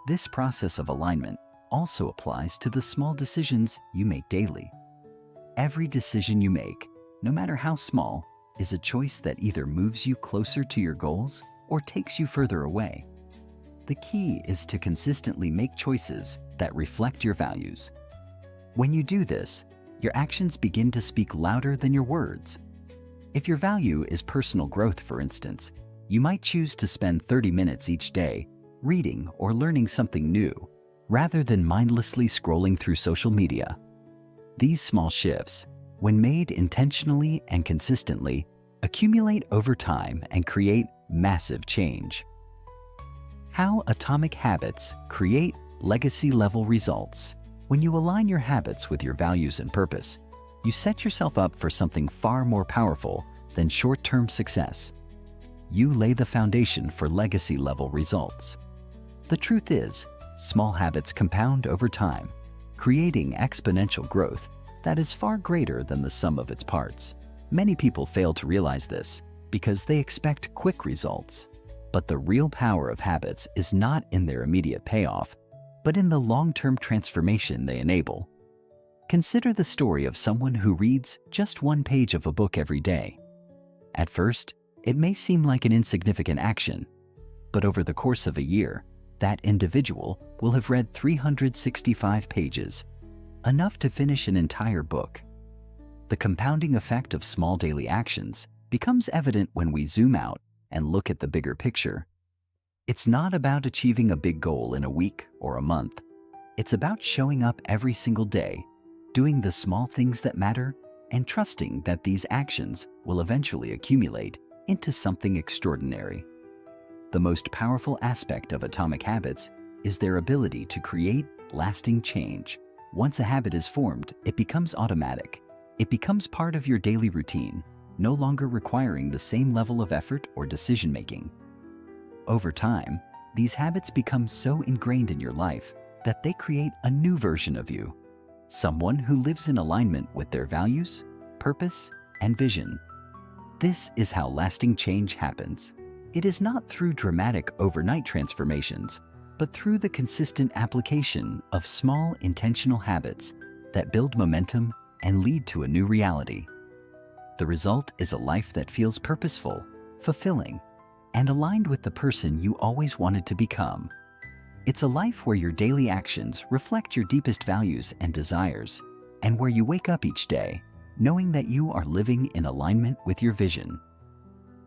S1: This process of alignment also applies to the small decisions you make daily. Every decision you make, no matter how small, is a choice that either moves you closer to your goals or takes you further away. The key is to consistently make choices that reflect your values. When you do this, your actions begin to speak louder than your words. If your value is personal growth, for instance, you might choose to spend 30 minutes each day reading or learning something new, rather than mindlessly scrolling through social media. These small shifts, when made intentionally and consistently, accumulate over time and create massive change. How atomic habits create legacy-level results. When you align your habits with your values and purpose, you set yourself up for something far more powerful than short-term success. You lay the foundation for legacy-level results. The truth is, small habits compound over time, creating exponential growth that is far greater than the sum of its parts. Many people fail to realize this because they expect quick results. But the real power of habits is not in their immediate payoff, but in the long-term transformation they enable. Consider the story of someone who reads just one page of a book every day. At first, it may seem like an insignificant action, but over the course of a year, that individual will have read 365 pages, enough to finish an entire book. The compounding effect of small daily actions becomes evident when we zoom out and look at the bigger picture. It's not about achieving a big goal in a week or a month. It's about showing up every single day, doing the small things that matter, and trusting that these actions will eventually accumulate into something extraordinary. The most powerful aspect of atomic habits is their ability to create lasting change. Once a habit is formed, it becomes automatic. It becomes part of your daily routine, no longer requiring the same level of effort or decision-making. Over time, these habits become so ingrained in your life that they create a new version of you, someone who lives in alignment with their values, purpose, and vision. This is how lasting change happens. It is not through dramatic overnight transformations, but through the consistent application of small intentional habits that build momentum and lead to a new reality. The result is a life that feels purposeful, fulfilling, and aligned with the person you always wanted to become. It's a life where your daily actions reflect your deepest values and desires, and where you wake up each day knowing that you are living in alignment with your vision.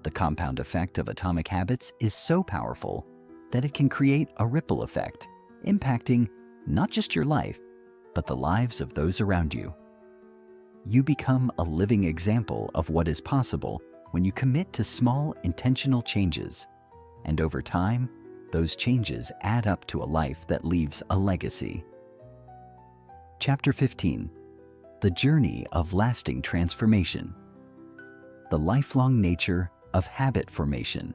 S1: The compound effect of atomic habits is so powerful that it can create a ripple effect, impacting not just your life, but the lives of those around you. You become a living example of what is possible when you commit to small, intentional changes. And over time, those changes add up to a life that leaves a legacy. Chapter 15. The Journey of Lasting Transformation. The lifelong nature of habit formation.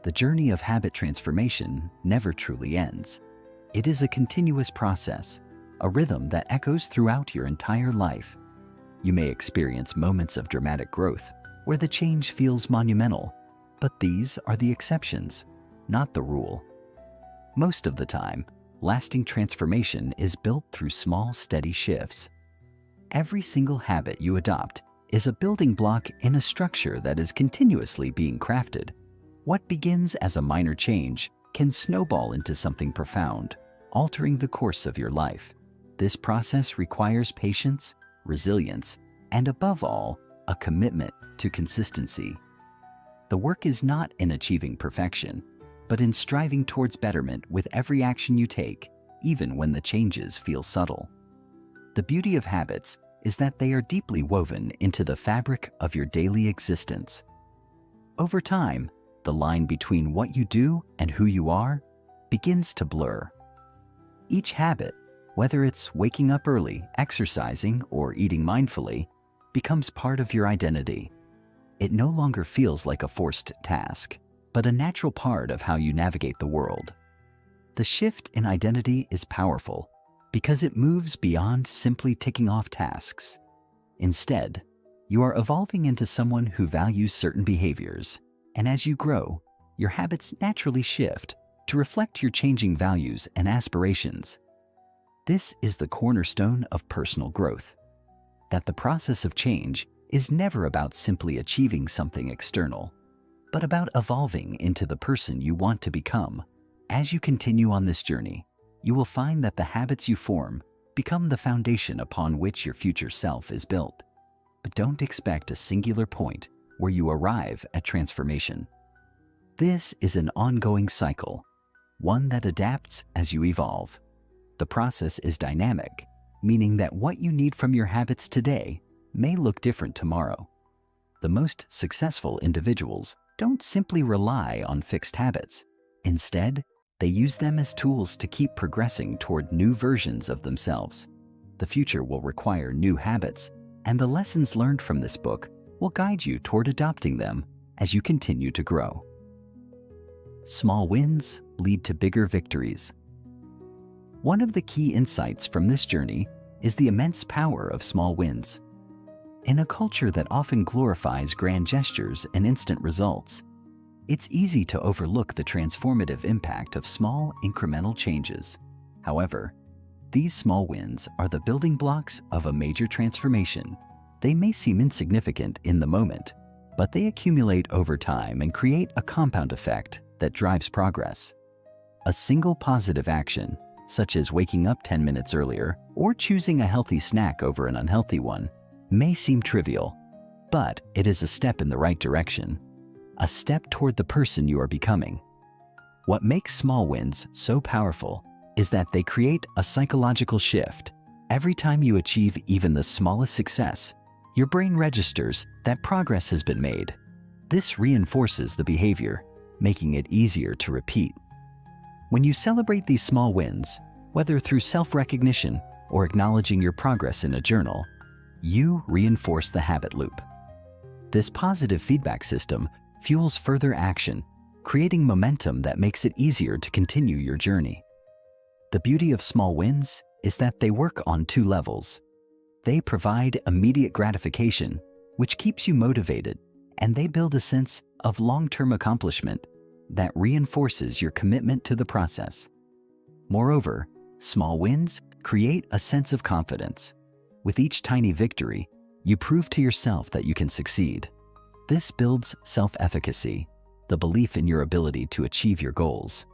S1: The journey of habit transformation never truly ends. It is a continuous process, a rhythm that echoes throughout your entire life. You may experience moments of dramatic growth where the change feels monumental, but these are the exceptions, not the rule. Most of the time, lasting transformation is built through small, steady shifts. Every single habit you adopt is a building block in a structure that is continuously being crafted. What begins as a minor change can snowball into something profound, altering the course of your life. This process requires patience, resilience, and above all, a commitment to consistency. The work is not in achieving perfection, but in striving towards betterment with every action you take, even when the changes feel subtle. The beauty of habits is that they are deeply woven into the fabric of your daily existence. Over time, the line between what you do and who you are begins to blur. Each habit, whether it's waking up early, exercising, or eating mindfully, becomes part of your identity. It no longer feels like a forced task, but a natural part of how you navigate the world. The shift in identity is powerful because it moves beyond simply ticking off tasks. Instead, you are evolving into someone who values certain behaviors, and as you grow, your habits naturally shift to reflect your changing values and aspirations. This is the cornerstone of personal growth, that the process of change is never about simply achieving something external, but about evolving into the person you want to become. As you continue on this journey, you will find that the habits you form become the foundation upon which your future self is built. But don't expect a singular point where you arrive at transformation. This is an ongoing cycle, one that adapts as you evolve. The process is dynamic, meaning that what you need from your habits today may look different tomorrow. The most successful individuals don't simply rely on fixed habits. Instead, they use them as tools to keep progressing toward new versions of themselves. The future will require new habits, and the lessons learned from this book will guide you toward adopting them as you continue to grow. Small wins lead to bigger victories. One of the key insights from this journey is the immense power of small wins. In a culture that often glorifies grand gestures and instant results, it's easy to overlook the transformative impact of small, incremental changes. However, these small wins are the building blocks of a major transformation. They may seem insignificant in the moment, but they accumulate over time and create a compound effect that drives progress. A single positive action, such as waking up 10 minutes earlier or choosing a healthy snack over an unhealthy one, may seem trivial, but it is a step in the right direction, a step toward the person you are becoming. What makes small wins so powerful is that they create a psychological shift. Every time you achieve even the smallest success, your brain registers that progress has been made. This reinforces the behavior, making it easier to repeat. When you celebrate these small wins, whether through self-recognition or acknowledging your progress in a journal, you reinforce the habit loop. This positive feedback system fuels further action, creating momentum that makes it easier to continue your journey. The beauty of small wins is that they work on two levels. They provide immediate gratification, which keeps you motivated, and they build a sense of long-term accomplishment that reinforces your commitment to the process. Moreover, small wins create a sense of confidence. With each tiny victory, you prove to yourself that you can succeed. This builds self-efficacy, the belief in your ability to achieve your goals.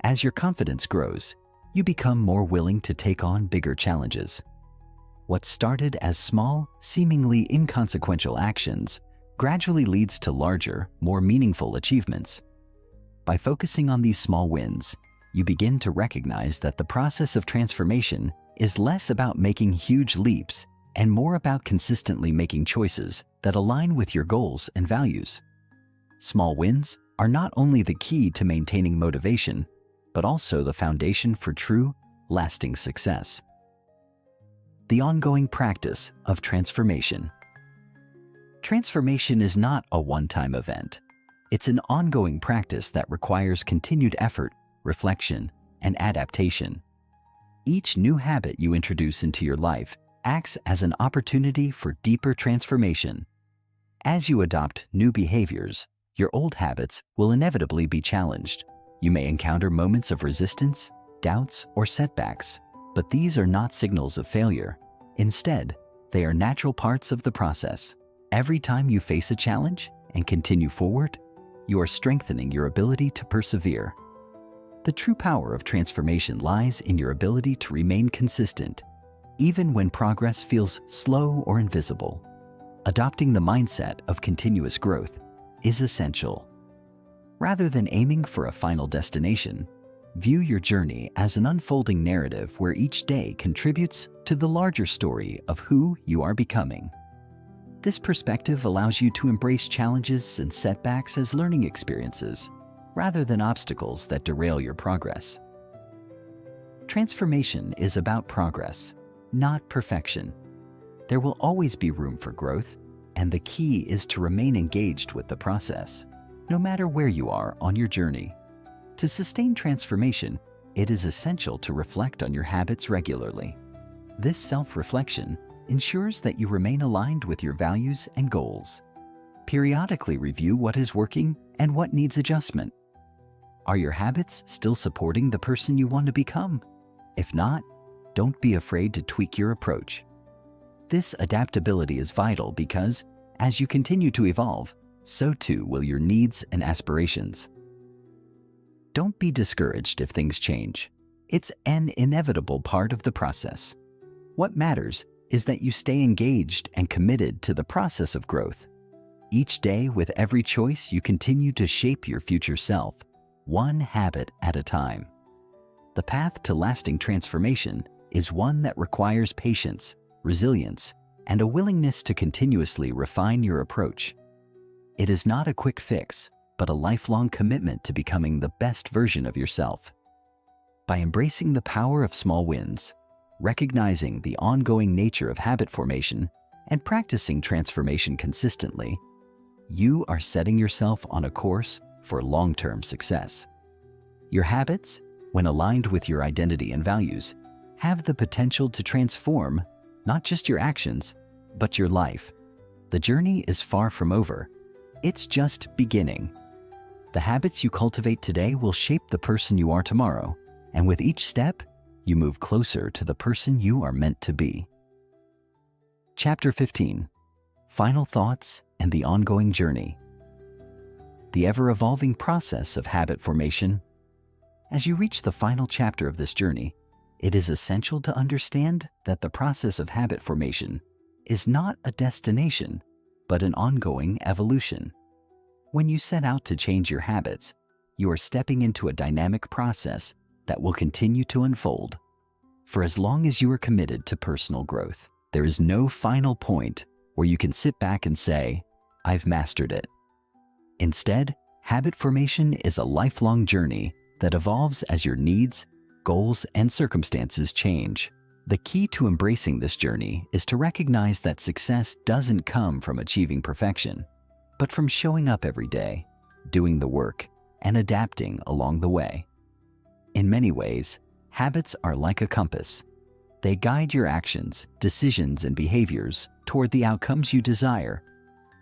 S1: As your confidence grows, you become more willing to take on bigger challenges. What started as small, seemingly inconsequential actions gradually leads to larger, more meaningful achievements. By focusing on these small wins, you begin to recognize that the process of transformation is less about making huge leaps and more about consistently making choices that align with your goals and values. Small wins are not only the key to maintaining motivation, but also the foundation for true, lasting success. The ongoing practice of transformation. Transformation is not a one-time event. It's an ongoing practice that requires continued effort, reflection, and adaptation. Each new habit you introduce into your life acts as an opportunity for deeper transformation. As you adopt new behaviors, your old habits will inevitably be challenged. You may encounter moments of resistance, doubts, or setbacks, but these are not signals of failure. Instead, they are natural parts of the process. Every time you face a challenge and continue forward, you are strengthening your ability to persevere. The true power of transformation lies in your ability to remain consistent, even when progress feels slow or invisible. Adopting the mindset of continuous growth is essential. Rather than aiming for a final destination, view your journey as an unfolding narrative where each day contributes to the larger story of who you are becoming. This perspective allows you to embrace challenges and setbacks as learning experiences, rather than obstacles that derail your progress. Transformation is about progress, not perfection. There will always be room for growth, and the key is to remain engaged with the process, no matter where you are on your journey. To sustain transformation, it is essential to reflect on your habits regularly. This self-reflection ensures that you remain aligned with your values and goals. Periodically review what is working and what needs adjustment. Are your habits still supporting the person you want to become? If not, don't be afraid to tweak your approach. This adaptability is vital because, as you continue to evolve, so too will your needs and aspirations. Don't be discouraged if things change. It's an inevitable part of the process. What matters is that you stay engaged and committed to the process of growth. Each day, with every choice, you continue to shape your future self, one habit at a time. The path to lasting transformation is one that requires patience, resilience, and a willingness to continuously refine your approach. It is not a quick fix, but a lifelong commitment to becoming the best version of yourself. By embracing the power of small wins, recognizing the ongoing nature of habit formation, and practicing transformation consistently, you are setting yourself on a course for long-term success. Your habits, when aligned with your identity and values, have the potential to transform not just your actions, but your life. The journey is far from over. It's just beginning. The habits you cultivate today will shape the person you are tomorrow, and with each step, you move closer to the person you are meant to be. Chapter 15. Final Thoughts and the Ongoing Journey. The ever-evolving process of habit formation. As you reach the final chapter of this journey, it is essential to understand that the process of habit formation is not a destination, but an ongoing evolution. When you set out to change your habits, you are stepping into a dynamic process that will continue to unfold. For as long as you are committed to personal growth, there is no final point where you can sit back and say, "I've mastered it." Instead, habit formation is a lifelong journey that evolves as your needs, goals, and circumstances change. The key to embracing this journey is to recognize that success doesn't come from achieving perfection, but from showing up every day, doing the work, and adapting along the way. In many ways, habits are like a compass. They guide your actions, decisions, and behaviors toward the outcomes you desire.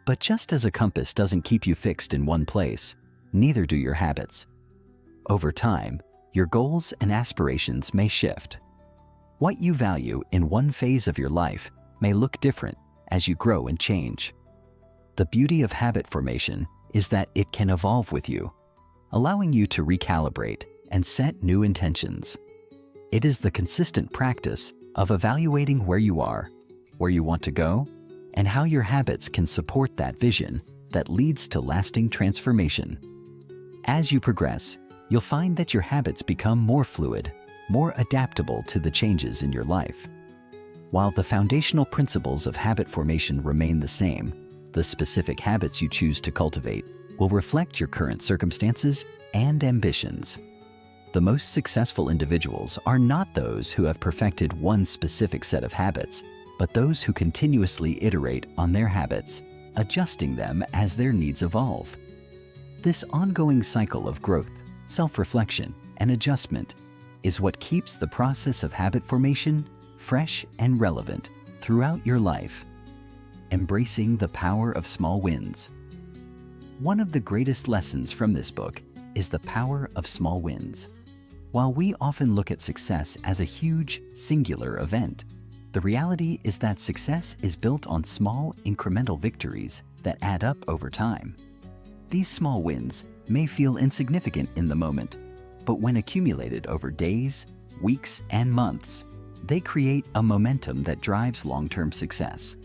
S1: But just as a compass doesn't keep you fixed in one place, neither do your habits. Over time, your goals and aspirations may shift. What you value in one phase of your life may look different as you grow and change. The beauty of habit formation is that it can evolve with you, allowing you to recalibrate and set new intentions. It is the consistent practice of evaluating where you are, where you want to go, and how your habits can support that vision that leads to lasting transformation. As you progress, you'll find that your habits become more fluid, more adaptable to the changes in your life. While the foundational principles of habit formation remain the same, the specific habits you choose to cultivate will reflect your current circumstances and ambitions. The most successful individuals are not those who have perfected one specific set of habits, but those who continuously iterate on their habits, adjusting them as their needs evolve. This ongoing cycle of growth, self-reflection, and adjustment is what keeps the process of habit formation fresh and relevant throughout your life. Embracing the power of small wins. One of the greatest lessons from this book is the power of small wins. While we often look at success as a huge, singular event, the reality is that success is built on small, incremental victories that add up over time. These small wins may feel insignificant in the moment, but when accumulated over days, weeks, and months, they create a momentum that drives long-term success.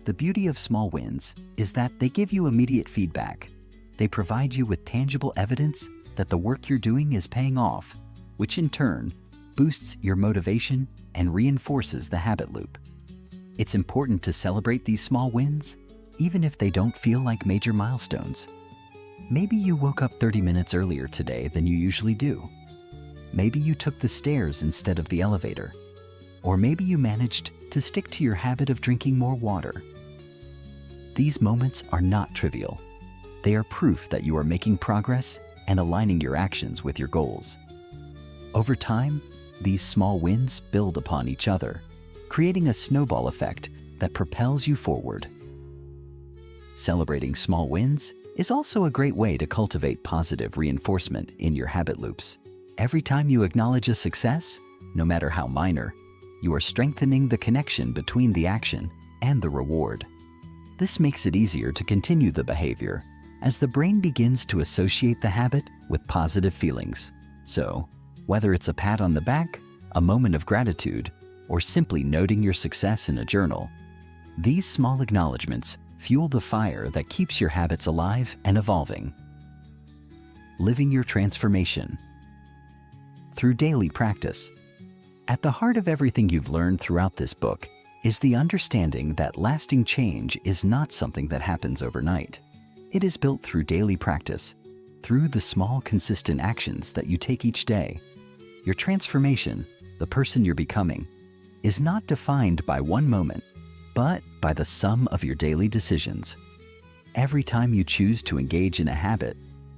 S1: The beauty of small wins is that they give you immediate feedback. They provide you with tangible evidence that the work you're doing is paying off, which in turn boosts your motivation and reinforces the habit loop. It's important to celebrate these small wins, even if they don't feel like major milestones. Maybe you woke up 30 minutes earlier today than you usually do. Maybe you took the stairs instead of the elevator. Or maybe you managed to stick to your habit of drinking more water. These moments are not trivial. They are proof that you are making progress and aligning your actions with your goals. Over time, these small wins build upon each other, creating a snowball effect that propels you forward. Celebrating small wins is also a great way to cultivate positive reinforcement in your habit loops. Every time you acknowledge a success, no matter how minor, you are strengthening the connection between the action and the reward. This makes it easier to continue the behavior as the brain begins to associate the habit with positive feelings. So, whether it's a pat on the back, a moment of gratitude, or simply noting your success in a journal, these small acknowledgments fuel the fire that keeps your habits alive and evolving. Living your transformation. Through daily practice. At the heart of everything you've learned throughout this book is the understanding that lasting change is not something that happens overnight. It is built through daily practice, through the small, consistent actions that you take each day. Your transformation, the person you're becoming, is not defined by one moment, but by the sum of your daily decisions. Every time you choose to engage in a habit,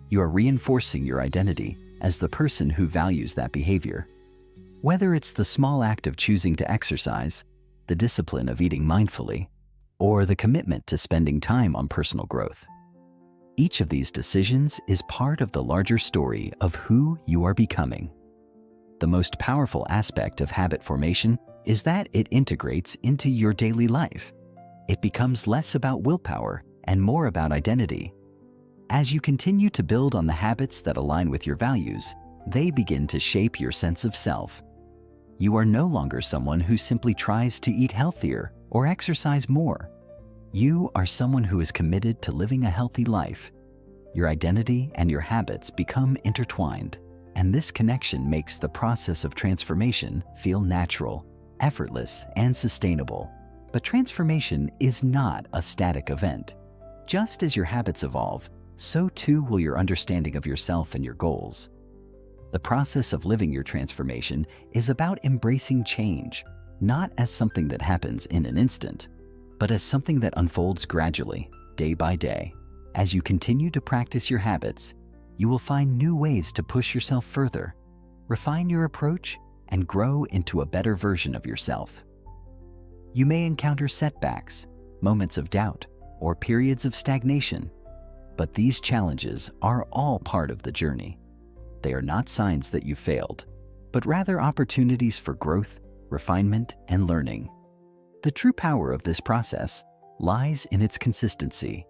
S1: you are reinforcing your identity as the person who values that behavior. Whether it's the small act of choosing to exercise, the discipline of eating mindfully, or the commitment to spending time on personal growth. Each of these decisions is part of the larger story of who you are becoming. The most powerful aspect of habit formation is that it integrates into your daily life. It becomes less about willpower and more about identity. As you continue to build on the habits that align with your values, they begin to shape your sense of self. You are no longer someone who simply tries to eat healthier or exercise more. You are someone who is committed to living a healthy life. Your identity and your habits become intertwined, and this connection makes the process of transformation feel natural, effortless, and sustainable. But transformation is not a static event. Just as your habits evolve, so too will your understanding of yourself and your goals. The process of living your transformation is about embracing change, not as something that happens in an instant, but as something that unfolds gradually, day by day. As you continue to practice your habits, you will find new ways to push yourself further, refine your approach, and grow into a better version of yourself. You may encounter setbacks, moments of doubt, or periods of stagnation, but these challenges are all part of the journey. They are not signs that you failed, but rather opportunities for growth, refinement, and learning. The true power of this process lies in its consistency.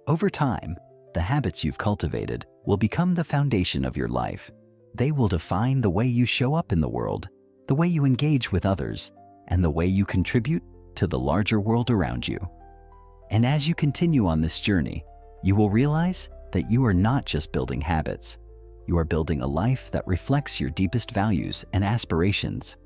S1: Over time, the habits you've cultivated will become the foundation of your life, They will define the way you show up in the world, the way you engage with others, and the way you contribute to the larger world around you. And as you continue on this journey, you will realize that you are not just building habits. You are building a life that reflects your deepest values and aspirations.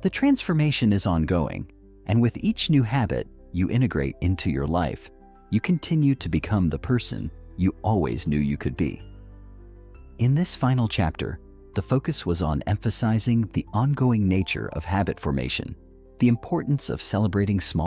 S1: The transformation is ongoing, and with each new habit you integrate into your life, you continue to become the person you always knew you could be. In this final chapter, the focus was on emphasizing the ongoing nature of habit formation, the importance of celebrating small